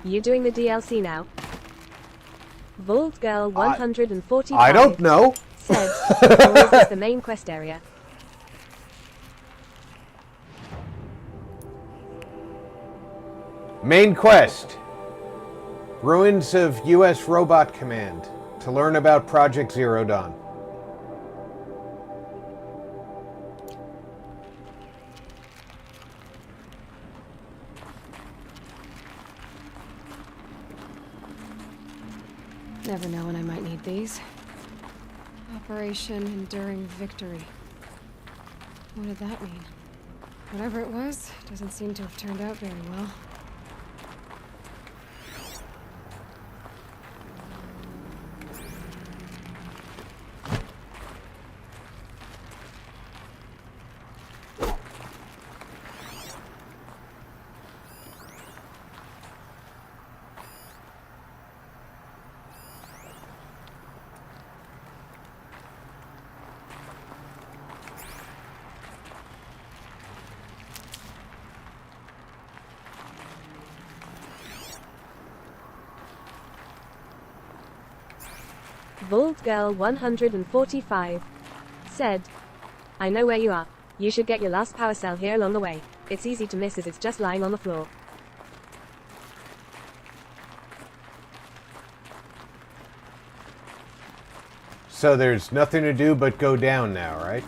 "You doing the DLC now?" Vault Girl 145 I don't know. said, "Or is this the main quest area?" Main quest. Ruins of U.S. Robot Command. To learn about Project Zero Dawn. Never know when I might need these. Operation Enduring Victory. What did that mean? Whatever it was, doesn't seem to have turned out very well. Bald Girl 145 said, I know where you are. You should get your last power cell here along the way. It's easy to miss as it's just lying on the floor. So there's nothing to do but go down now, right?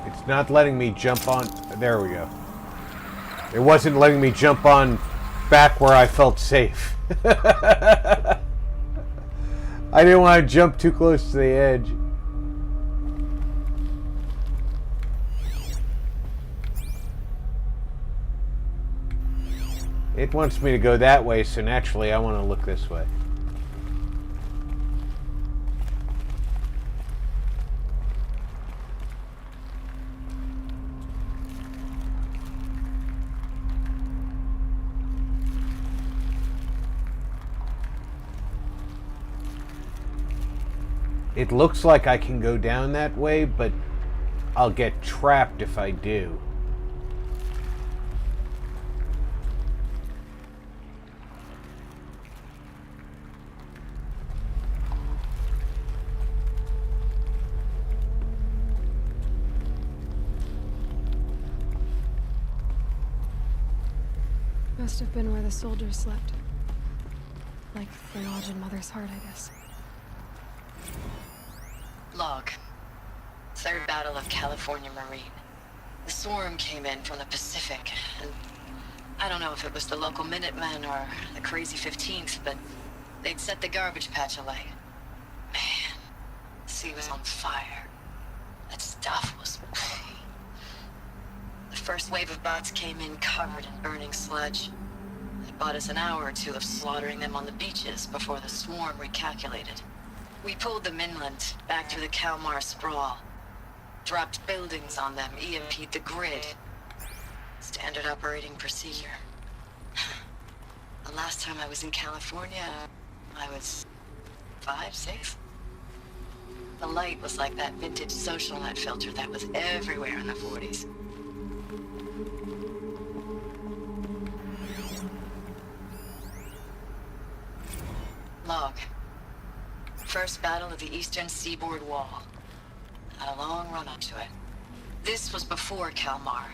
It's not letting me jump on... There we go. It wasn't letting me jump on back where I felt safe. I didn't want to jump too close to the edge. It wants me to go that way, so naturally I want to look this way. It looks like I can go down that way, but I'll get trapped if I do. Must have been where the soldiers slept. Like the lodge in Mother's Heart, I guess. Log. Third Battle of California Marine. The swarm came in from the Pacific, and I don't know if it was the local Minutemen or the crazy 15th, but they'd set the garbage patch alight. Man, the sea was on fire. That stuff was... The first wave of bots came in covered in burning sludge. It bought us an hour or two of slaughtering them on the beaches before the swarm recalculated. We pulled them inland, back through the Kalmar sprawl. Dropped buildings on them, EMP'd the grid. Standard operating procedure. The last time I was in California, I was 5, 6? The light was like that vintage social net filter that was everywhere in the 40s. Log. First battle of the eastern seaboard wall. Had a long run up to it. This was before Kalmar,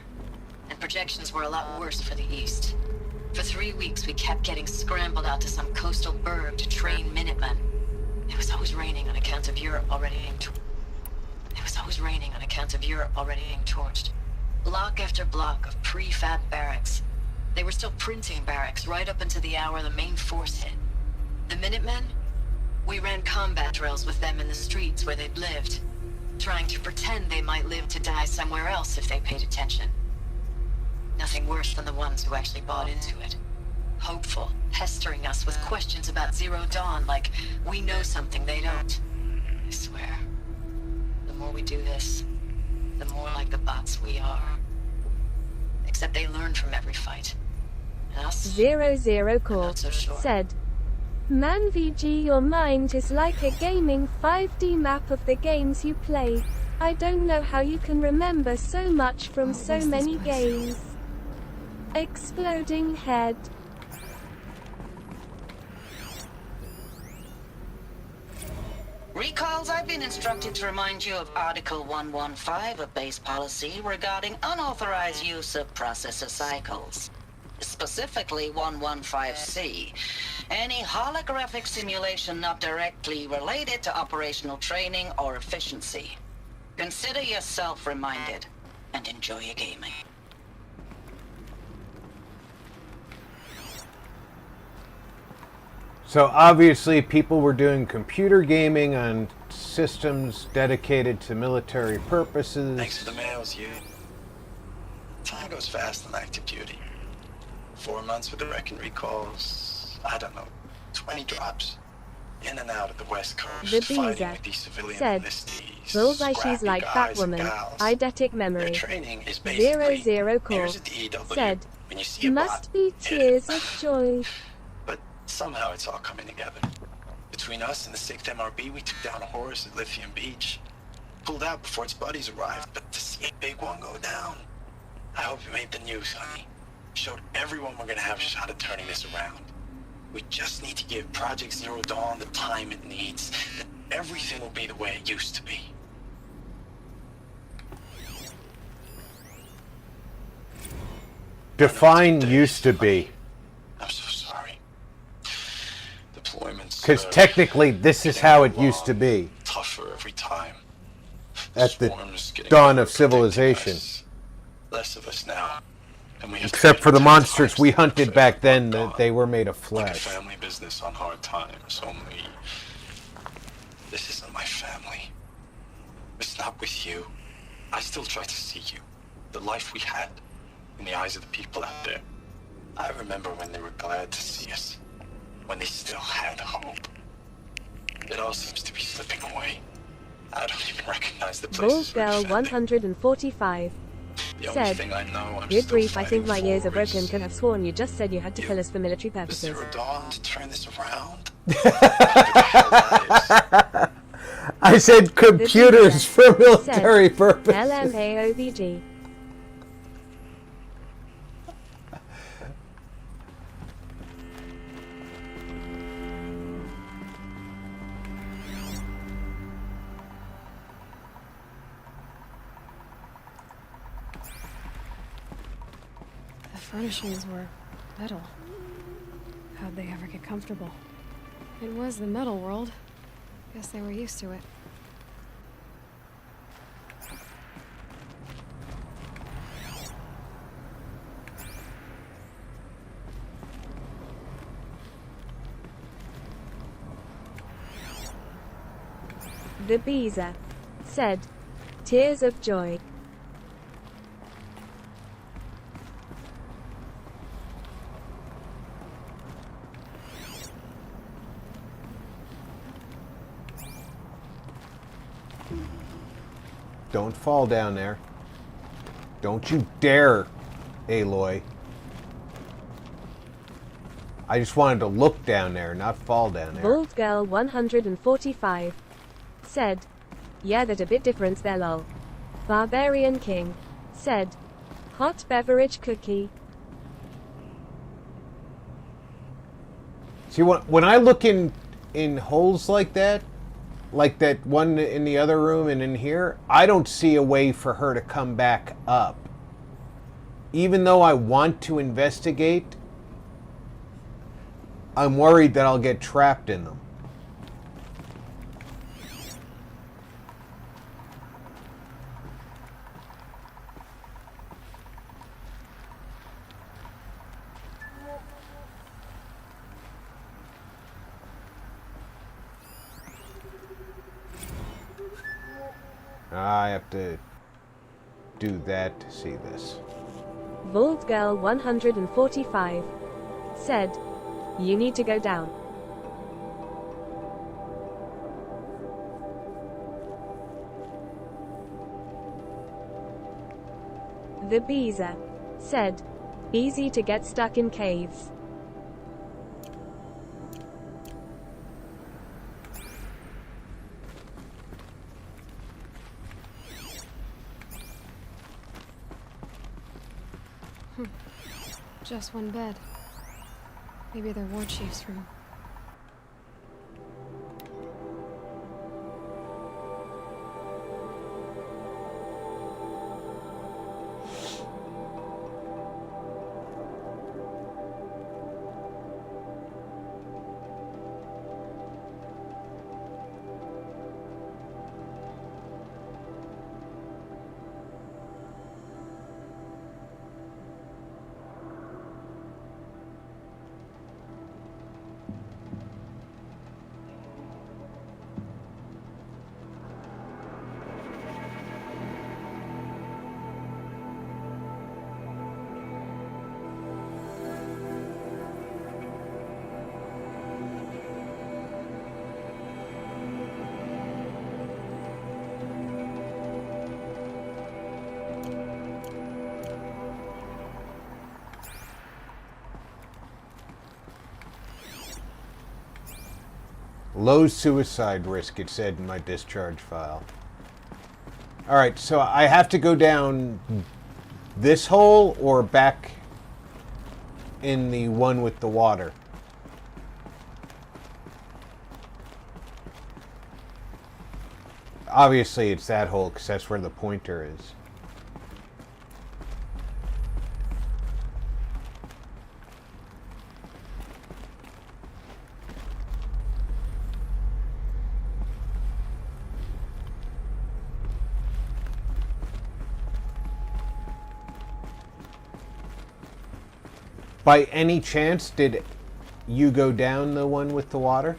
and projections were a lot worse for the east. For 3 weeks, we kept getting scrambled out to some coastal burg to train Minutemen. It was always raining on account of Europe already being torched. Block after block of prefab barracks. They were still printing barracks right up until the hour the main force hit. The Minutemen? We ran combat drills with them in the streets where they'd lived, trying to pretend they might live to die somewhere else if they paid attention. Nothing worse than the ones who actually bought into it. Hopeful, pestering us with questions about Zero Dawn like we know something they don't. I swear, the more we do this, the more like the bots we are. Except they learn from every fight. And us? 00 Core so sure. said, Man VG, your mind is like a gaming 5D map of the games you play. I don't know how you can remember so much from so many games. Exploding head. Recalls, I've been instructed to remind you of Article 115 of base policy regarding unauthorized use of processor cycles. specifically 115C. Any holographic simulation not directly related to operational training or efficiency. Consider yourself reminded, and enjoy your gaming. So obviously people were doing computer gaming on systems dedicated to military purposes. Thanks for the mails, you. Time goes fast on active duty. 4 months with the wreck and recalls, I don't know, 20 drops. In and out of the West Coast, The fighting Beezer with these civilian said, enlistees, Bullseye, she's scrappy like guys and Batwoman. gals. Eidetic Their memory. training is basically, 00 core. here's a DEW. Said, When you see a must bot, be hit it. tears of joy. But somehow it's all coming together. Between us and the 6th MRB, we took down a horse at Lithium Beach. Pulled out before its buddies arrived, but to see a big one go down. I hope you made the news, honey. Showed everyone we're gonna have a shot at turning this around. We just need to give Project Zero Dawn the time it needs, and everything will be the way it used to be. Define used to be. I'm so sorry. Deployments. Because technically this is how it used to be. Tougher every time. At the dawn of civilization. Less of us now. And we have Except for the monsters we hunted back then, that they were made of like a flesh. family business on hard times, only this isn't my family. It's not with you. I still try to see you. The life we had in the eyes of the people out there. I remember when they were glad to see us. When they still had hope. It all seems to be slipping away. I don't even recognize the places we're Bullsgirl defending. 145 The only said, thing I know I'm good still grief, I think my fighting ears are for broken. is Could have sworn you just said you had to kill us for military the purposes. Zero Dawn to turn this around. I said computers for military purposes. LMAOVG. The furnishings were metal. How'd they ever get comfortable? It was the metal world. Guess they were used to it. The Beezer said, tears of joy. Don't fall down there. Don't you dare, Aloy. I just wanted to look down there, not fall down there. Baldgirl 145 said, yeah, that a bit difference there lol. Barbarian King said, hot beverage cookie. See, when I look in holes like that one in the other room and in here, I don't see a way for her to come back up. Even though I want to investigate, I'm worried that I'll get trapped in them. I have to do that to see this. Baldgirl 145 said, you need to go down. The Beezer said, easy to get stuck in caves. Just one bed. Maybe their war chief's room. Low suicide risk, it said in my discharge file. Alright, so I have to go down this hole or back in the one with the water? Obviously it's that hole because that's where the pointer is. By any chance, did you go down the one with the water?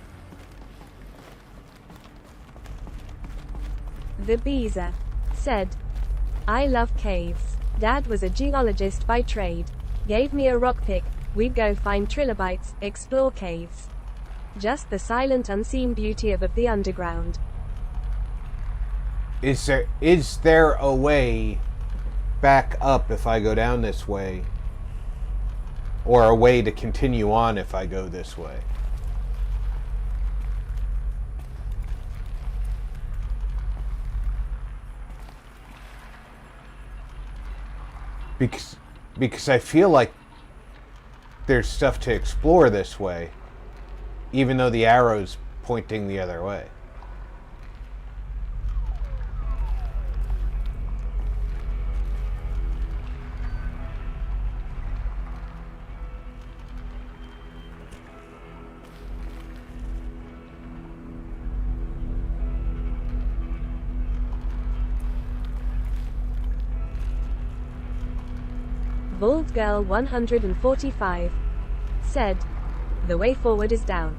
The Beezer said, I love caves. Dad was a geologist by trade. Gave me a rock pick. We'd go find trilobites, explore caves. Just the silent unseen beauty of the underground. Is there a way back up if I go down this way? Or a way to continue on if I go this way? Because I feel like there's stuff to explore this way, even though the arrow's pointing the other way. Bald Girl 145 said, the way forward is down.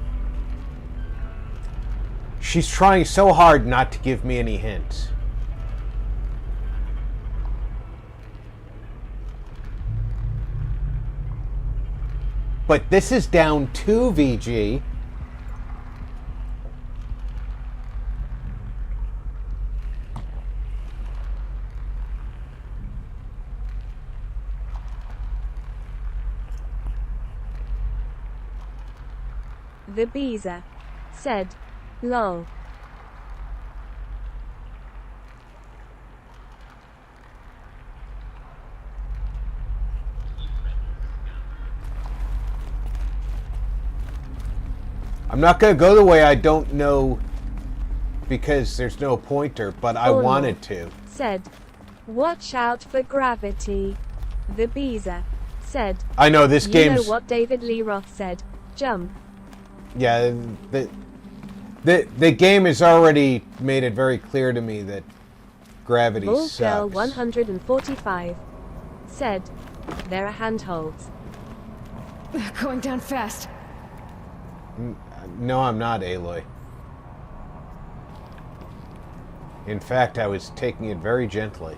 She's trying so hard not to give me any hints. But this is down 2 VG. The Beezer said, lol. I'm not going to go the way I don't know because there's no pointer, but I wanted to. Said, watch out for gravity. The Beezer said, I know this game's... You know what David Lee Roth said, jump. Yeah, the game has already made it very clear to me that gravity Bald sucks. Girl 145 said, there are handholds. Going down fast. No, I'm not, Aloy. In fact, I was taking it very gently.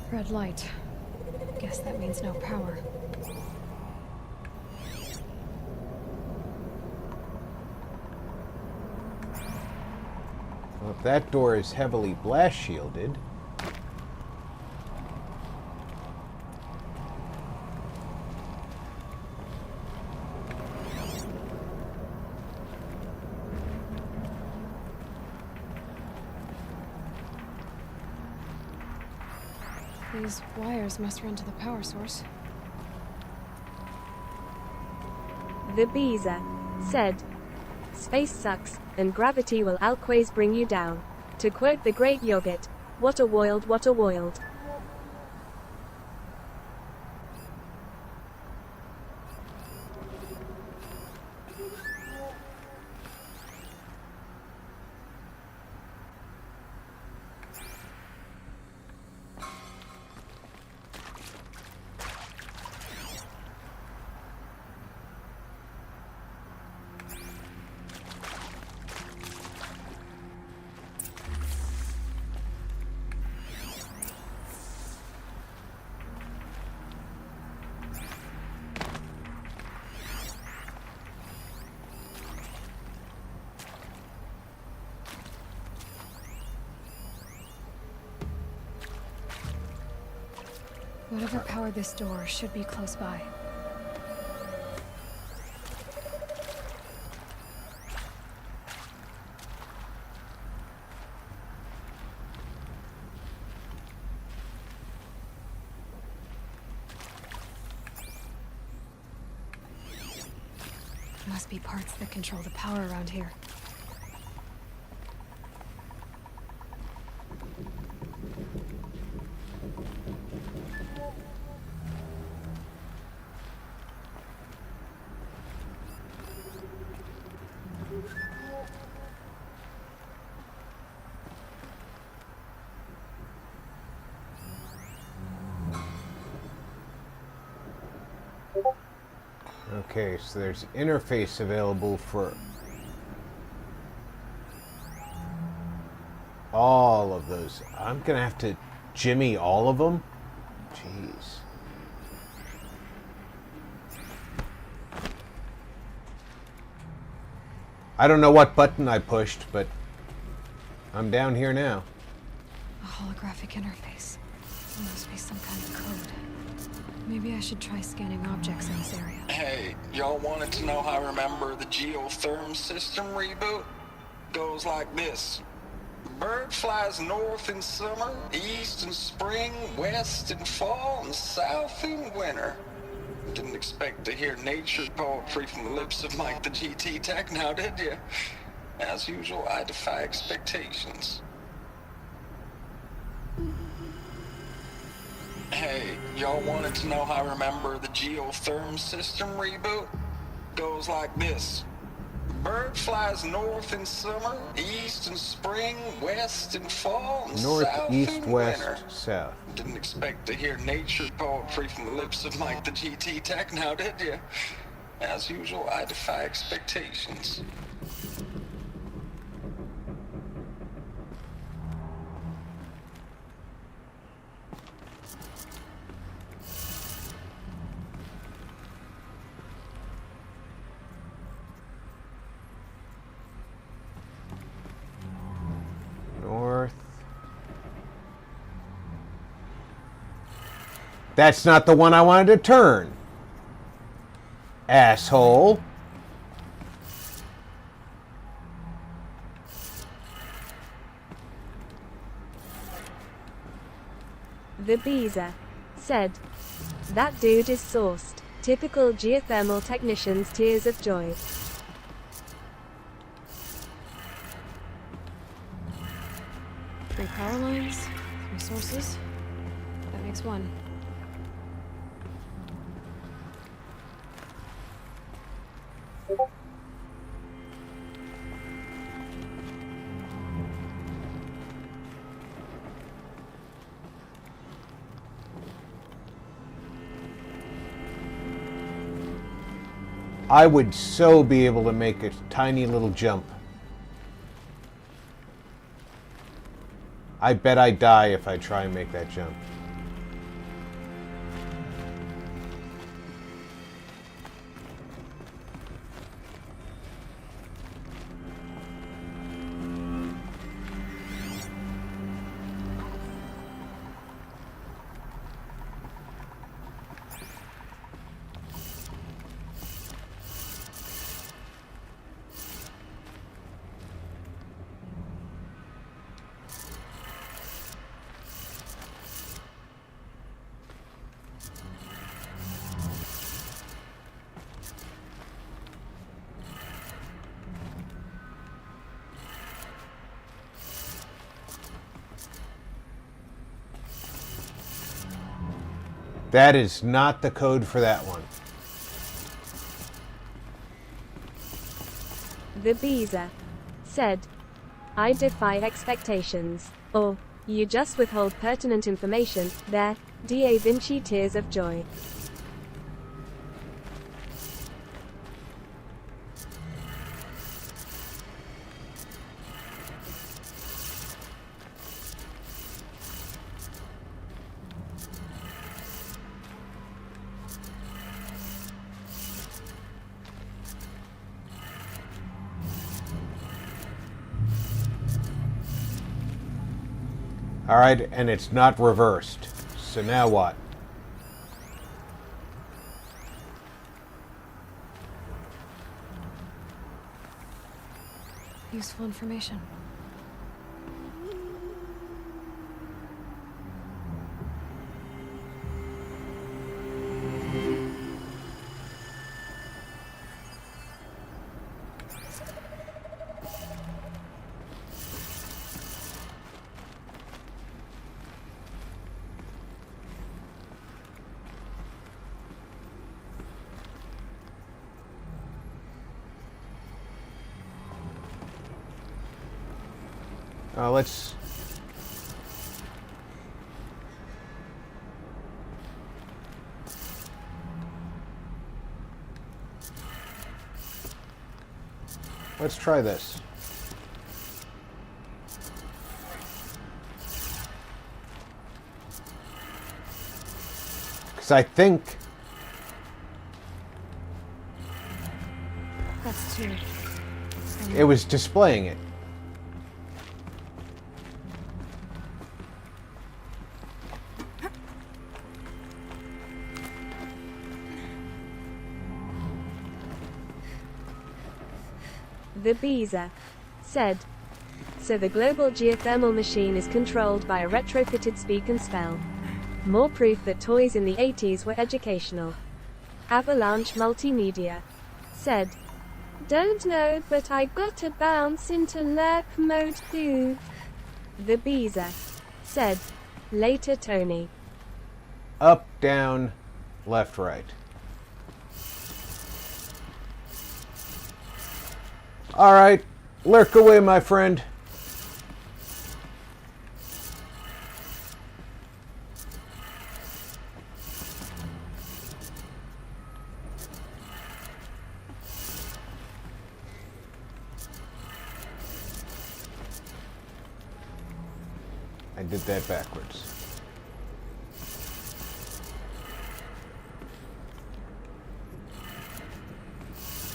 Red light. Guess that means no power. Well, if that door is heavily blast shielded... These wires must run to the power source. The Beezer said, space sucks, and gravity will always bring you down. To quote the great Yogurt, what a world, what a world. Whatever powered this door should be close by. Must be parts that control the power around here. Okay, so there's interface available for all of those. I'm gonna have to jimmy all of them? Jeez. I don't know what button I pushed, but I'm down here now. A holographic interface. There must be some kind of code. Maybe I should try scanning objects in this area. Hey, y'all wanted to know how I remember the geotherm system reboot? Goes like this. Bird flies north in summer, east in spring, west in fall, and south in winter. Didn't expect to hear nature poetry from the lips of Mike the GT Tech now, did you? As usual, I defy expectations. Hey, y'all wanted to know how I remember the geotherm system reboot? Goes like this. Bird flies north in summer, east in spring, west in fall, and North, south east, in west, winter. south. Didn't expect to hear nature poetry from the lips of Mike the GT Tech now, did you? As usual, I defy expectations. North. That's not the one I wanted to turn. Asshole. The Beezer said, "That dude is sourced. Typical geothermal technician's tears of joy." Three power lines, three sources. That makes one. I would so be able to make a tiny little jump. I bet I die if I try and make that jump. That is not the code for that one. The Beezer said, "I defy expectations." Or, "You just withhold pertinent information." There, Da Vinci tears of joy. All right, and it's not reversed. So now what? Useful information. Let's try this. Because I think That's two. it was displaying it. The Beezer said. So the global geothermal machine is controlled by a retrofitted speak and spell. More proof that toys in the 80s were educational. Avalanche Multimedia said. Don't know, but I gotta bounce into lurk mode too. The Beezer said. Later Tony. Up, down, left, right. All right, lurk away, my friend. I did that backwards.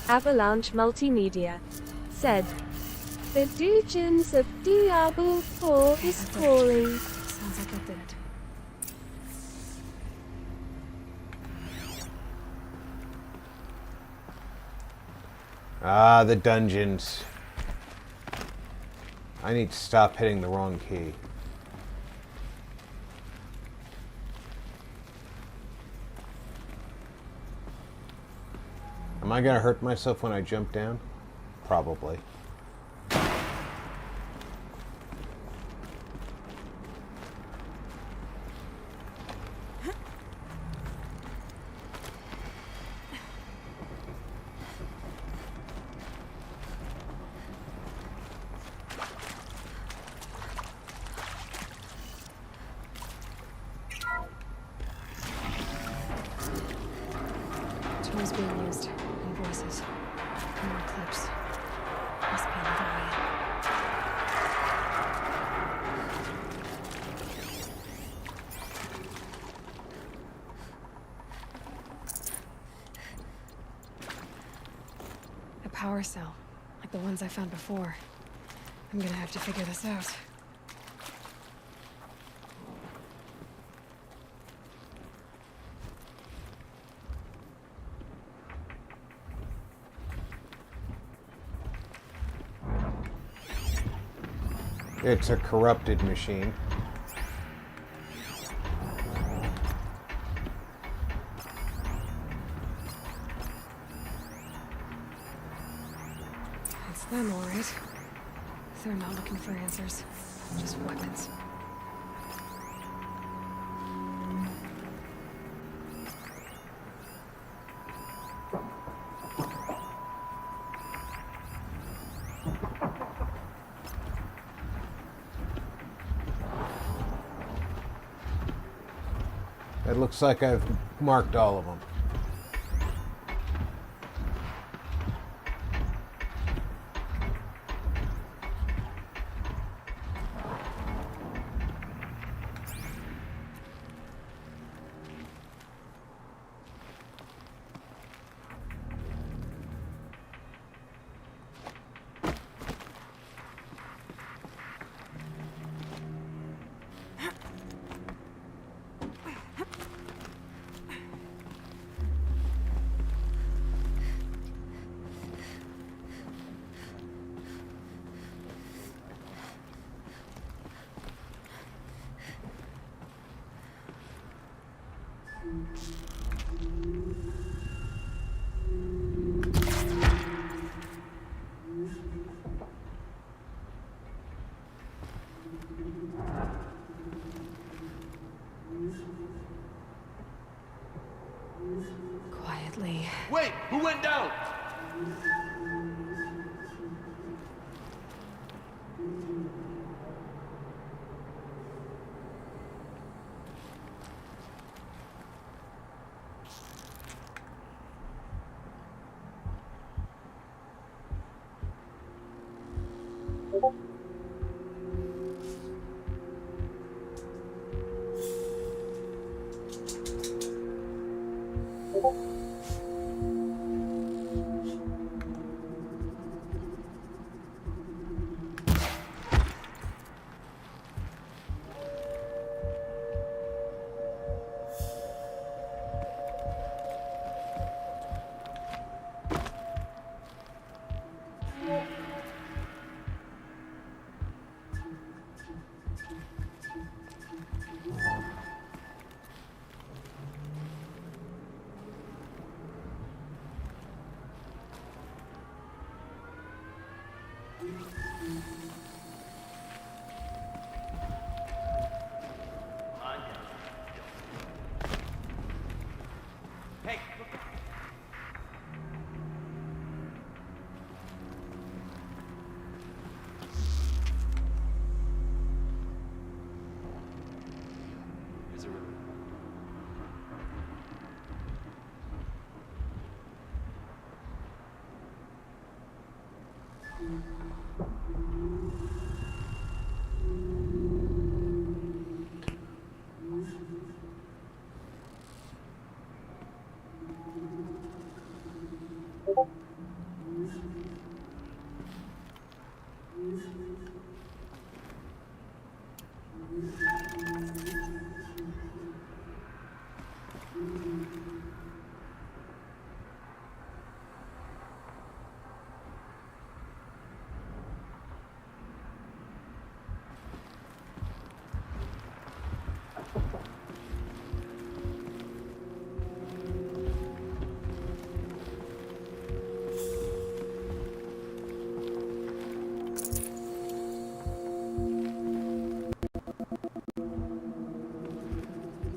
Avalanche Multimedia said. The Dugens of Diablo 4 is calling. Sounds like it did. Ah, the dungeons. I need to stop hitting the wrong key. Am I gonna hurt myself when I jump down? Probably. Tools being used. Invoices. More clips. Must be another way. A power cell, like the ones I found before. I'm gonna have to figure this out. It's a corrupted machine. It's them, all right. They're not looking for answers, just weapons. It looks like I've marked all of them. Quietly. Wait, who went down?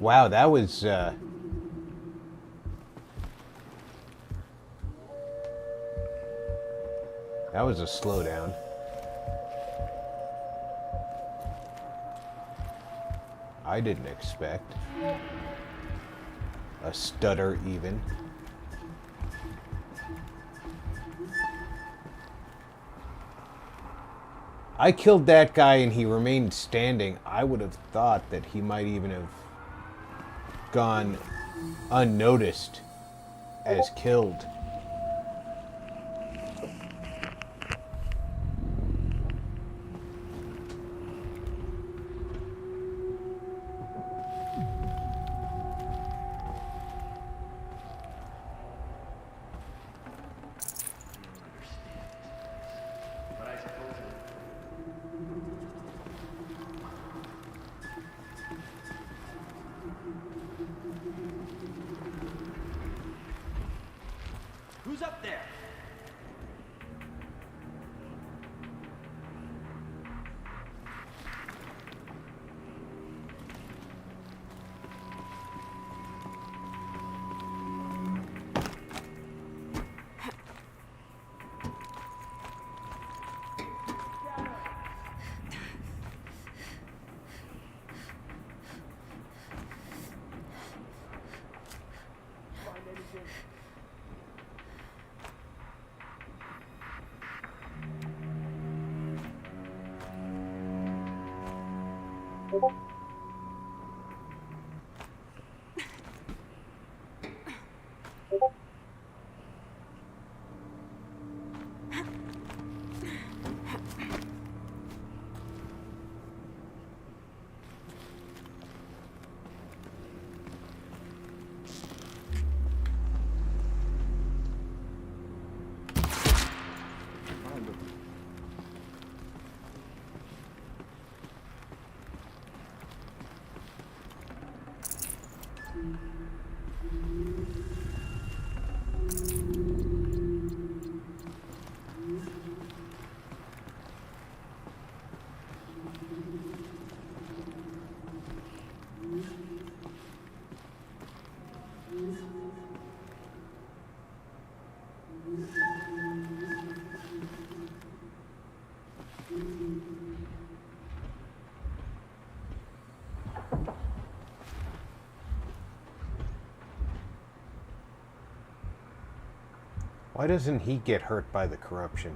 Wow, that was that was a slowdown. I didn't expect a stutter even. I killed that guy and he remained standing. I would have thought that he might even have gone unnoticed as killed. Who's up there? Why doesn't he get hurt by the corruption?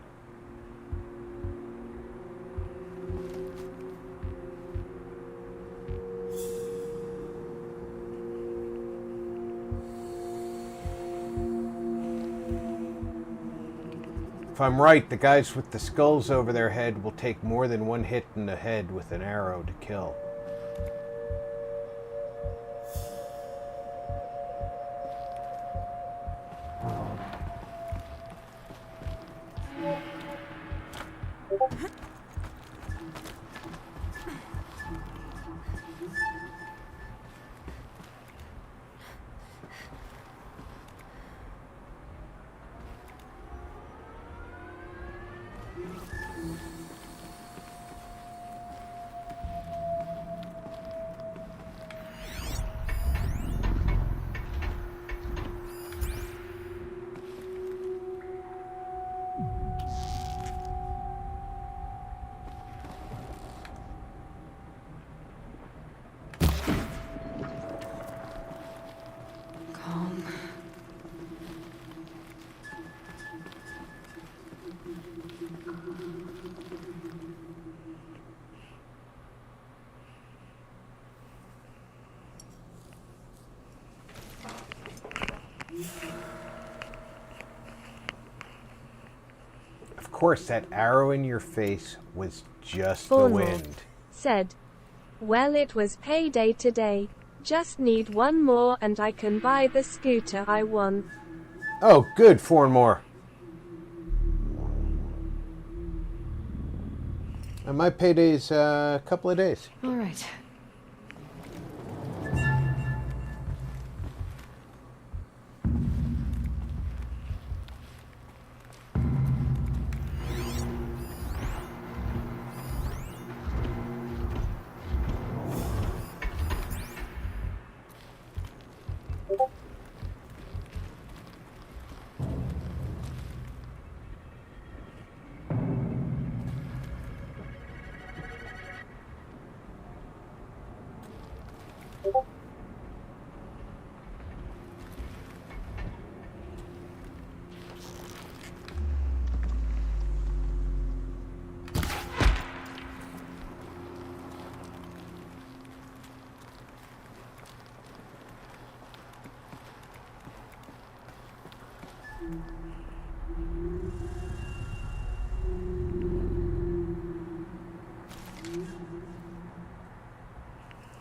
If I'm right, the guys with the skulls over their head will take more than one hit in the head with an arrow to kill. Calm. Of course, that arrow in your face was just the Formal wind. said, "Well, it was payday today. Just need one more and I can buy the scooter I want." Oh, good, 4 more. And my payday's a couple of days. All right.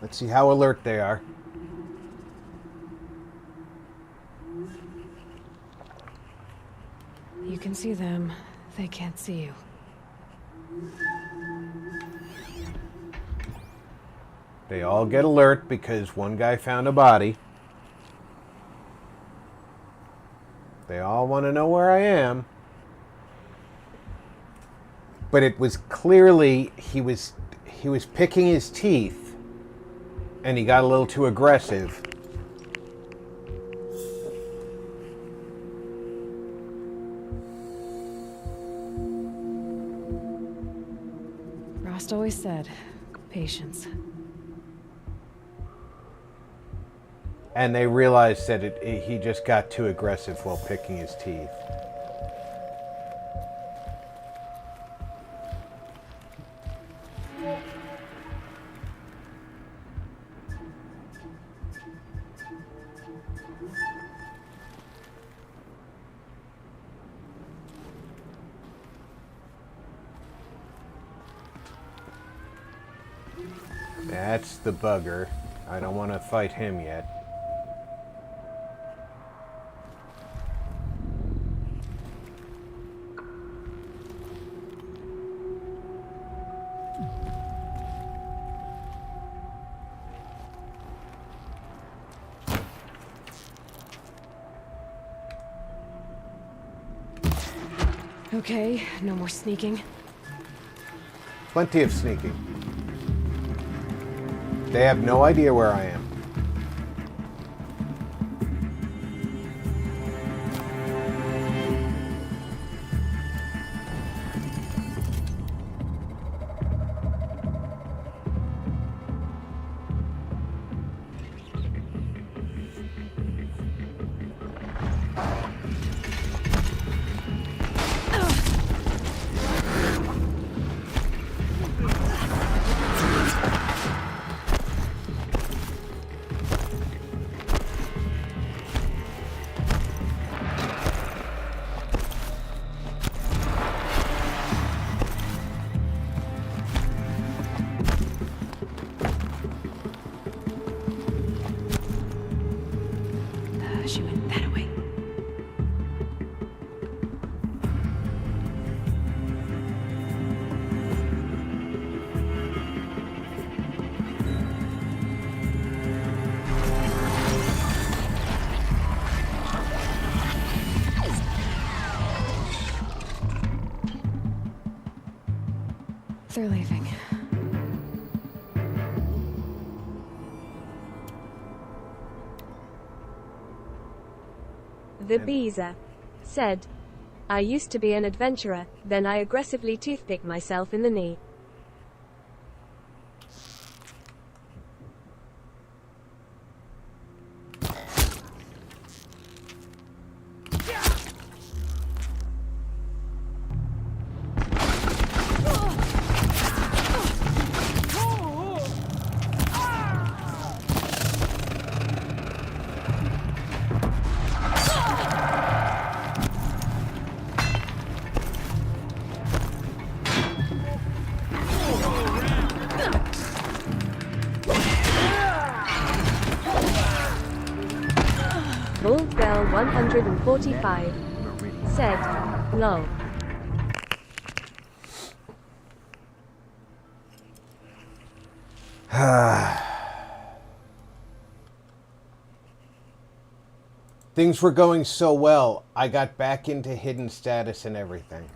Let's see how alert they are. You can see them. They can't see you. They all get alert because one guy found a body. They all want to know where I am. But it was clearly he was picking his teeth and he got a little too aggressive. Rost always said, patience. And they realized that he just got too aggressive while picking his teeth. That's the bugger. I don't want to fight him yet. Okay, no more sneaking. Plenty of sneaking. They have no idea where I am. they're leaving. The Beezer said, I used to be an adventurer, then I aggressively toothpicked myself in the knee. Bald Bell 145 said, lol. Things were going so well, I got back into hidden status and everything.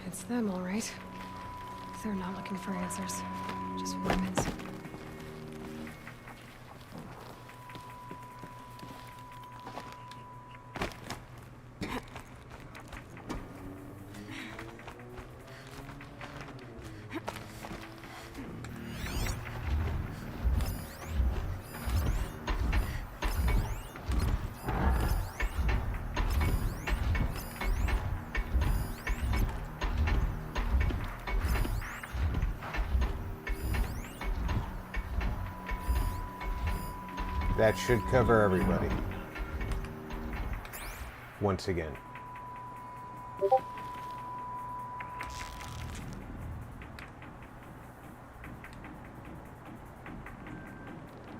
It's them, all right. They're not looking for answers, just weapons. That should cover everybody. Once again.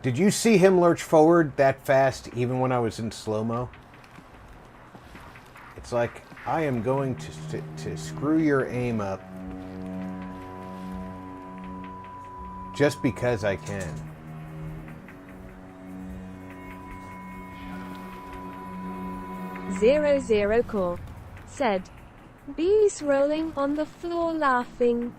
Did you see him lurch forward that fast even when I was in slow-mo? It's like, I am going to screw your aim up just because I can. Zero Core said, bees rolling on the floor laughing.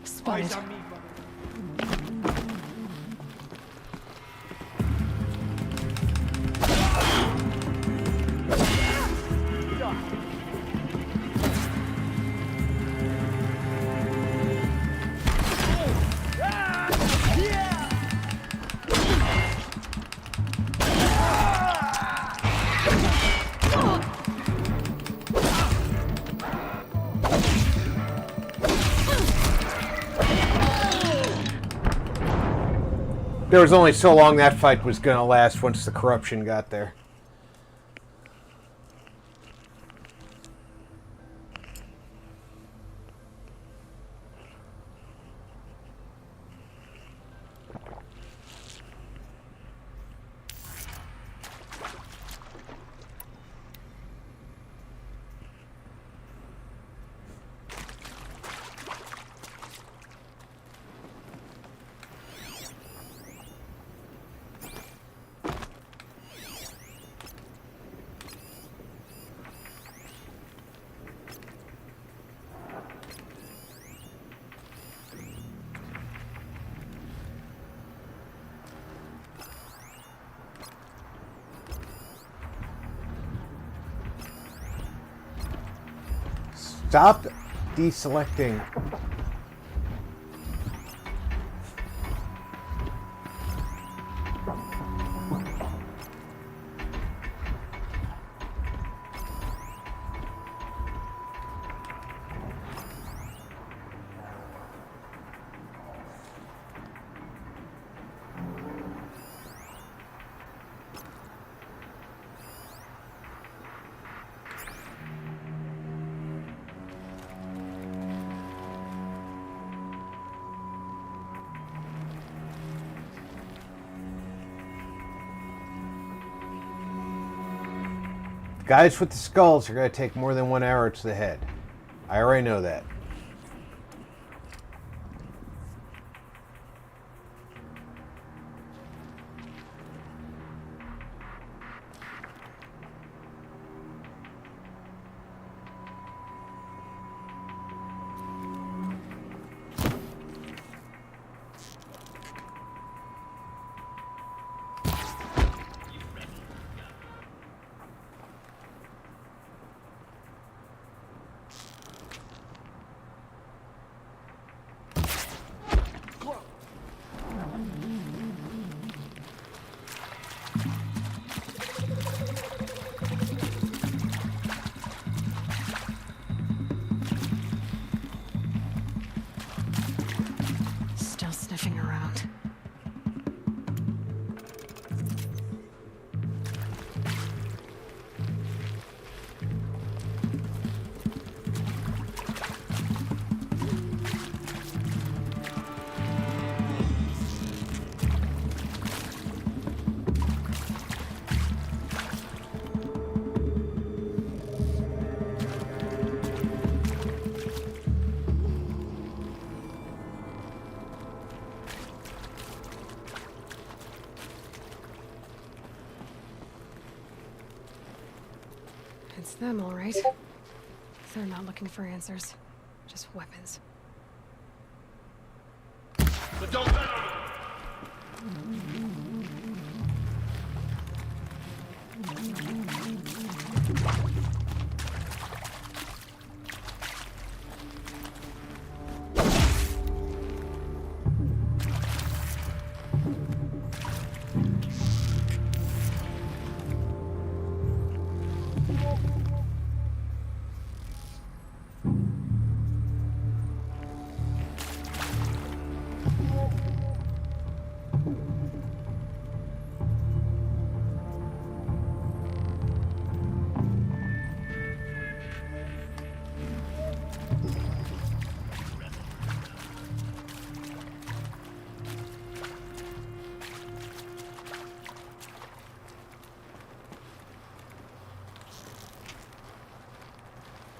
Spotted. There was only so long that fight was going to last once the corruption got there. Stop deselecting. Guys with the skulls are going to take more than one arrow to the head. I already know that. Still sniffing around. It's them, all right. They're not looking for answers, just weapons. But don't bet on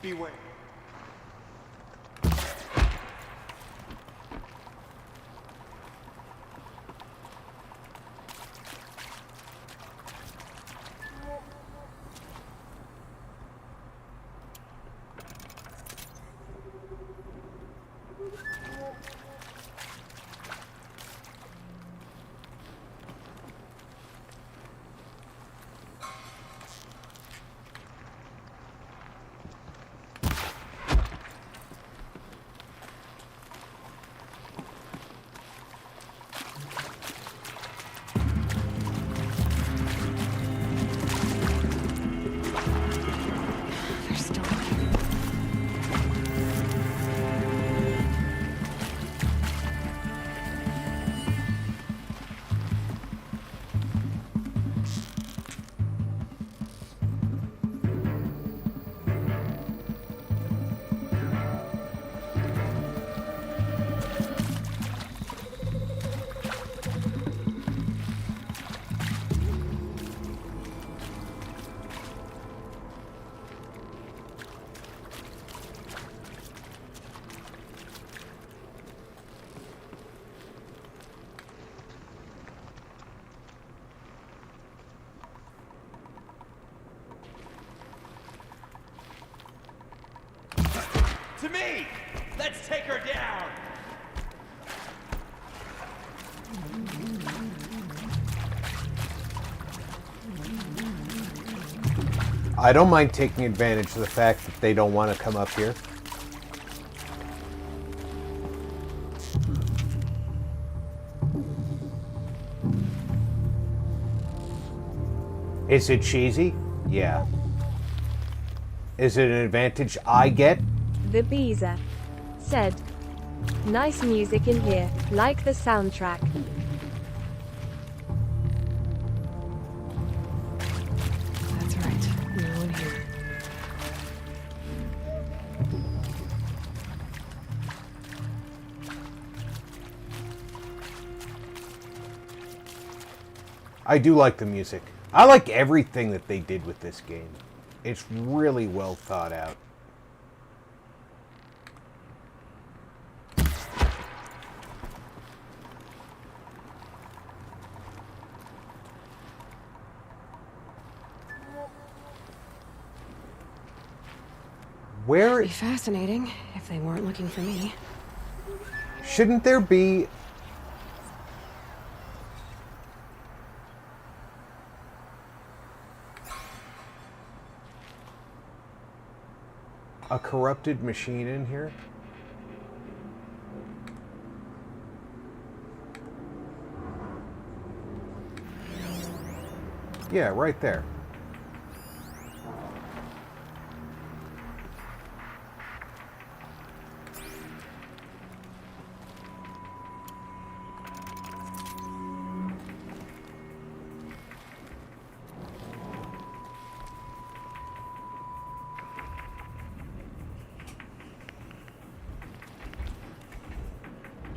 beware. To me! Let's take her down! I don't mind taking advantage of the fact that they don't want to come up here. Is it cheesy? Yeah. Is it an advantage I get? The Beezer said, "Nice music in here, like the soundtrack." That's right. No one here. I do like the music. I like everything that they did with this game. It's really well thought out. Where... It'd be fascinating if they weren't looking for me. Shouldn't there be... a corrupted machine in here? Yeah, right there.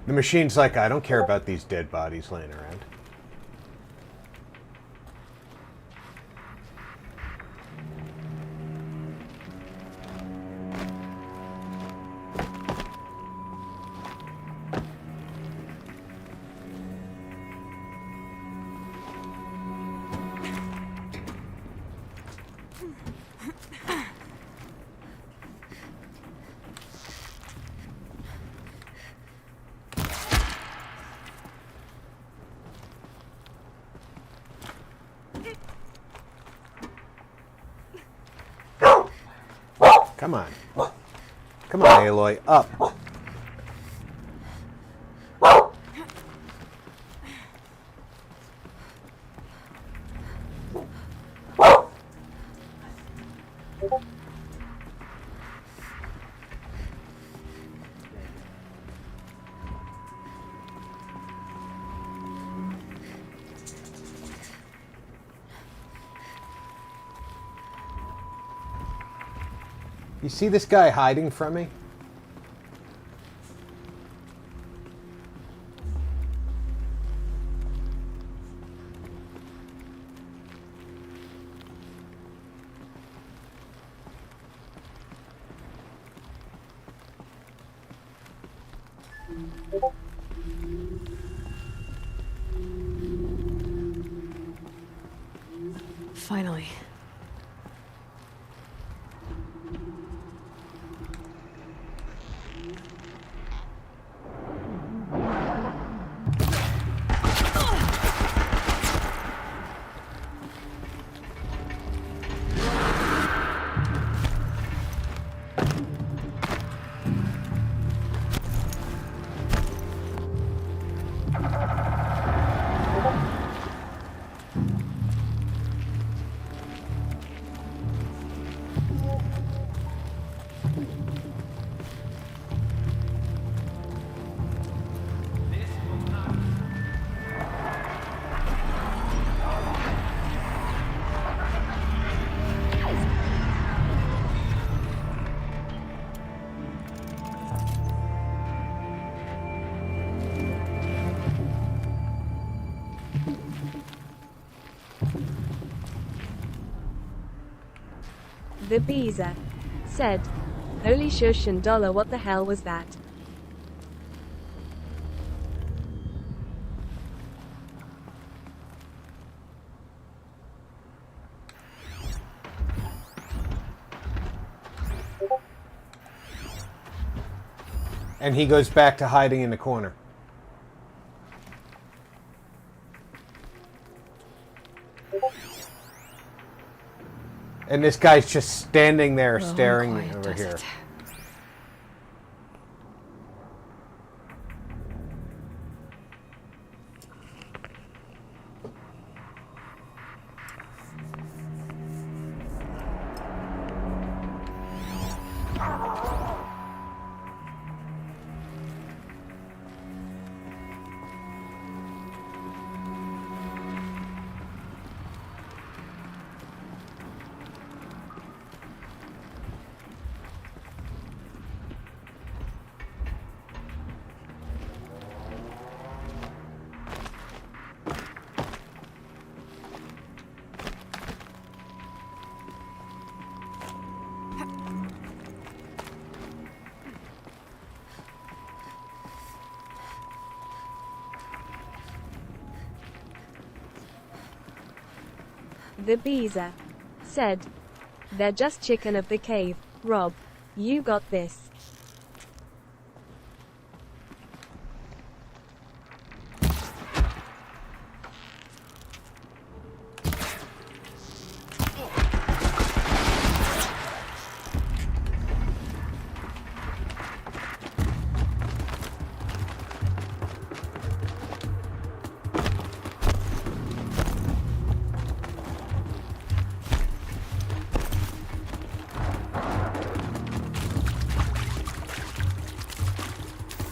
The machine's like, I don't care about these dead bodies laying around. Come on. Come on, Aloy. Up. You see this guy hiding from me? Finally. The Beezer said, "Holy shush and dollar, what the hell was that?" And he goes back to hiding in the corner. And this guy's just standing there staring over here. The Beezer said, "They're just chicken of the cave. Rob, you got this."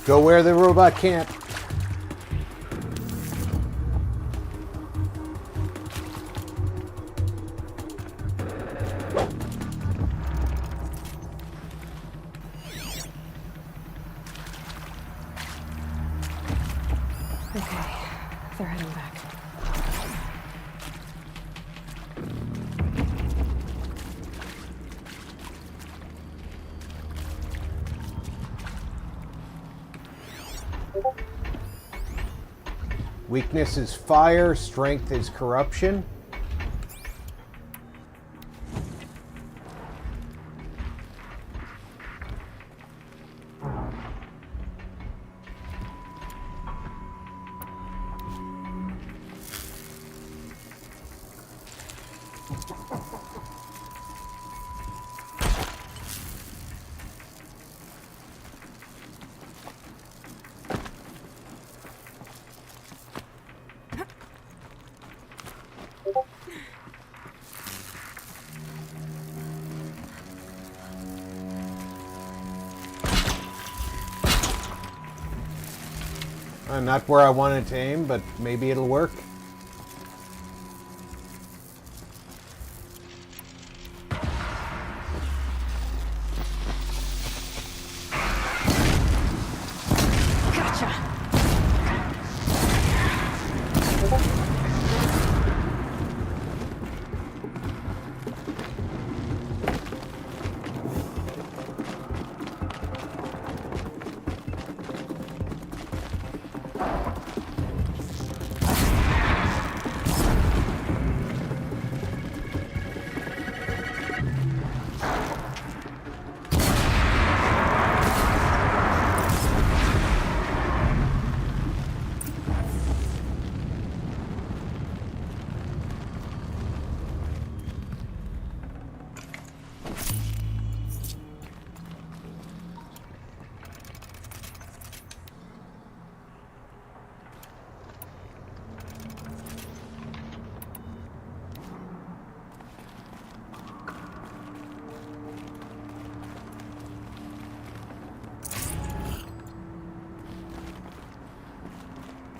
Go where the robot can't. Okay, they're heading back. Weakness is fire, strength is corruption. Not where I wanted to aim, but maybe it'll work.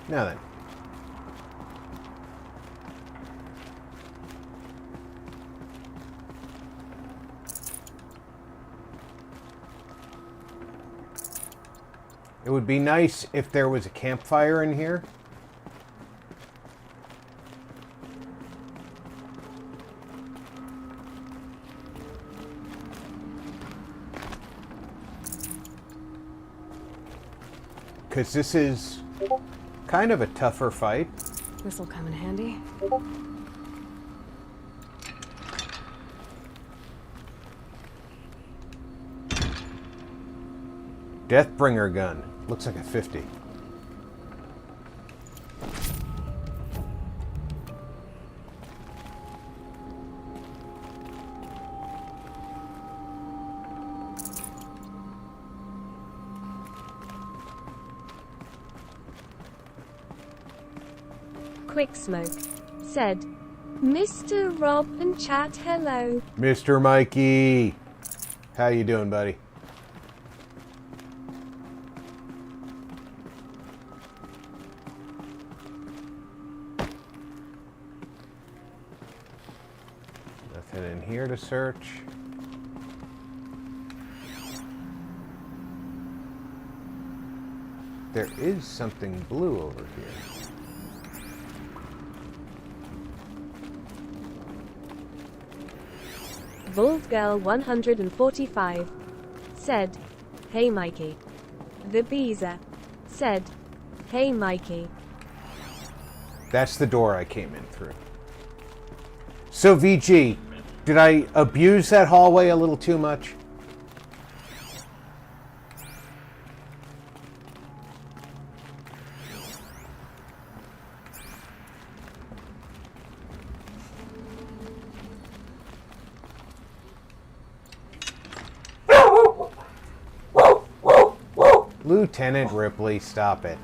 Now then. It would be nice if there was a campfire in here. Because this is kind of a tougher fight. This'll come in handy. Deathbringer gun. Looks like a 50. Quick Smoke said, "Mr. Rob and chat hello." Mr. Mikey. How you doing, buddy? Nothing in here to search. There is something blue over here. Girl 145 said, "Hey Mikey." The Beezer said, "Hey Mikey." That's the door I came in through. So, VG, did I abuse that hallway a little too much? Lieutenant Ripley, stop it.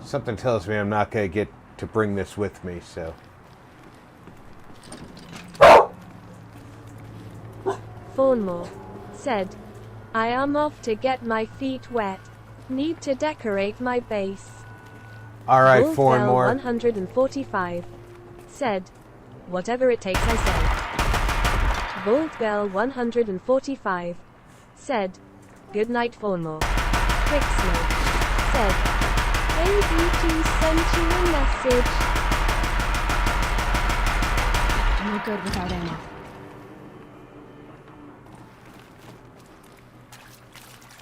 Something tells me I'm not going to get to bring this with me, so. Thornmore said, I am off to get my feet wet. Need to decorate my base. All right, Voltbell Thornmore. 145 said, whatever it takes, I say. Voltbell 145 said, good night, Thornmore. Quicksmoke said, ABG sent you a message. No good without ammo.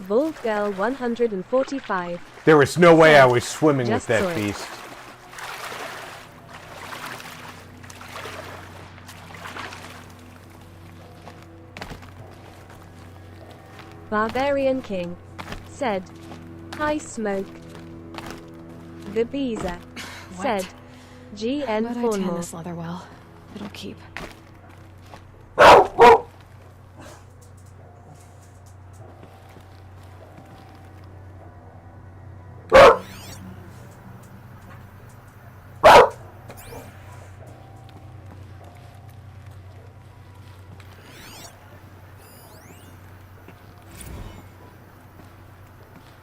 Voltbell 145 There was no way I was swimming with Just that saw it. beast. Barbarian King said, hi Smoke. The Beezer said, GN But I tan Thornmore. this leather well. It'll keep.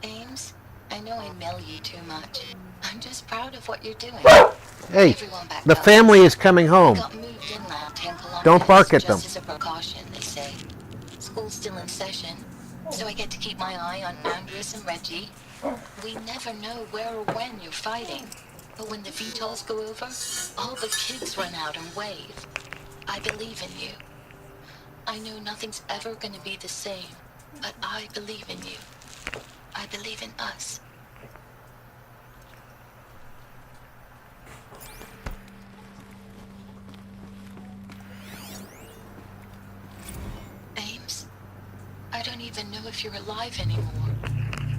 Ames, I know I mail you too much. I'm just proud of what you're doing. Hey, Everyone back the up. family is coming home. Got moved inland 10 kilometers. Don't bark at them. Just as a precaution, they say. School's still in session, so I get to keep my eye on Andres and Reggie. We never know where or when you're fighting, but when the VTOLs go over, all the kids run out and wave. I believe in you. I know nothing's ever gonna be the same, but I believe in you. I believe in us. Ames, I don't even know if you're alive anymore.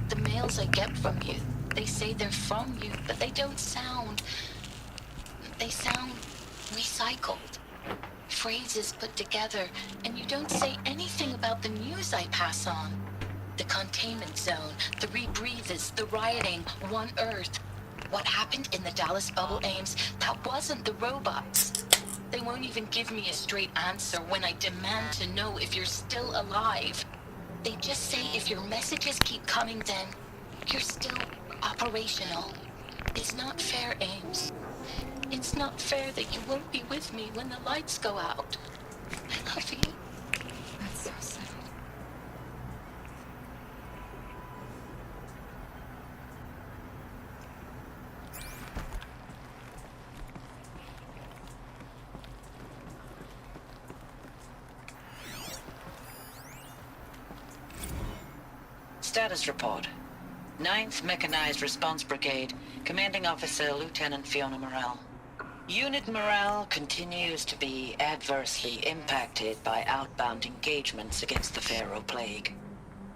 The mails I get from you, they say they're from you, but they don't sound... They sound recycled. Phrases put together, and you don't say anything about the news I pass on. The containment zone, the rebreathers, the rioting, One Earth. What happened in the Dallas bubble, Ames, that wasn't the robots. They won't even give me a straight answer when I demand to know if you're still alive. They just say if your messages keep coming, then you're still operational. It's not fair, Ames. It's not fair that you won't be with me when the lights go out. I love you. That's so sad. Status report. 9th Mechanized Response Brigade, Commanding Officer Lieutenant Fiona Morrell. Unit morale continues to be adversely impacted by outbound engagements against the Pharaoh Plague,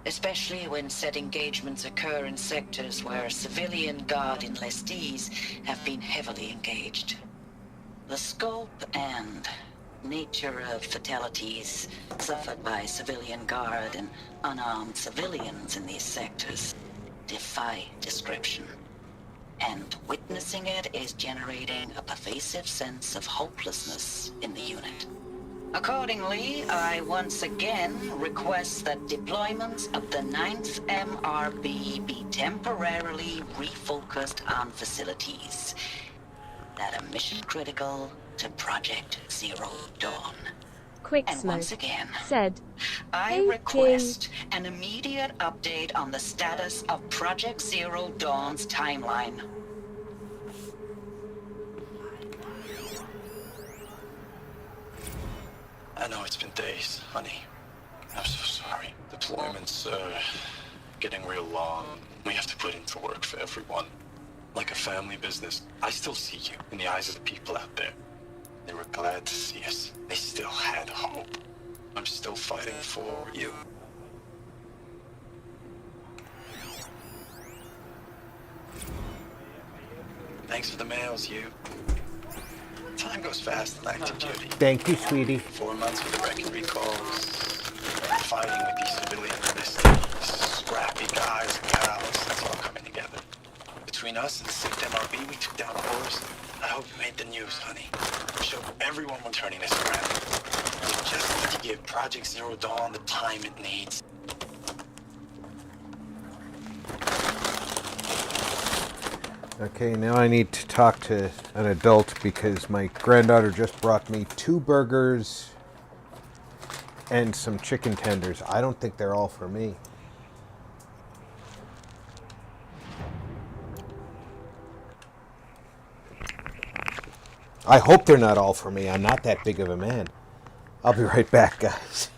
especially when said engagements occur in sectors where civilian guard enlistees have been heavily engaged. The scope and nature of fatalities suffered by civilian guard and unarmed civilians in these sectors defy description. And witnessing it is generating a pervasive sense of hopelessness in the unit. Accordingly, I once again request that deployments of the 9th MRB be temporarily refocused on facilities that are mission critical to Project Zero Dawn. And once again, said, I request an immediate update on the status of Project Zero Dawn's timeline. I know it's been days, honey. I'm so sorry. The Deployments getting real long. We have to put into work for everyone. Like a family business. I still see you in the eyes of the people out there. They were glad to see us. They still had hope. I'm still fighting for you. Thanks for the mails, you. Time goes fast in active duty. Thank you, sweetie. 4 months with the wreck and recalls. Fighting with these civilian enlistees. Scrappy guys and gals. It's all coming together. Between us and 6th MRB, we took down a horse. I hope you made the news, honey. Showed everyone we're turning this around. We just need to give Project Zero Dawn the time it needs. Okay, now I need to talk to an adult because my granddaughter just brought me 2 burgers and some chicken tenders. I don't think they're all for me. I hope they're not all for me. I'm not that big of a man. I'll be right back, guys.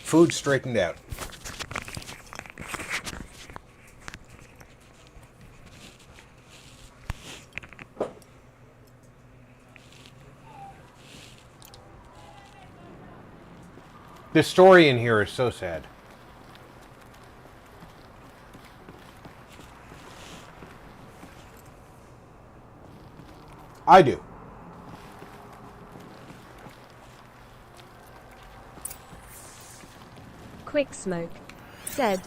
Food straightened out. The story in here is so sad. I do. Quick Smoke said,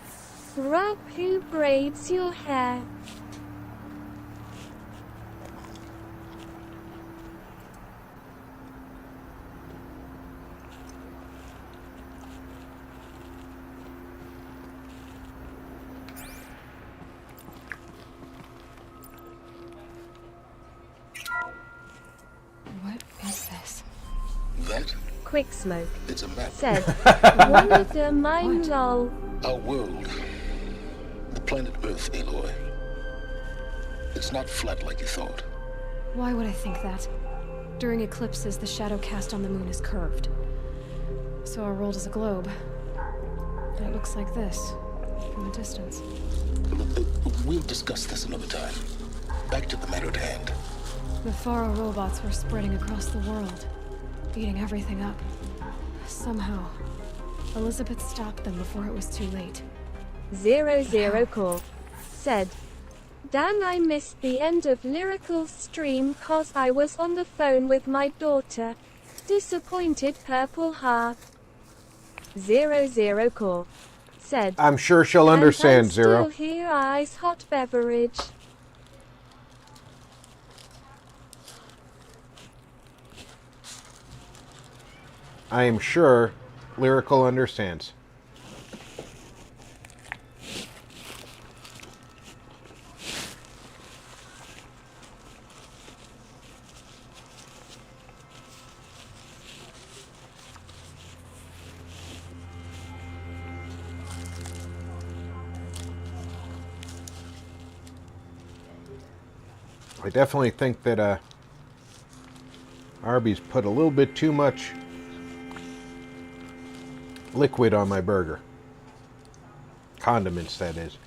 Rob, who braids your hair? What is this? That? Quick Smoke It's a map. said, one of the mine lol. Our world. The planet Earth, Aloy. It's not flat like you thought. Why would I think that? During eclipses, the shadow cast on the moon is curved. So our world is a globe. And it looks like this, from a distance. We'll discuss this another time. Back to the matter at hand. The Faro robots were spreading across the world, eating everything up. Somehow, Elizabeth stopped them before it was too late. 00 Core said, Dan, I missed the end of Lyrical's stream cause I was on the phone with my daughter. Disappointed purple heart. 00 Core said, I'm sure she'll understand, Zero. Still here ice hot beverage. I am sure Lyrical understands. I definitely think that Arby's put a little bit too much liquid on my burger. Condiments, that is.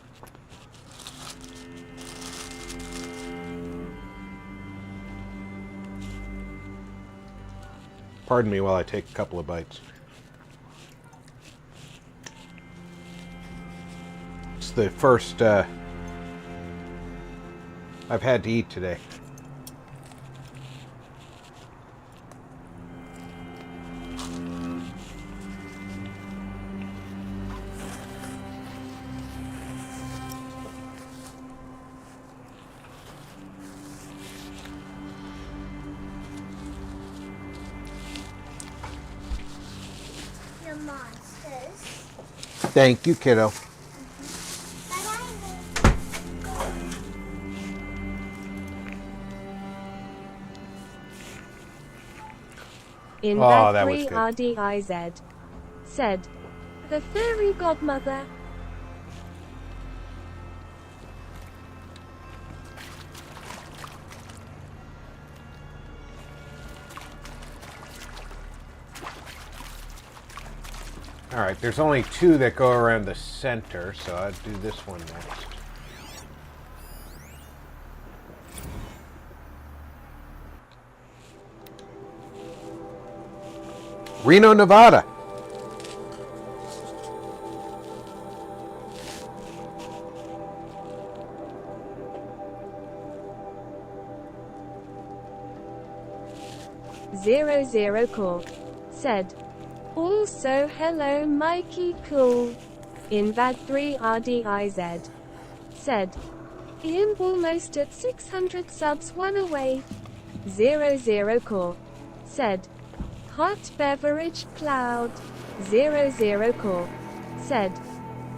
Pardon me while I take a couple of bites. It's the first I've had to eat today. Your monsters. Thank you, kiddo. In Oh, that that was 3 good. RDIZ said, the fairy godmother. Alright, there's only 2 that go around the center, so I'll do this one next. Reno, Nevada. Zero Cork said, also hello Mikey Cool. In Bad 3 RDIZ said, I'm almost at 600 subs, one away. 00 Cork said, hot beverage cloud. 00 Cork said,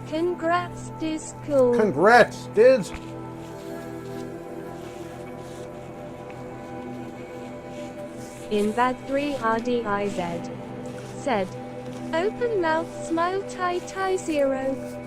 congrats Diz Cool. Congrats, Diz. In Bad 3 RDIZ said, open mouth smile tie tie 0.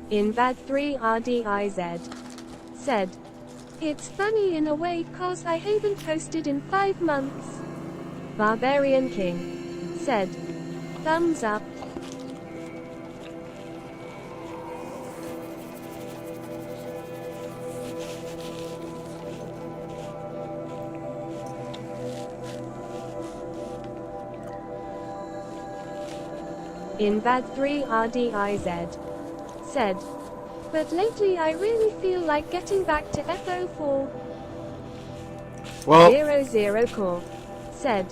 In Bad 3 RDIZ said, it's funny in a way cause I haven't posted in 5 months. Barbarian King said, thumbs up. In Bad 3 RDIZ said, but lately I really feel like getting back to FO4. Well, 00 Core said,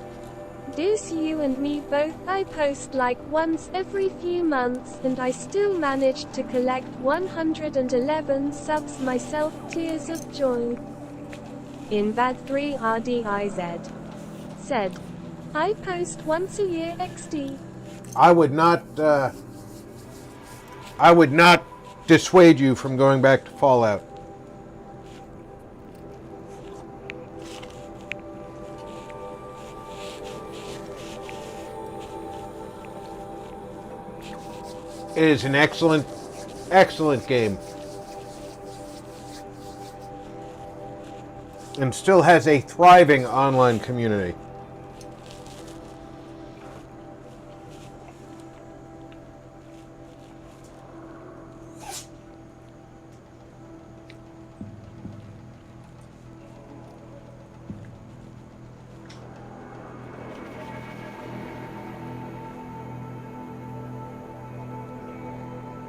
Deuce you and me both, I post like once every few months and I still managed to collect 111 subs myself, tears of joy. In Bad 3 RDIZ said, I post once a year XD. I would not dissuade you from going back to Fallout. It is an excellent, excellent game. And still has a thriving online community.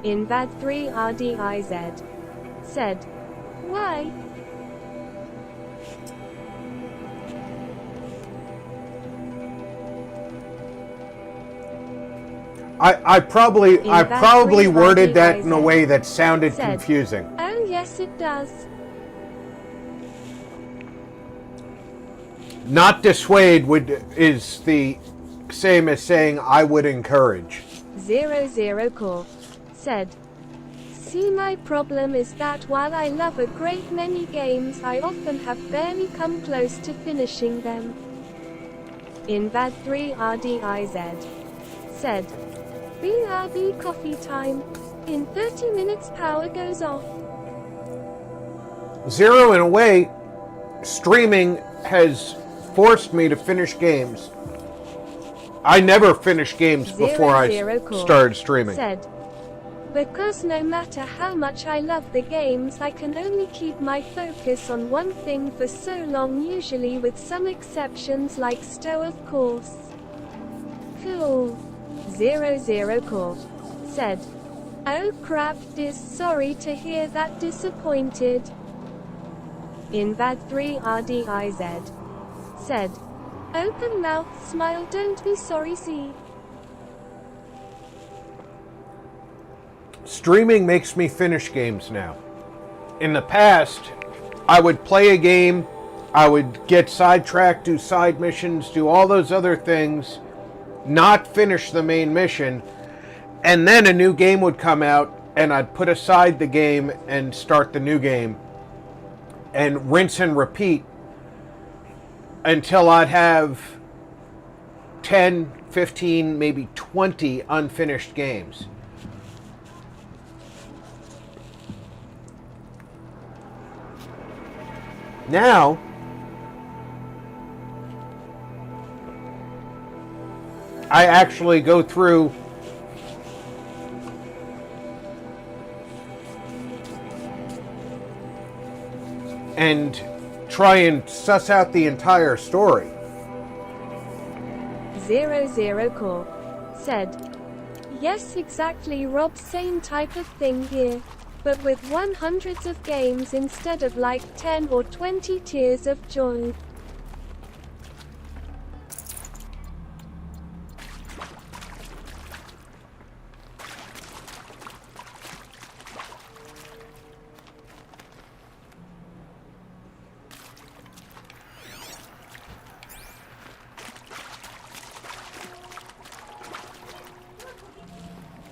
In Bad 3 RDIZ said, why? I probably worded that in a way that sounded said, confusing. Oh yes it does. Not dissuade is the same as saying I would encourage. 00 Core said, See, my problem is that while I love a great many games, I often have barely come close to finishing them. Invad 3 RDIZ said, BRB coffee time. In 30 minutes power goes off. Zero, in a way, streaming has forced me to finish games. I never finished games before I started streaming. Said, because no matter how much I love the games, I can only keep my focus on one thing for so long, usually with some exceptions like Stow, of course. Cool. 00 Core said, oh crap, Diz, sorry to hear that, disappointed. Invad 3 RDIZ said, open mouth, smile, don't be sorry, see. Streaming makes me finish games now. In the past, I would play a game, I would get sidetracked, do side missions, do all those other things, not finish the main mission, and then a new game would come out, and I'd put aside the game and start the new game, and rinse and repeat until I'd have 10, 15, maybe 20 unfinished games. Now, I actually go through and try and suss out the entire story. 00 Core said, yes, exactly, Rob, same type of thing here. But with hundreds of games instead of like 10 or 20 tears of joy.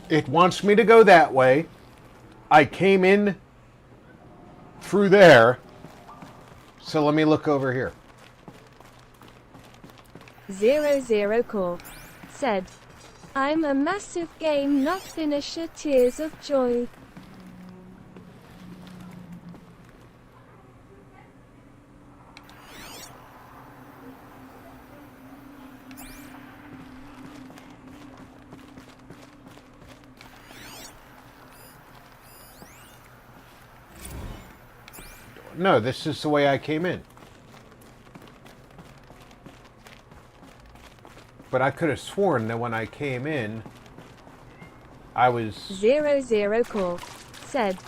It wants me to go that way. I came in through there, so let me look over here. 00 Core said, I'm a massive game not finisher, tears of joy. No, this is the way I came in. But I could have sworn that when I came in, I was 00 Core said,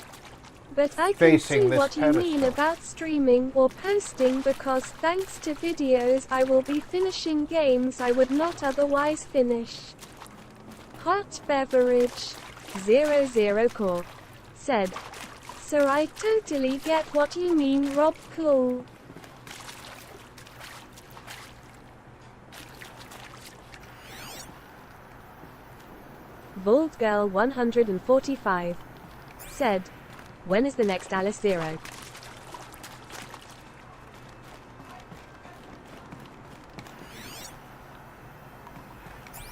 but I can see what you mean about streaming or posting, because thanks to videos I will be finishing games I would not otherwise finish. Hot beverage. 00 Core said, so I totally get what you mean, Rob, cool. Voldgirl 145 said, when is the next Alice 0?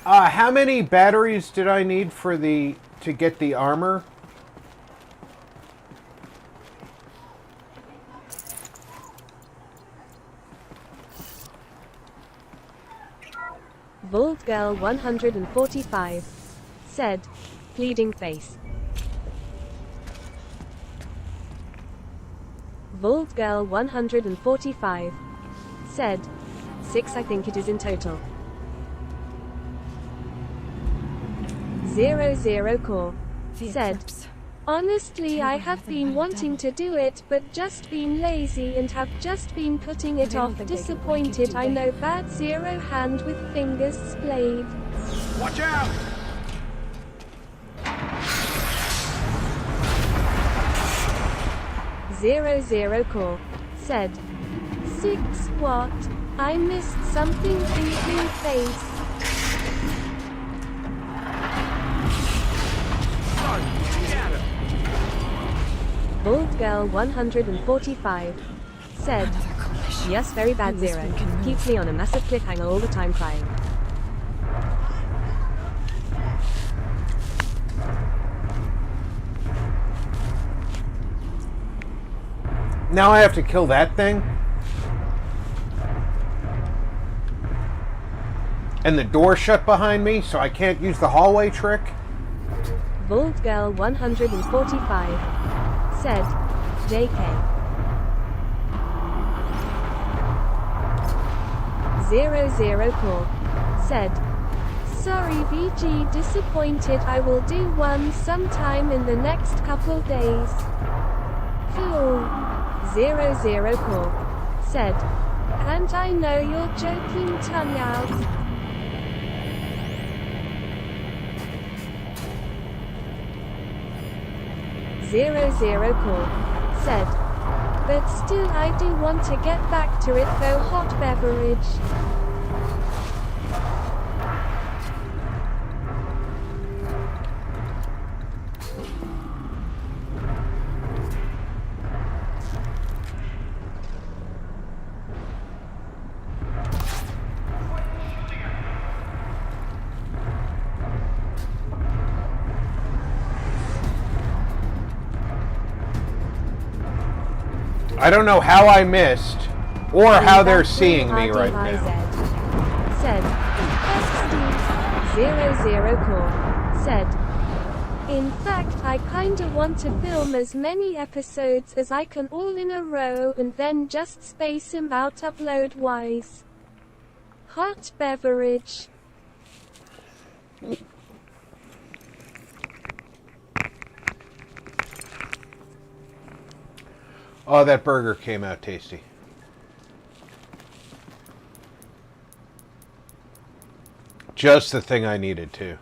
How many batteries did I need for to get the armor? Voldgirl 145 said, pleading face. Voldgirl 145 said, 6 I think it is in total. 00 Core said, honestly I have been wanting to do it but just been lazy and have just been putting it off, disappointed, I know, bad. 0 hand with fingers splayed. Watch out! 00 Core said, 6 what? I missed something, pleading face. Bald Girl 145 said, yes, very bad, Zero. Keeps me on a massive cliffhanger all the time, crying. Now I have to kill that thing? And the door shut behind me, so I can't use the hallway trick? Bald Girl 145 said, JK. 00 Core said, sorry VG, disappointed, I will do one sometime in the next couple days. Cool. 00 Core said, and I know you're joking, tongue out. Zero Core said, but still I do want to get back to it though. Hot beverage. I don't know how I missed, or how they're seeing me right now. Said, Steve 00 Core said, in fact I kinda want to film as many episodes as I can all in a row and then just space them out upload wise. Hot beverage. Oh, that burger came out tasty. Just the thing I needed too.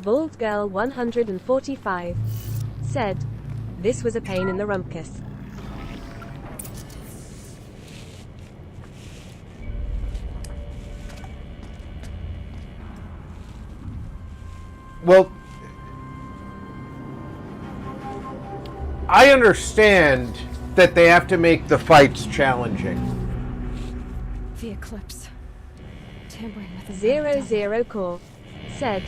Bald Girl 145 said, this was a pain in the rumpus. Well, I understand that they have to make the fights challenging. The eclipse. Tampering with 00 Core said,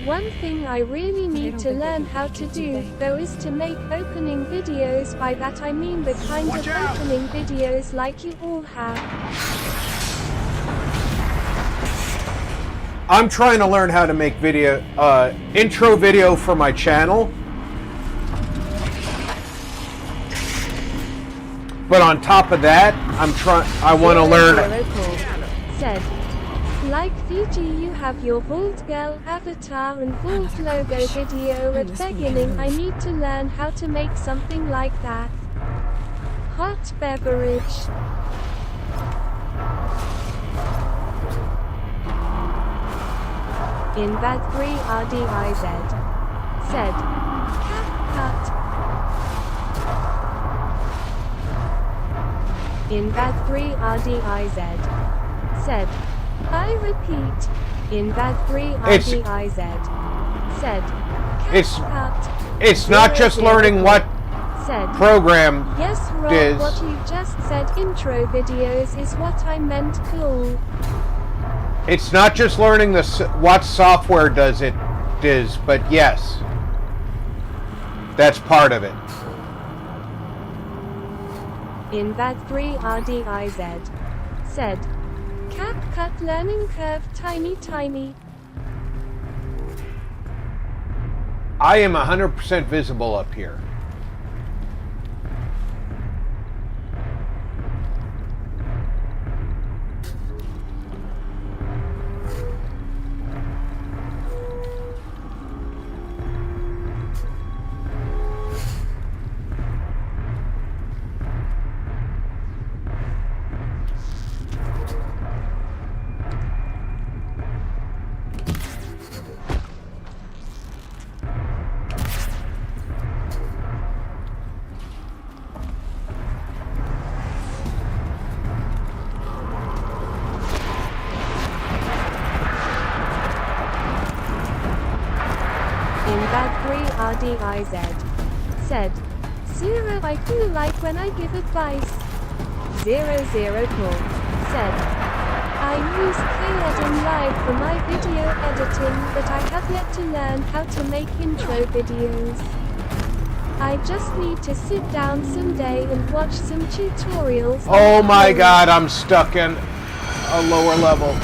one thing I really need to learn how to do, though, is to make opening videos. By that I mean the kind of opening videos like you all have. I'm trying to learn how to make intro video for my channel. But on top of that, I want to learn. Said, like VG, you have your Vault Girl avatar and Vault logo video at beginning. I need to learn how to make something like that. Hot beverage. In Bad 3 RDIZ said, cut. In Bad 3 RDIZ said, I repeat. In Bad 3 RDIZ said, cut. It's not just learning what said, program yes, Rob, is. what you just said, intro videos, is what I meant, cool. It's not just learning what software does it is, but yes, that's part of it. In Bad 3 RDIZ said, CapCut learning curve tiny. I am 100% visible up here. InVad3RDIZ said, 0 I feel like when I give advice. 00 Call said, I use Eren Live for my video editing, but I have yet to learn how to make intro videos. I just need to sit down someday and watch some tutorials. Oh my god, I'm stuck in a lower level.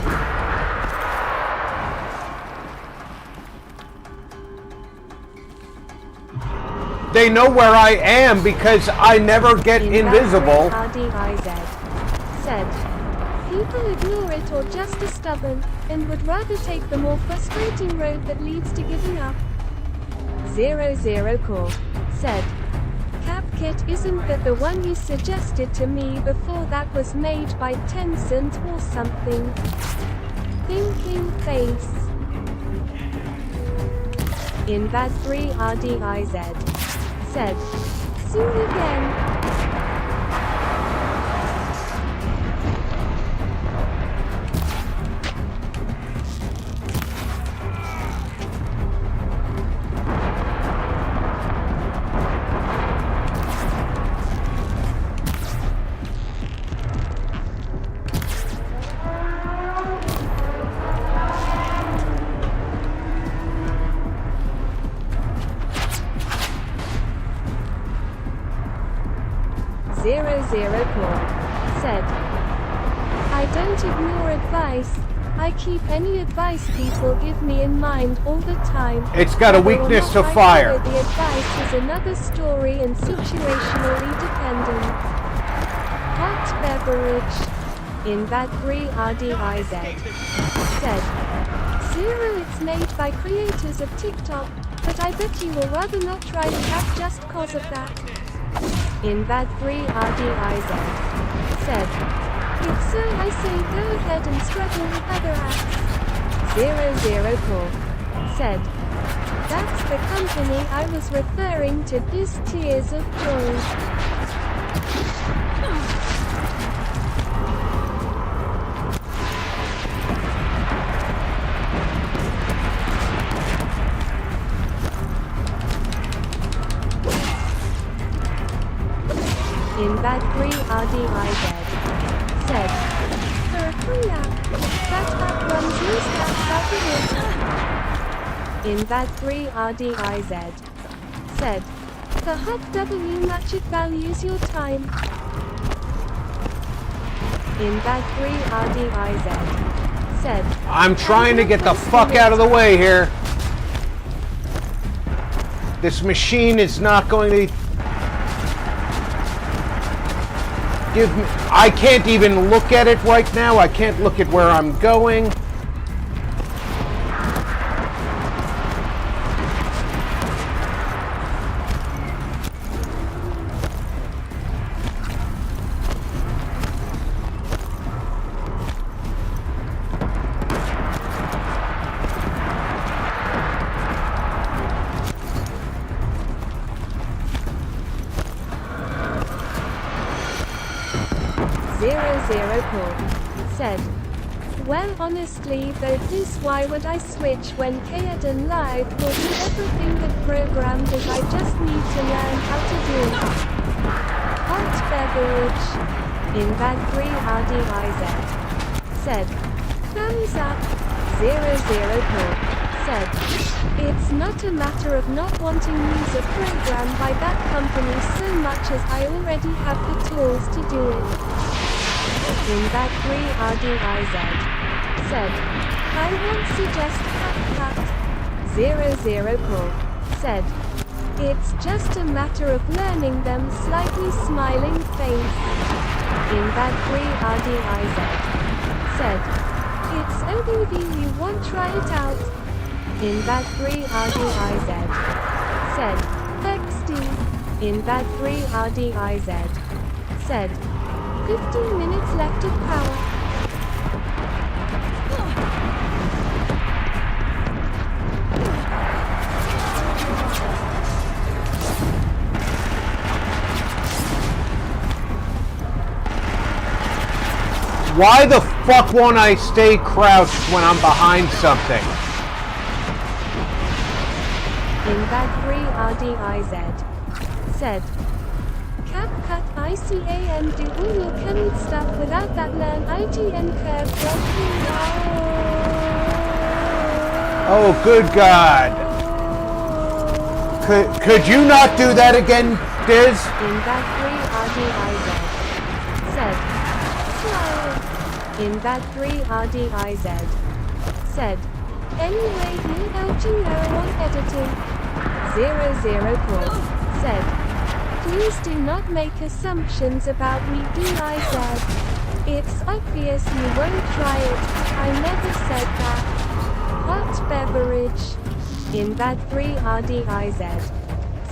They know where I am because I never get invisible. RDIZ said, people ignore it or just are stubborn, and would rather take the more frustrating road that leads to giving up. 00 Core said, CapKit isn't that the one you suggested to me before that was made by Tencent or something. Thinking face. InVad3RDIZ said, soon again. 00 Core said, I don't ignore advice. I keep any advice people give me in mind all the time. It's got a weakness to fire. The advice is another story and situationally dependent. Hot beverage. InVad3RDIZ said, 0 It's made by creators of TikTok, but I bet you will rather not try the app just cause of that. InVad3RDIZ said, if so I say go ahead and struggle with other apps. 00 Core said, that's the company I was referring to. This tears of joy. InVad3RDIZ said, for a free app, that app runs news apps out of it. InVad3RDIZ said, the hot W match it values your time. InVad3RDIZ said, I'm trying to get the fuck out of the way here. This machine is not going to give me... I can't even look at it right now. I can't look at where I'm going. Said, well honestly though this why would I switch when Kaeden Live will do everything that programmed is I just need to learn how to do it. Hot beverage. InVad3RDIZ said, thumbs up. 00 Core said, it's not a matter of not wanting music programmed by that company so much as I already have the tools to do it. InVad3RDIZ said, I won't suggest CapCut. 00 Core said, it's just a matter of learning them. Slightly smiling face. InVad3RDIZ said, it's OBV you won't try it out. InVad3RDIZ said, XD. InVad3RDIZ said, 15 minutes left of power. Why the fuck won't I stay crouched when I'm behind something? In bag 3 RDIZ. Said. Cap cut ICAN do all your Kenny stuff without that learn IGN curve. Oh, good God. Could you not do that again, Diz? In bag 3 RDIZ. Said. Smile. In bag 3 RDIZ. Said. Anyway, you LGO on editing. 004. Said. Please do not make assumptions about me DIZ. It's obvious you won't try it. I never said that. Hot beverage. In bag 3 RDIZ.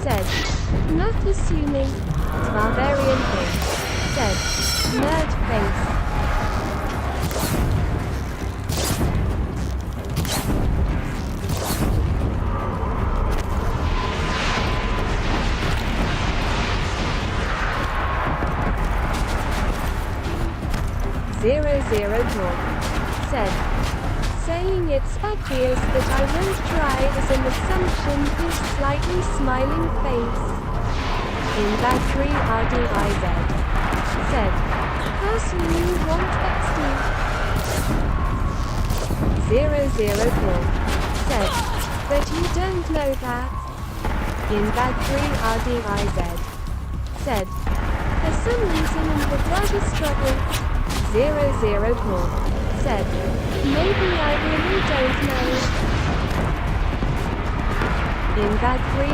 Said. Not assuming. Barbarian face. Said. Nerd face. Said. Saying it's obvious that I won't try is an assumption. His slightly smiling face. In bag 3 RDIZ. Said. Pass you want XD. 004. Said. But you don't know that. In bag 3 RDIZ. Said. For some reason in the bloody struggle. 004. Said. Maybe I really don't know. In bag 3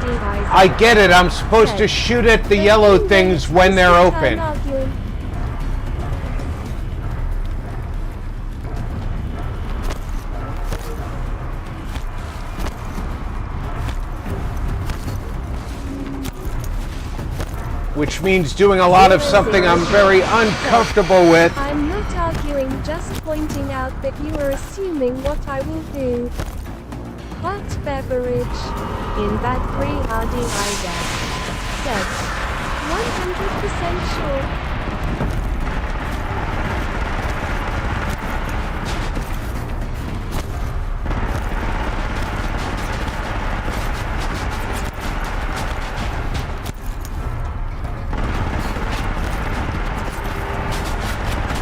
RDIZ. I get it. I'm supposed to shoot at the yellow things when they're open. Which means doing a lot of something I'm very uncomfortable with. I'm not arguing, just pointing out that you are assuming what I will do. Hot beverage. In bag 3 RDIZ. Said. 100% sure.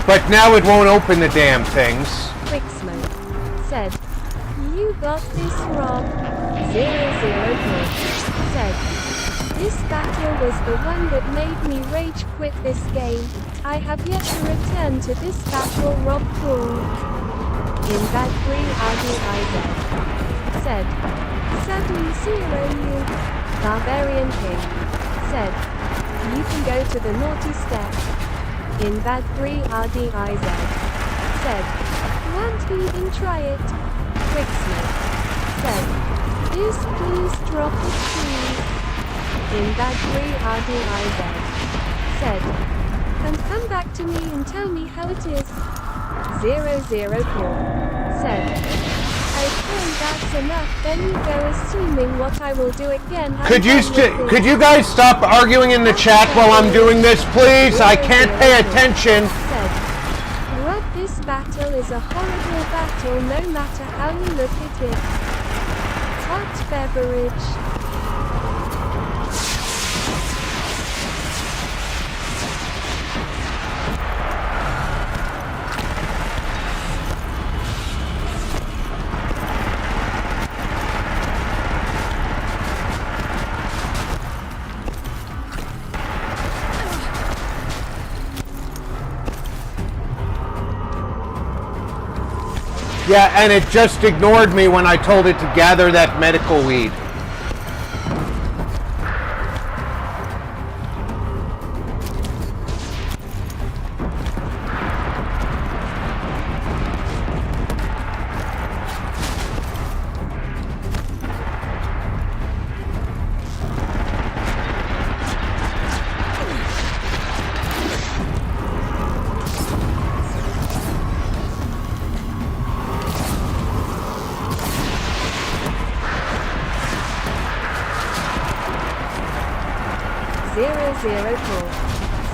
But now it won't open the damn things. Quick smoke. Said. You got this wrong. 004. Said. This battle was the one that made me rage quit this game. I have yet to return to this battle, Rob Paul. In bag 3 RDIZ. Said. Sadly 0U. Barbarian King. Said. You can go to the naughty step. In bag 3 RDIZ. Said. Won't even try it. Quick smoke. Said. Please drop it please. In bag 3 RDIZ. Said. And come back to me and tell me how it is. 004. Said. Okay, that's enough, then you go assuming what I will do again. Could you guys stop arguing in the chat while I'm doing this, please? I can't pay attention. Said. Rob, this battle is a horrible battle no matter how you look at it. Hot beverage. Yeah, and it just ignored me when I told it to gather that medical weed.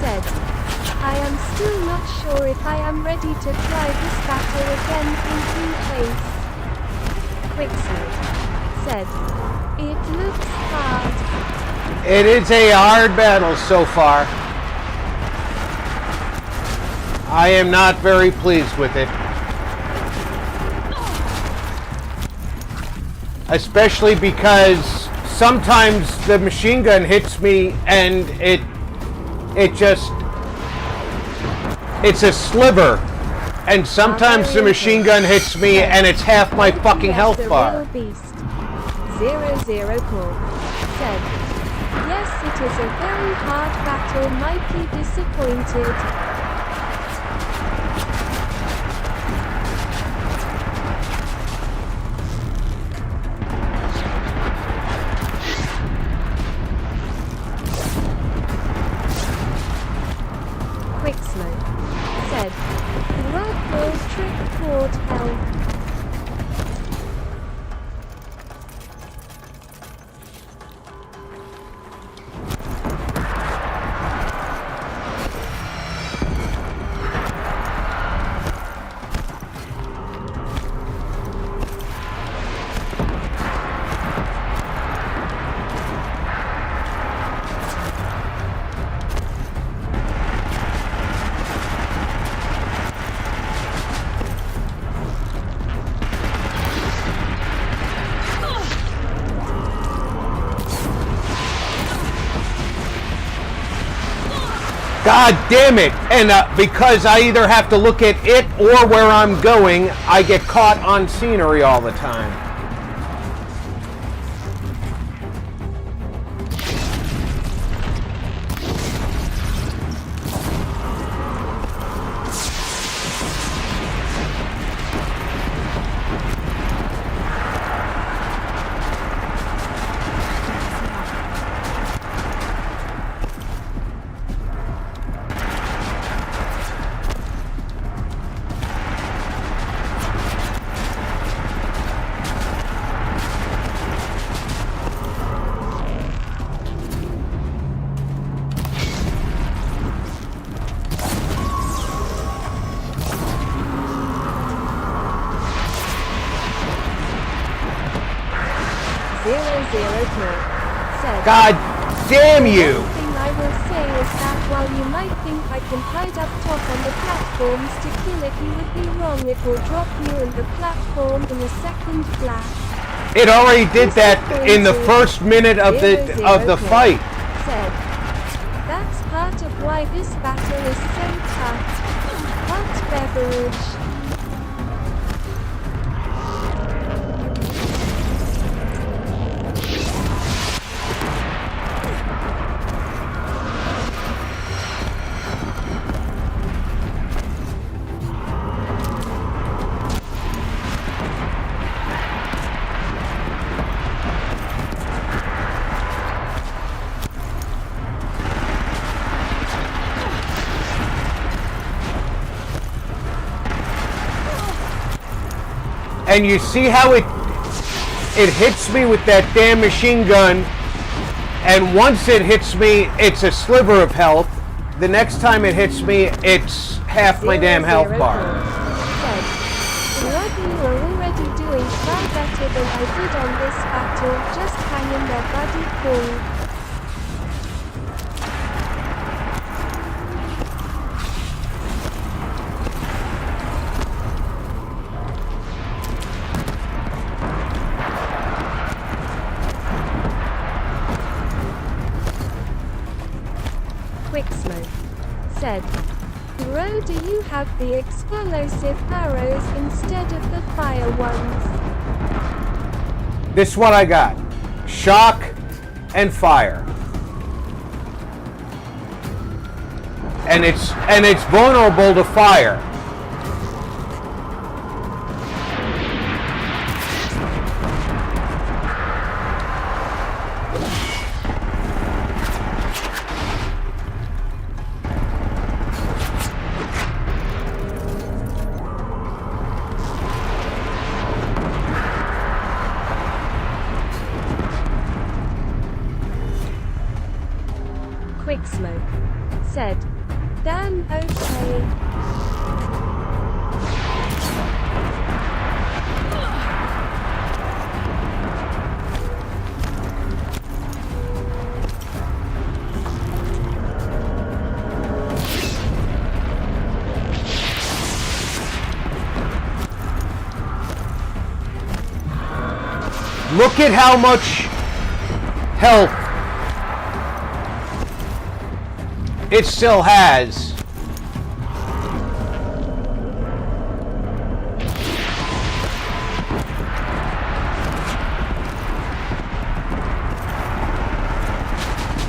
Said, I am still not sure if I am ready to try this battle again, thinking case. Quicksmith. said, "It looks hard." It is a hard battle so far. I am not very pleased with it. Especially because sometimes the machine gun hits me and it's a sliver. And sometimes the machine gun hits me and it's half my fucking health bar. Beast. 00 Corp said, "Yes, it is a very hard battle. Might be disappointed." Quicksmoke said, "Rugby trick port help." God damn it! And because I either have to look at it or where I'm going, I get caught on scenery all the time. God damn you! The thing I will say is that while you might think I can hide up top on the platforms to kill it, you would be wrong. It will drop you and the platform in a second flat. It already did that in the first minute of the fight. Said, "That's part of why this battle is so tough." Hot beverage. And you see how it hits me with that damn machine gun, and once it hits me, it's a sliver of health. The next time it hits me, it's half my damn health bar. Rugby were already doing far better than I did on this battle, just hanging their bloody cool. Quicksmoke said, "Bro, do you have the explosive arrows instead of the fire ones?" This is what I got. Shock and fire. And it's vulnerable to fire. Quicksmoke said, "Damn, okay." Look at how much health it still has.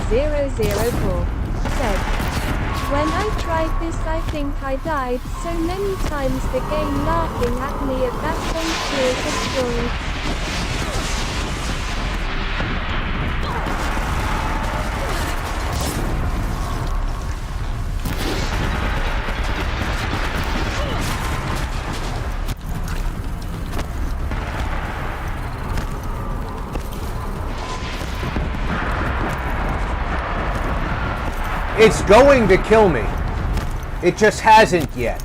.004 said, "When I tried this I think I died so many times the game laughing at me at that point tears of joy." It's going to kill me. It just hasn't yet.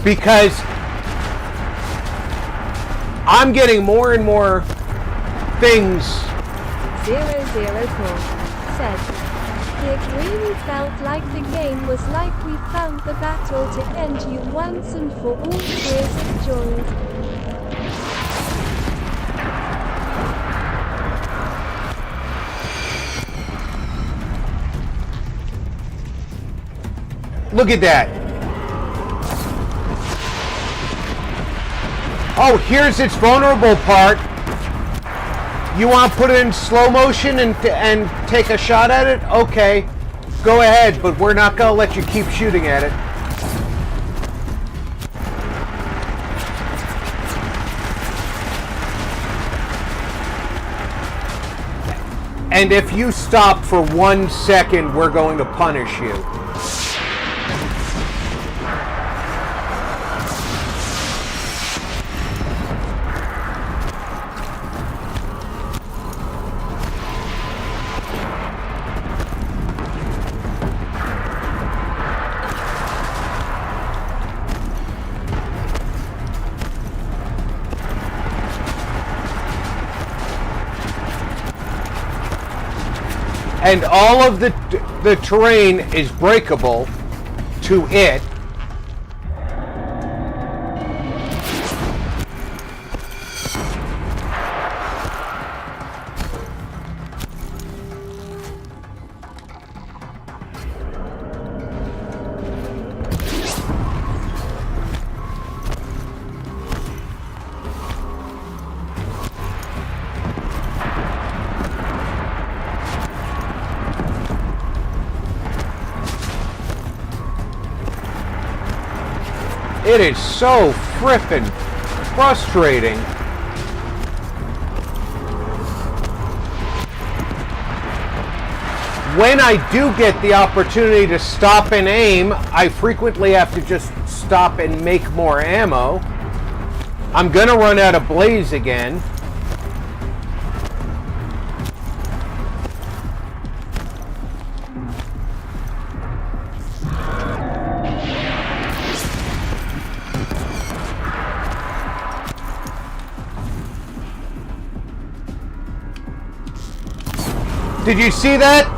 Because I'm getting more and more things. 004 said, "It really felt like the game was like we found the battle to end you once and for all, tears of joy." Look at that. Oh, here's its vulnerable part. You want to put it in slow motion and take a shot at it? Okay, go ahead, but we're not going to let you keep shooting at it. And if you stop for 1 second, we're going to punish you. And all of the terrain is breakable to it. It is so frippin' frustrating. When I do get the opportunity to stop and aim, I frequently have to just stop and make more ammo. I'm gonna run out of blaze again. Did you see that?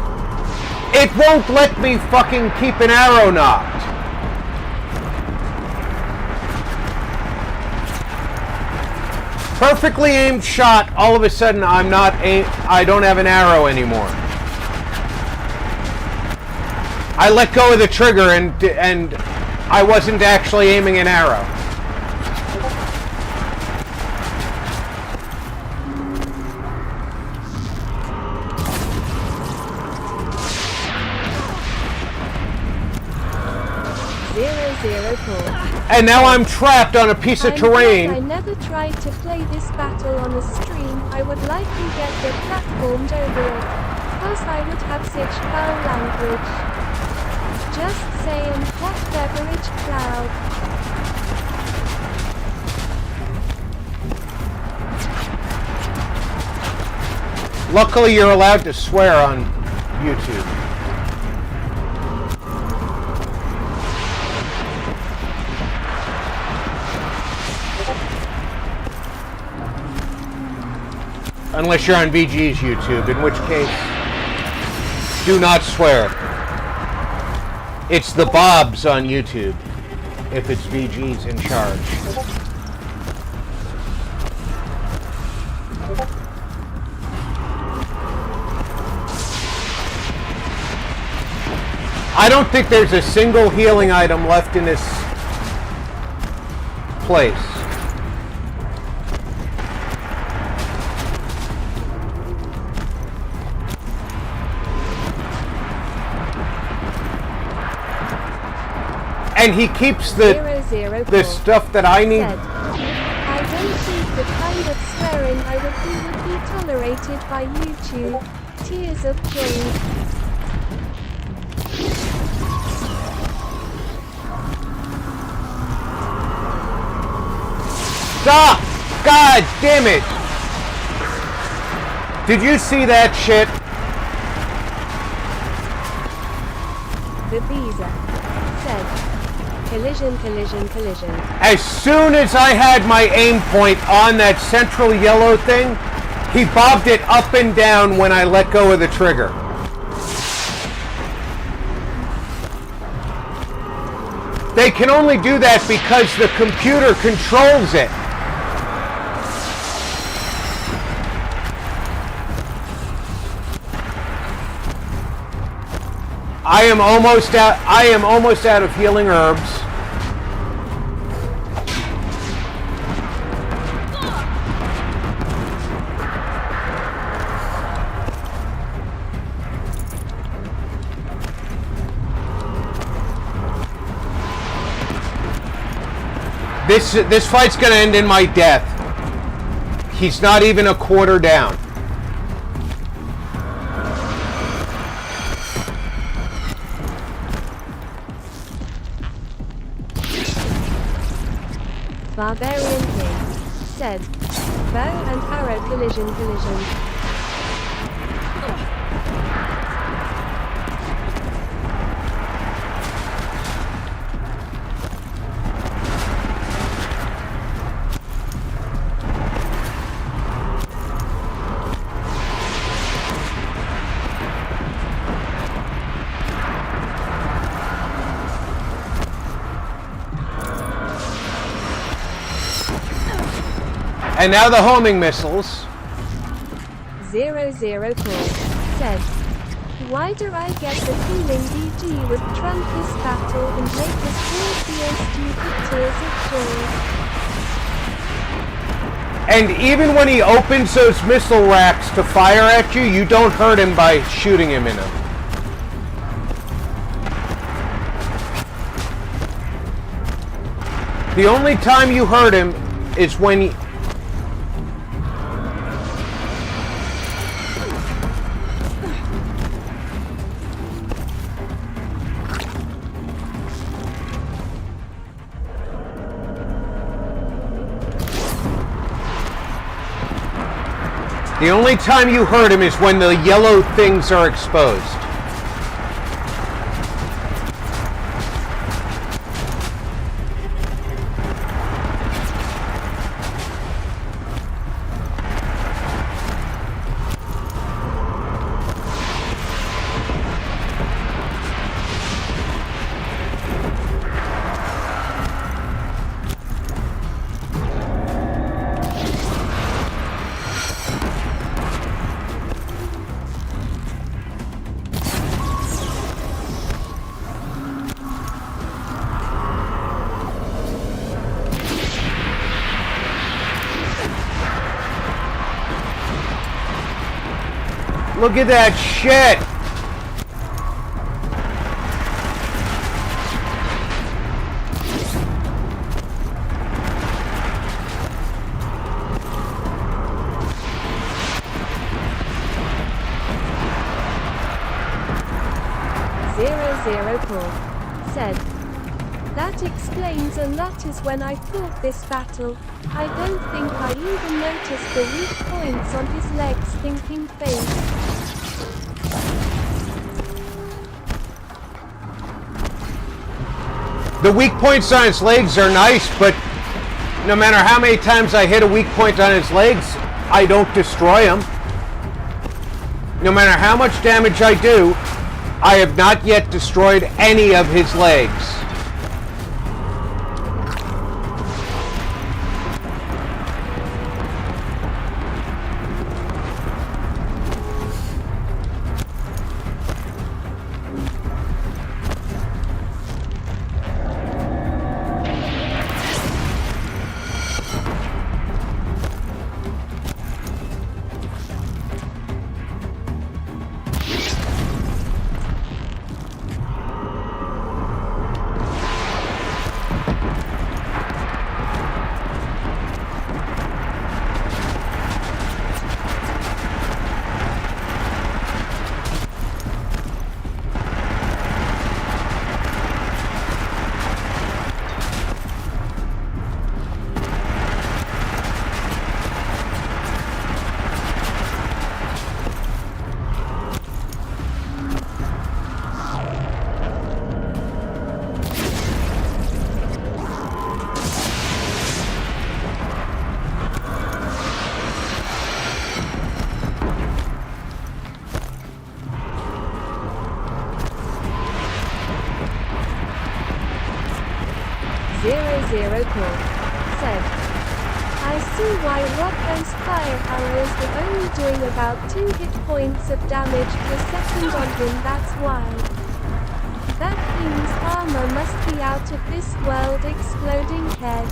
It won't let me fucking keep an arrow knocked. Perfectly aimed shot, all of a sudden I don't have an arrow anymore. I let go of the trigger and I wasn't actually aiming an arrow. And now I'm trapped on a piece of terrain. I never tried to play this battle on a stream. I would likely get the platformed over it. Cause I would have such foul language. Just saying, hot beverage cloud. Luckily you're allowed to swear on YouTube. Unless you're on VG's YouTube, in which case, do not swear. It's the Bobs on YouTube, if it's VG's in charge. I don't think there's a single healing item left in this place. And he keeps the stuff that I need. Said, I don't think the kind of swearing I would be tolerated by YouTube. Tears of joy. Stop! God damn it! Did you see that shit? The Visa said, collision, collision, collision. As soon as I had my aim point on that central yellow thing, he bobbed it up and down when I let go of the trigger. They can only do that because the computer controls it. I am almost out of healing herbs. This fight's gonna end in my death. He's not even a quarter down. Barbarian King said, bow and arrow collision, collision. And now the homing missiles. 004 said, why do I get the feeling BG would trump this battle and make us all feel stupid tears of joy? And even when he opens those missile racks to fire at you, you don't hurt him by shooting him in them. The only time you hurt him is when he... The only time you hurt him is when the yellow things are exposed. Look at that shit! Said, that explains a lot. Is when I fought this battle, I don't think I even noticed the weak points on his legs thinking face. The weak points on his legs are nice, but no matter how many times I hit a weak point on his legs, I don't destroy him. No matter how much damage I do, I have not yet destroyed any of his legs. Cool said, I see why Rocco's fire arrows were only doing about 2 hit points of damage per second on him. That's why. That thing's armor must be out of this world. Exploding head.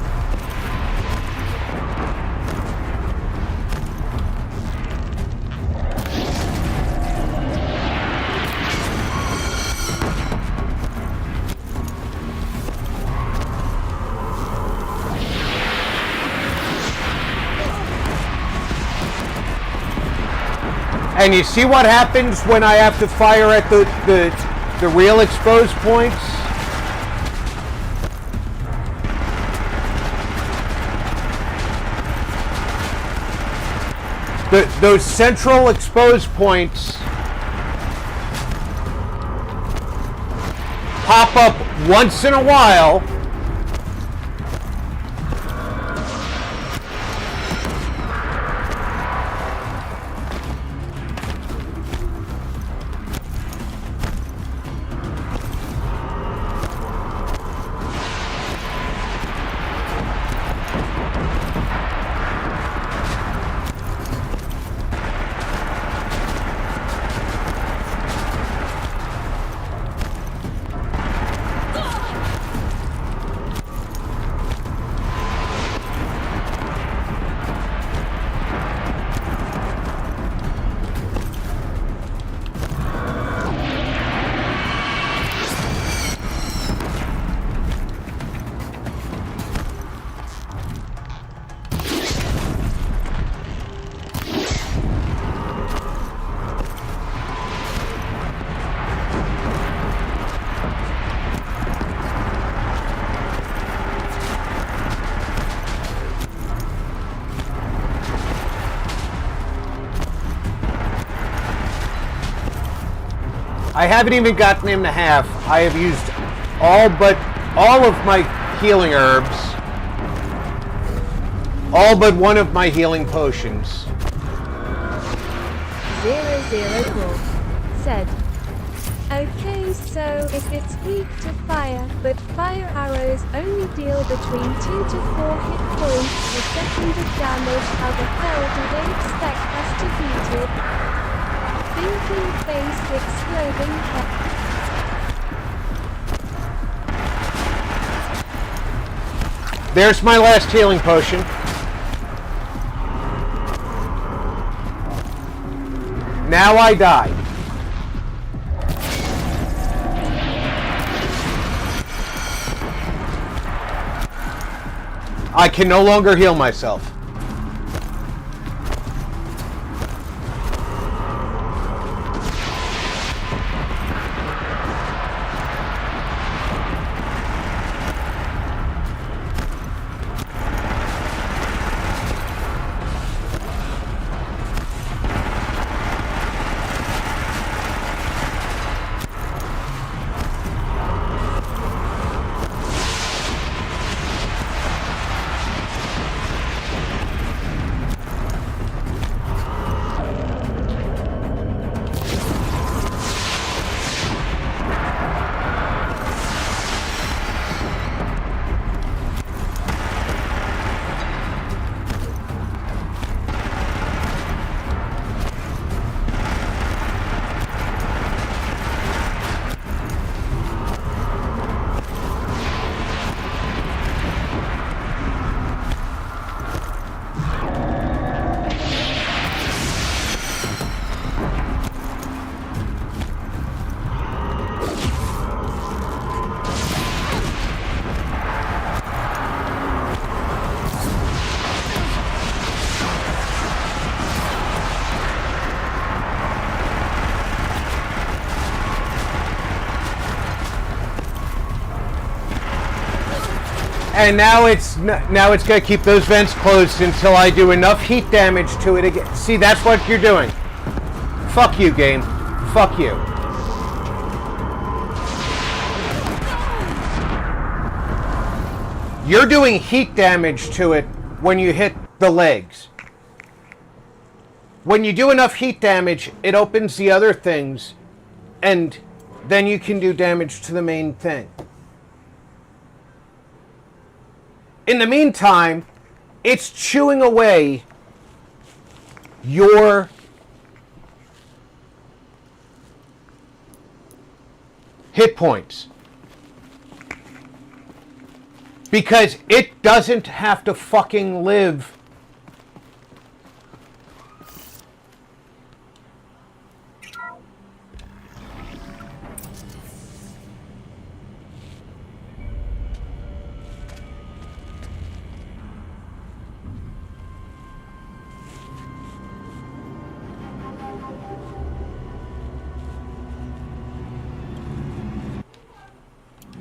And you see what happens when I have to fire at the real exposed points? Those central exposed points pop up once in a while. I haven't even gotten him to half. I have used all of my healing herbs. All but one of my healing potions. 004 said, okay, so if it's weak to fire, but fire arrows only deal between 2 to 4 hit points per second of damage, how the hell do they expect us to beat it? Thinking face exploding head. There's my last healing potion. Now I die. I can no longer heal myself. And now it's gonna keep those vents closed until I do enough heat damage to it again. See, that's what you're doing. Fuck you, game. Fuck you. You're doing heat damage to it when you hit the legs. When you do enough heat damage, it opens the other things, and then you can do damage to the main thing. In the meantime, it's chewing away your hit points. Because it doesn't have to fucking live.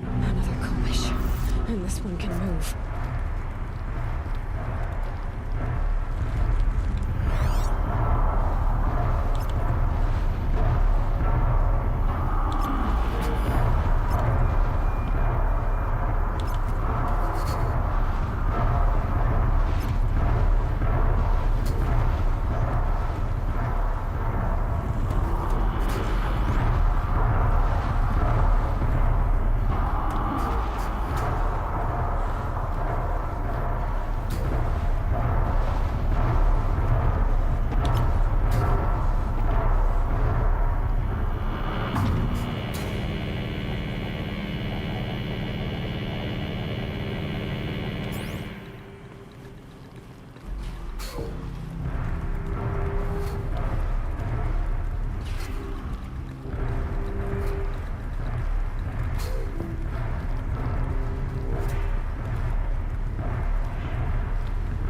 Another collision, and this one can move.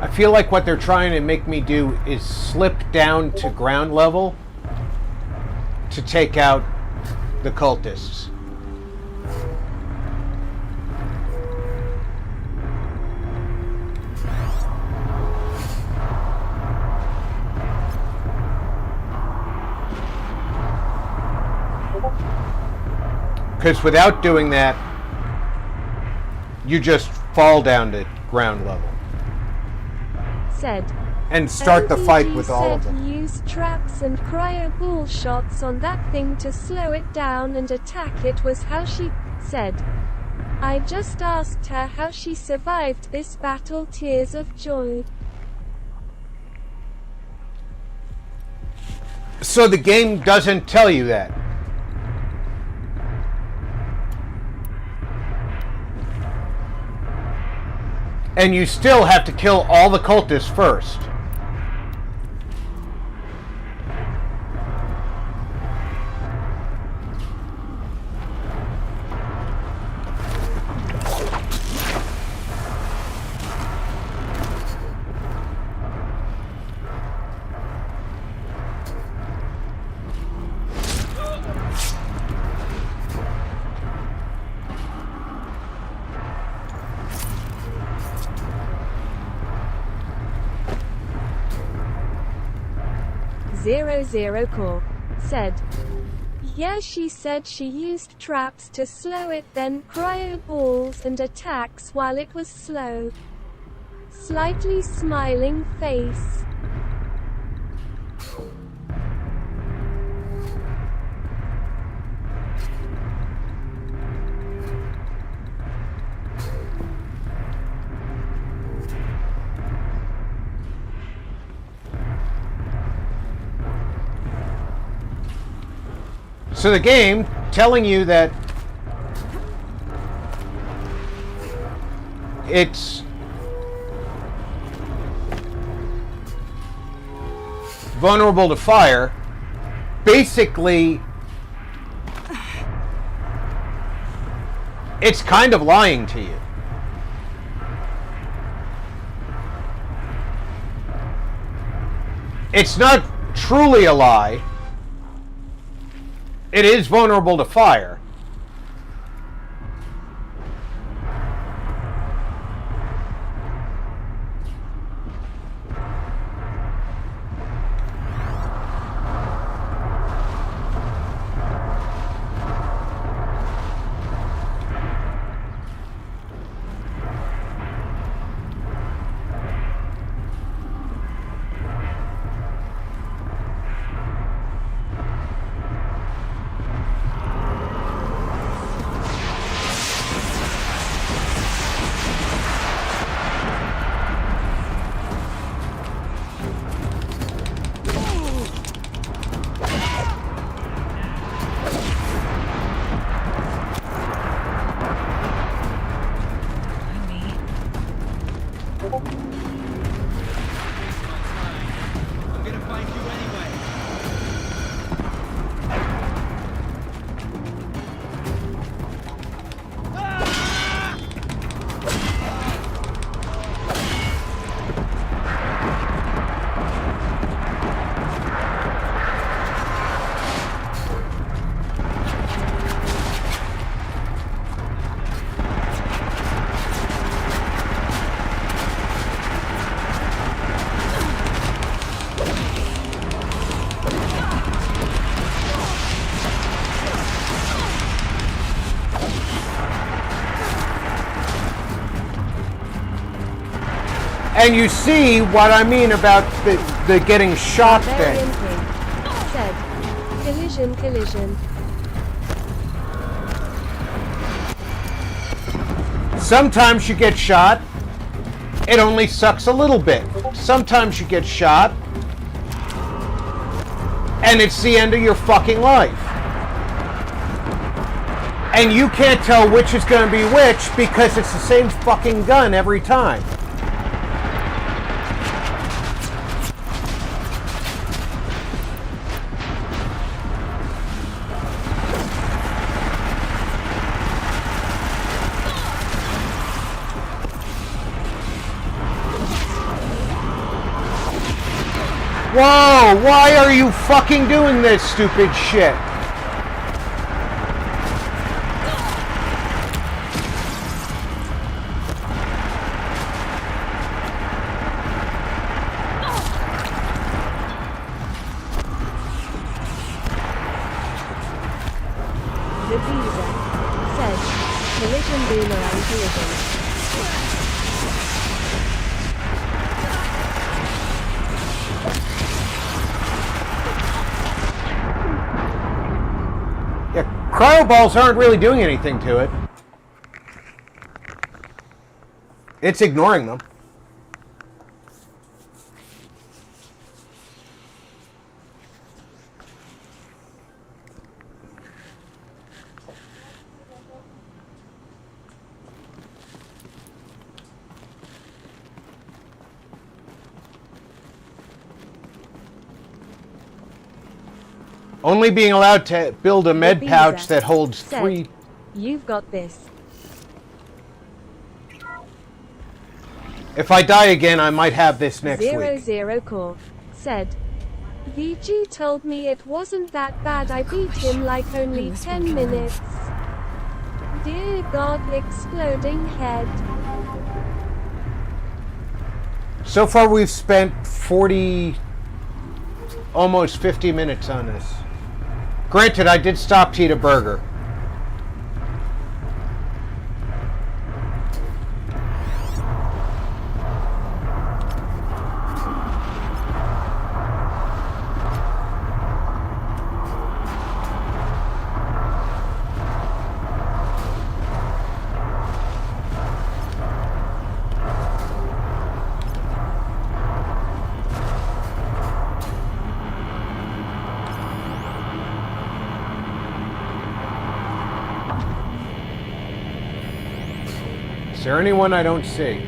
I feel like what they're trying to make me do is slip down to ground level to take out the cultists. Because without doing that, you just fall down to ground level. Said. And start the fight LPG with all of said them. Use traps and cryo ball shots on that thing to slow it down and attack it was how she said. I just asked her how she survived this battle. Tears of joy. So the game doesn't tell you that. And you still have to kill all the cultists first. Zero Core said. Yeah, she said she used traps to slow it, then cryo balls and attacks while it was slow. Slightly smiling face. So the game telling you that it's vulnerable to fire, basically it's kind of lying to you. It's not truly a lie. It is vulnerable to fire. And you see what I mean about the getting shot thing. Said, collision, collision. Sometimes you get shot, it only sucks a little bit. Sometimes you get shot, and it's the end of your fucking life. And you can't tell which is going to be which because it's the same fucking gun every time. Whoa, why are you fucking doing this stupid shit? The visa said, collision boomerang collision. Cryo balls aren't really doing anything to it. It's ignoring them. Only being allowed to build a med pouch that holds 3. You've got this. If I die again, I might have this next week. 00 Core said, VG told me it wasn't that bad. I beat him like only 10 minutes. Dear God, exploding head. So far we've spent 40, almost 50 minutes on this. Granted, I did stop to eat a burger. Is there anyone I don't see?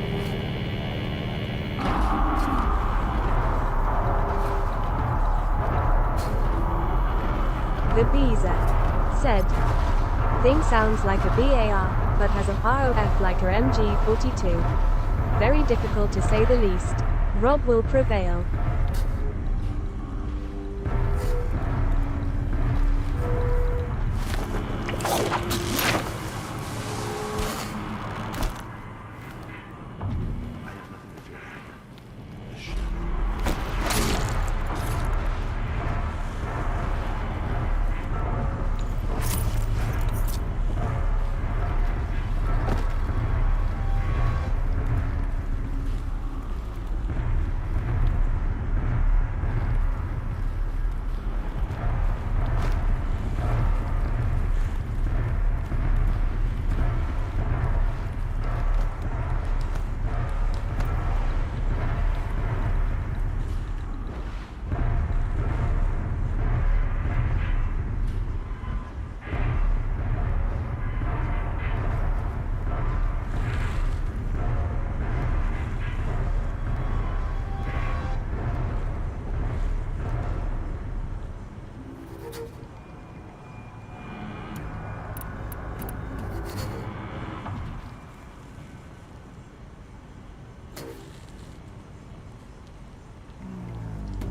The Beezer said, thing sounds like a BAR, but has a ROF like a MG42. Very difficult to say the least. Rob will prevail.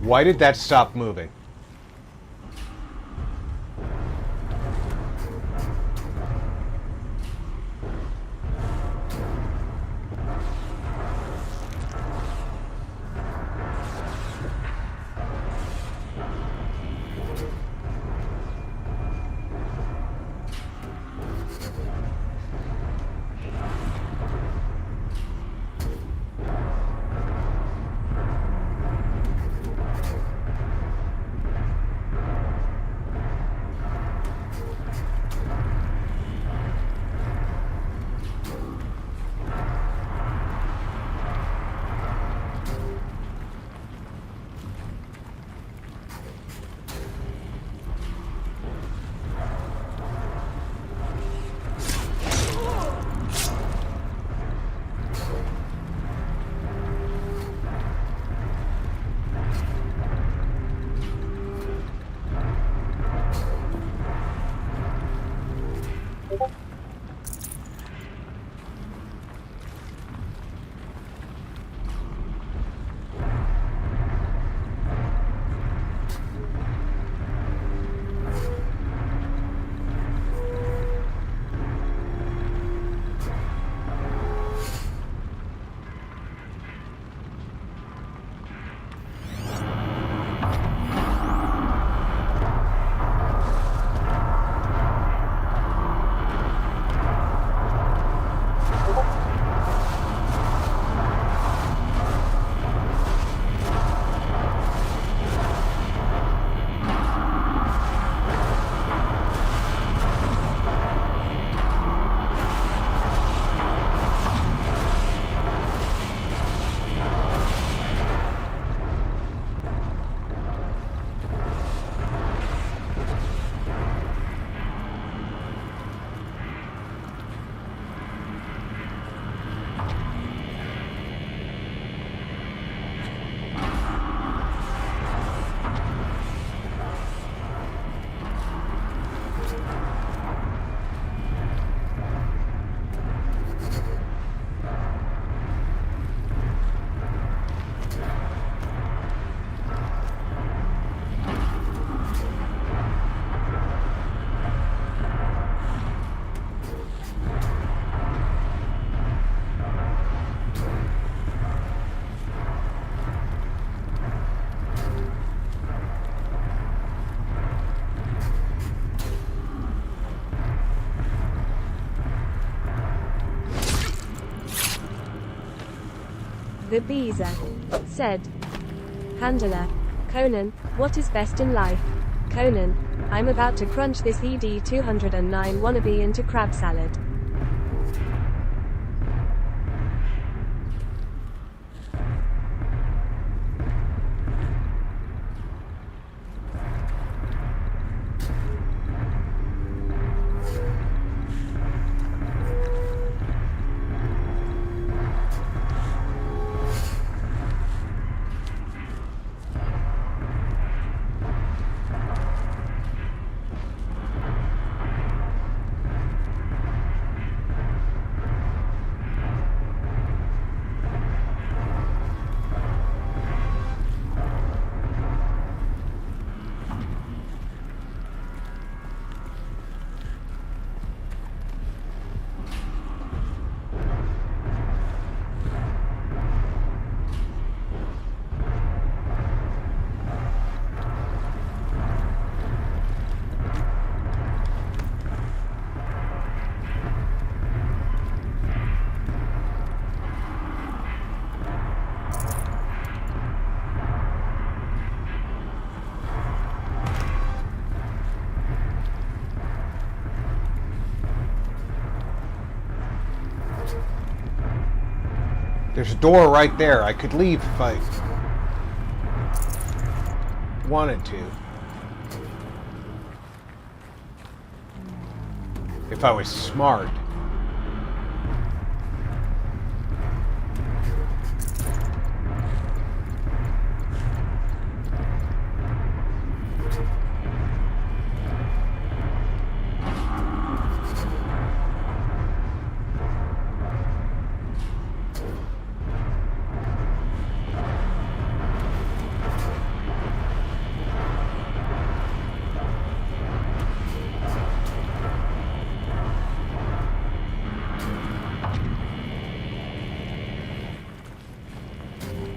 Why did that stop moving? The Beezer said, Handler, Conan, what is best in life? Conan, I'm about to crunch this ED-209 wannabe into crab salad. There's a door right there. I could leave if I wanted to. If I was smart.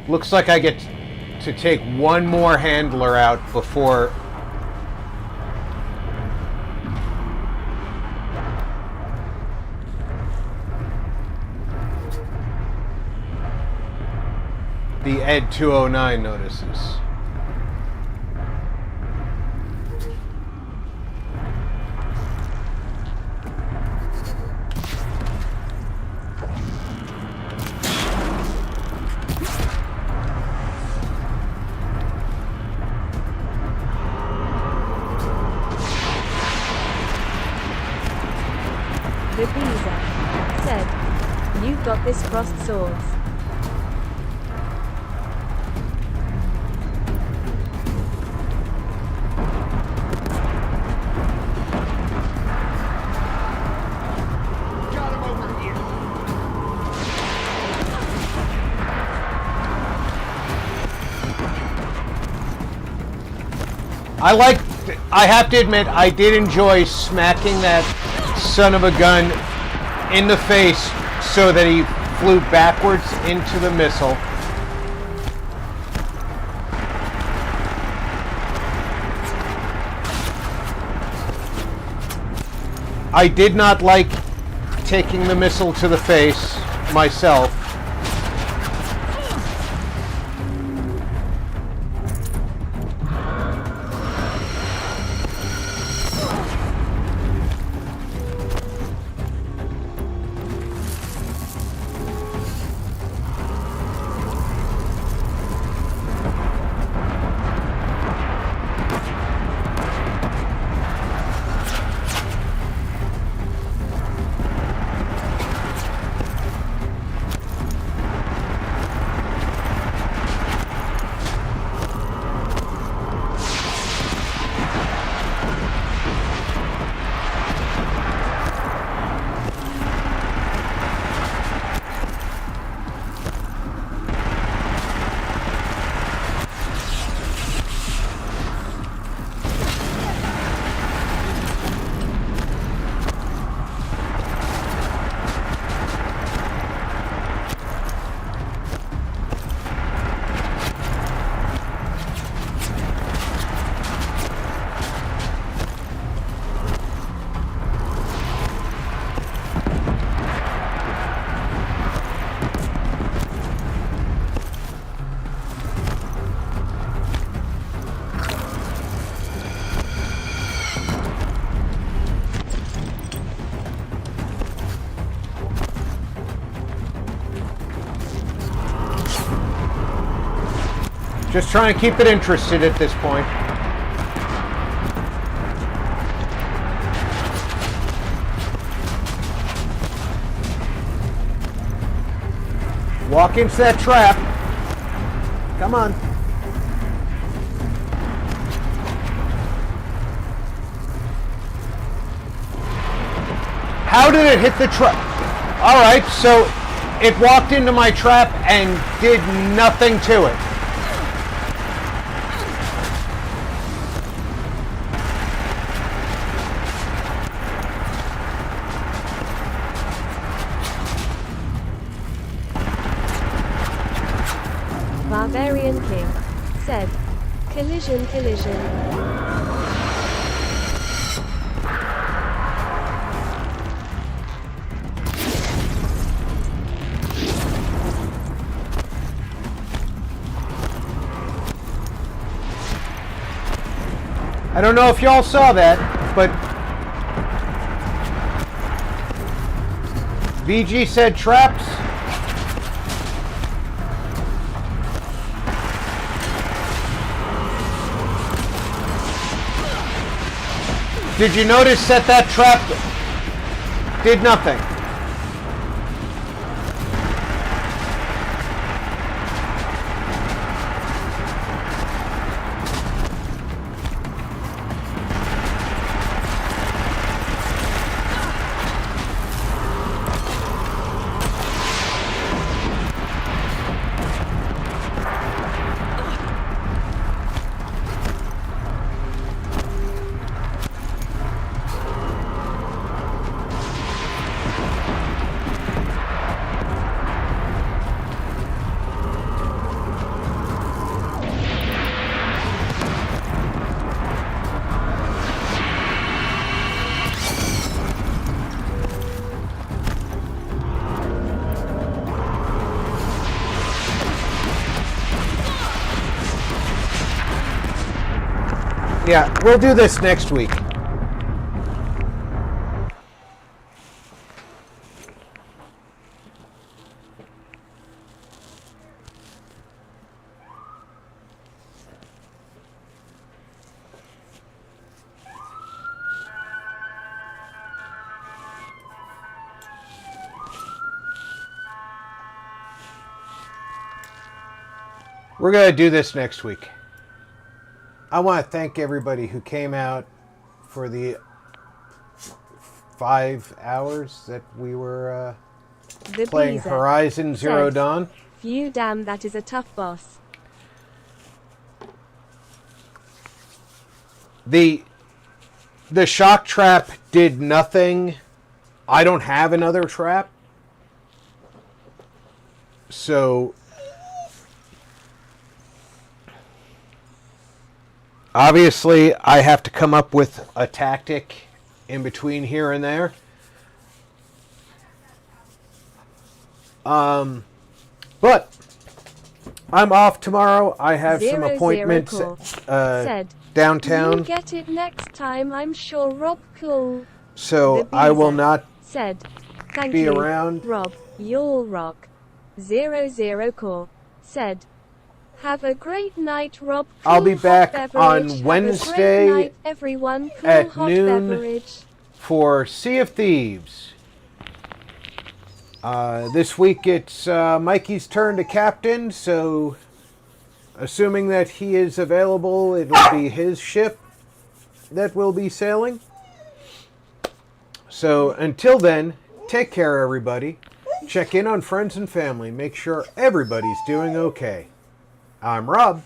Looks like I get to take one more handler out before the Ed 209 notices. The Beezer said, You've got this, crossed swords. Got him over here. I have to admit, I did enjoy smacking that son of a gun in the face so that he flew backwards into the missile. I did not like taking the missile to the face myself. Just trying to keep it interested at this point. Walk into that trap. Come on. How did it hit the trap? Alright, so it walked into my trap and did nothing to it. Barbarian King said, collision, collision. I don't know if y'all saw that, but VG said traps. Did you notice that that trap did nothing? Yeah, we'll do this next week. We're going to do this next week. I want to thank everybody who came out for the 5 hours that we were playing Horizon Zero Dawn. Phew, damn, that is a tough boss. The shock trap did nothing. I don't have another trap. So obviously, I have to come up with a tactic in between here and there. But I'm off tomorrow. I have some appointments downtown. You get it next time, I'm sure, Rob. Cool. So I will not Thank be you, around. Rob. You'll rock. 00 Core said, have a great night, Rob. Cool I'll be back beverage. on Wednesday night, everyone. Cool at hot noon beverage. for Sea of Thieves. This week it's Mikey's turn to captain, so assuming that he is available, it'll be his ship that will be sailing. So until then, take care, everybody. Check in on friends and family. Make sure everybody's doing okay. I'm Rob.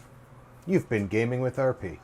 You've been Gaming with RP.